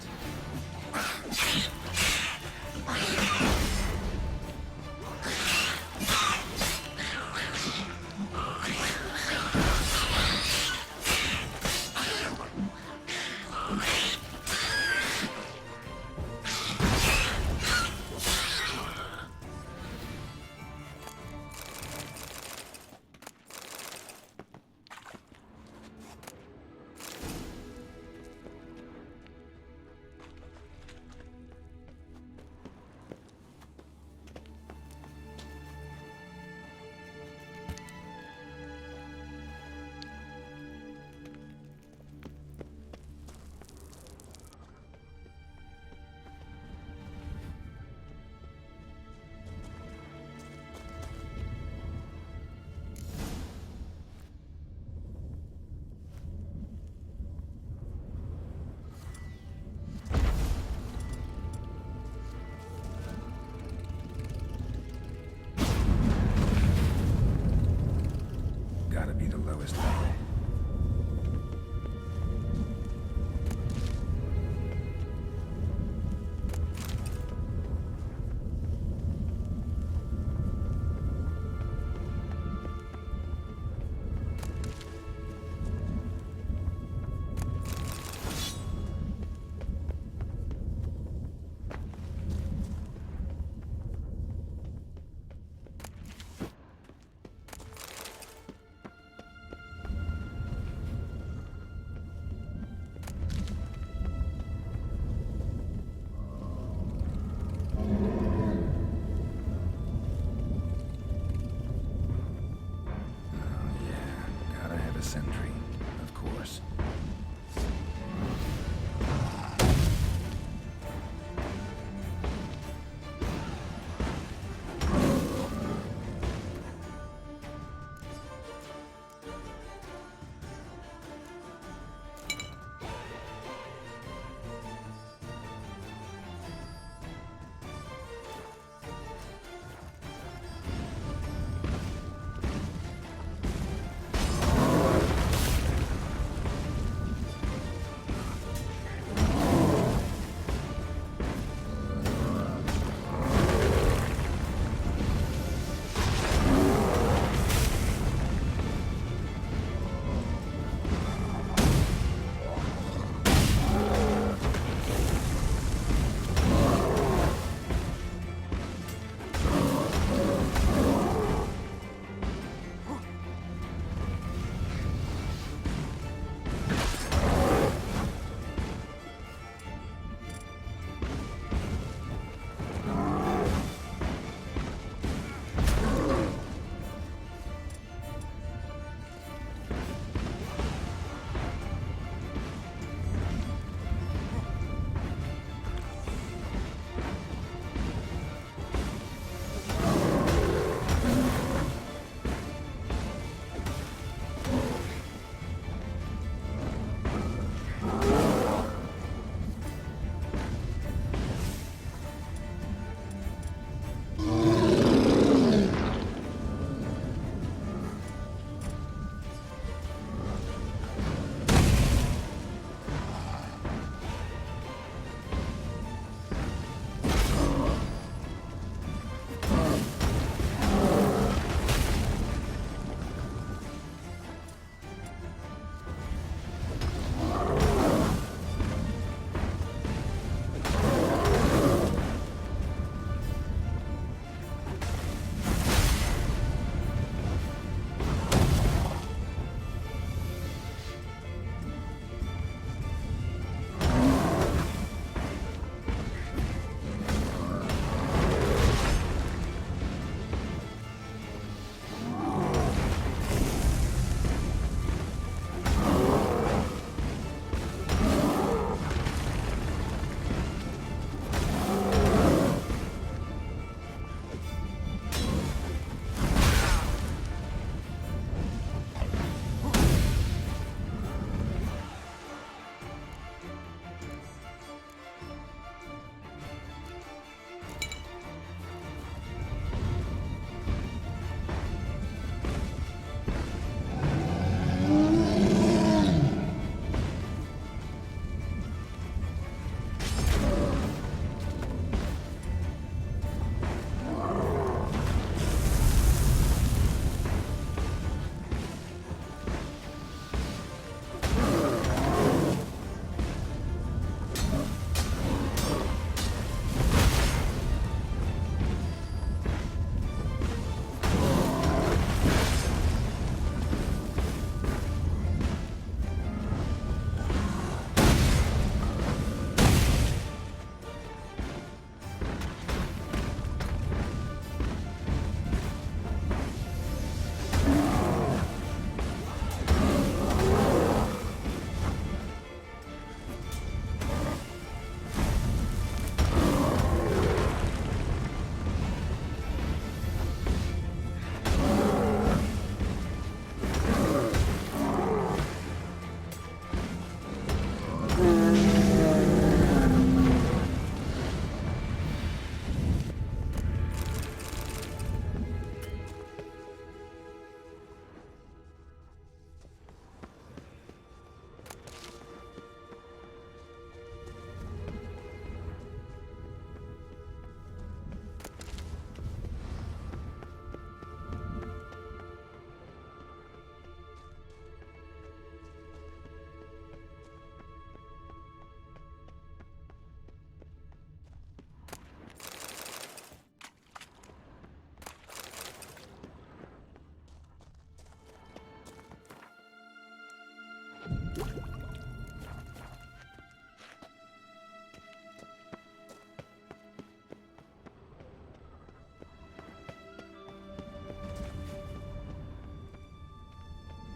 course.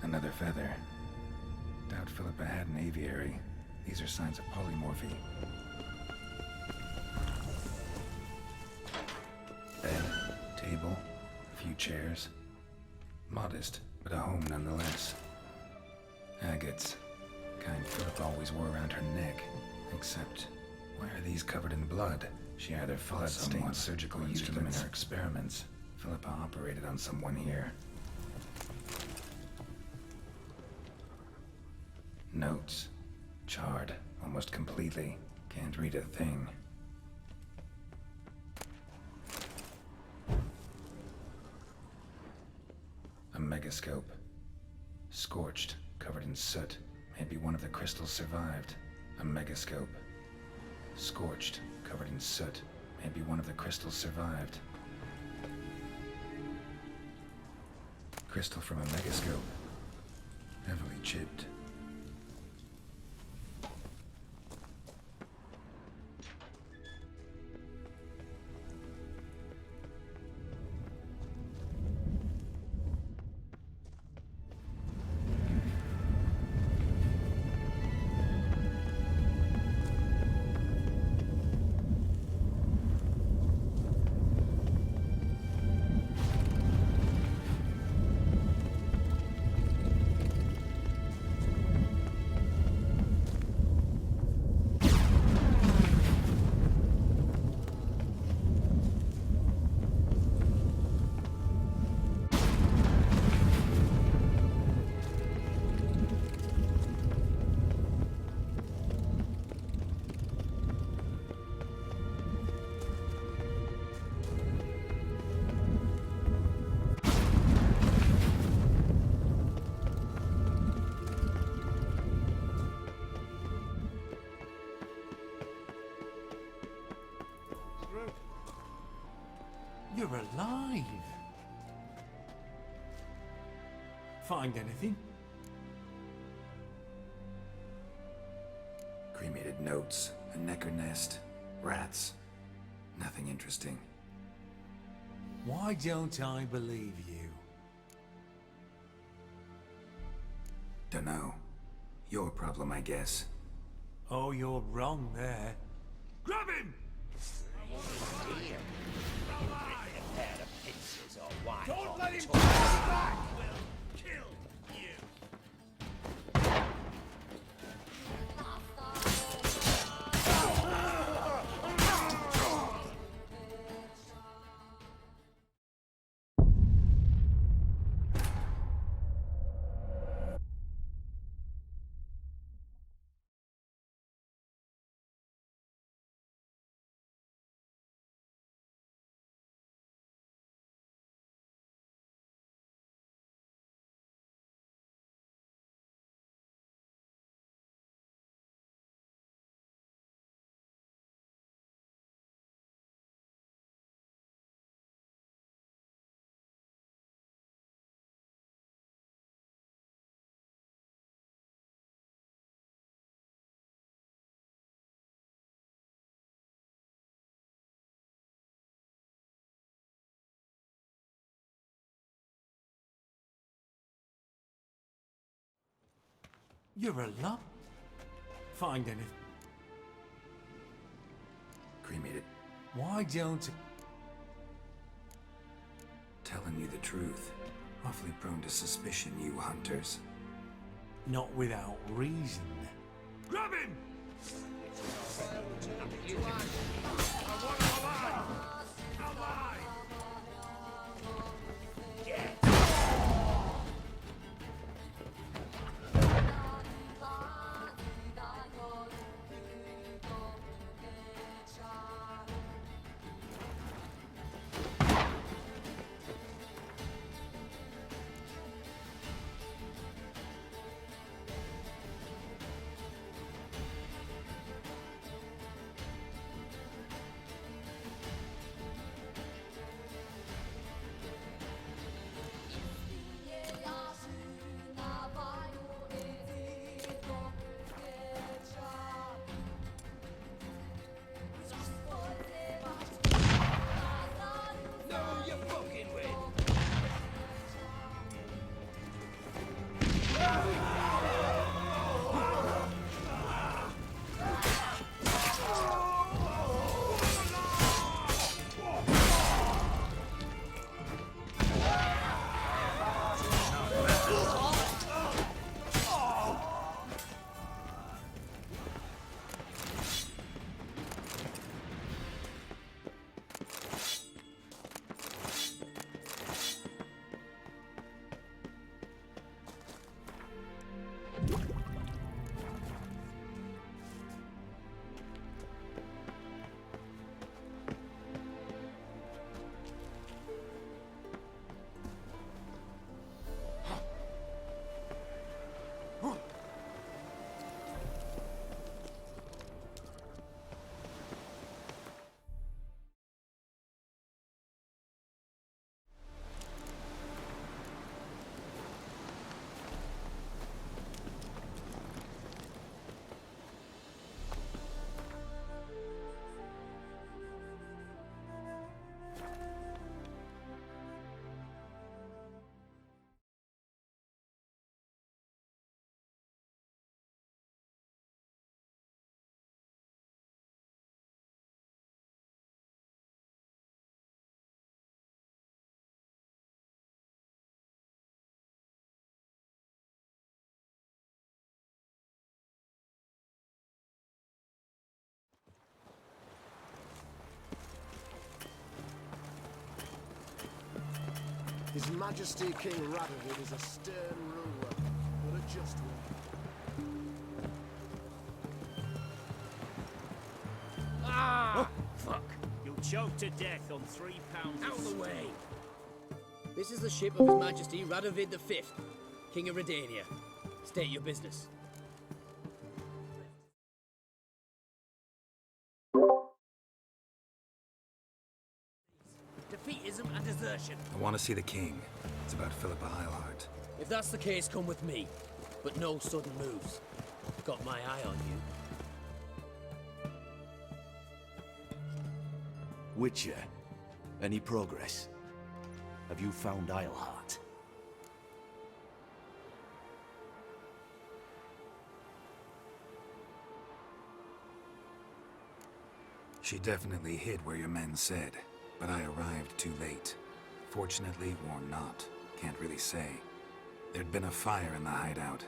Another feather. Doubt Philippa had an aviary. These are signs of polymorphy. Bed, table, a few chairs. Modest, but a home nonetheless. Agates. Kind Philippa always wore around her neck. Except, why are these covered in blood? She either fought someone surgical used them in her experiments. Philippa operated on someone here. Notes. Charred, almost completely. Can't read a thing. A megascope. Scorched, covered in soot. Maybe one of the crystals survived. A megascope. Scorched, covered in soot. Maybe one of the crystals survived. Crystal from a megascope. Heavily chipped. You're alive! Find anything? Cremated notes, a necker nest, rats. Nothing interesting. Why don't I believe you? Dunno. Your problem, I guess. Oh, you're wrong there. Grab him! Don't let him back! We'll kill you! You're alive? Find anything? Cremated. Why don't... Telling you the truth. Awfully prone to suspicion, you hunters. Not without reason. Grab him! His Majesty King Radovid is a stern ruler, but a just one. Ah! Fuck! You'll choke to death on 3 pounds. Out of the way! This is the ship of His Majesty Radovid V, King of Redania. State your business. Defeatism and desertion. I want to see the king. It's about Philippa Eilhart. If that's the case, come with me. But no sudden moves. Got my eye on you. Witcher, any progress? Have you found Eilhart? She definitely hid where your men said, but I arrived too late. Fortunately or not, can't really say. There'd been a fire in the hideout.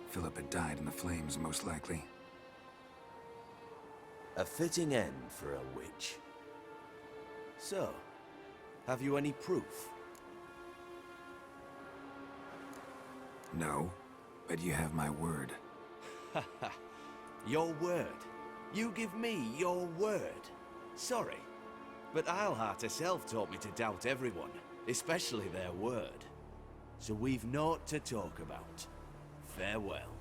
Philip had died in the flames, most likely. A fitting end for a witch. So, have you any proof? No, but you have my word. Haha, your word? You give me your word? Sorry, but Eilhart herself taught me to doubt everyone, especially their word. So we've naught to talk about. Farewell.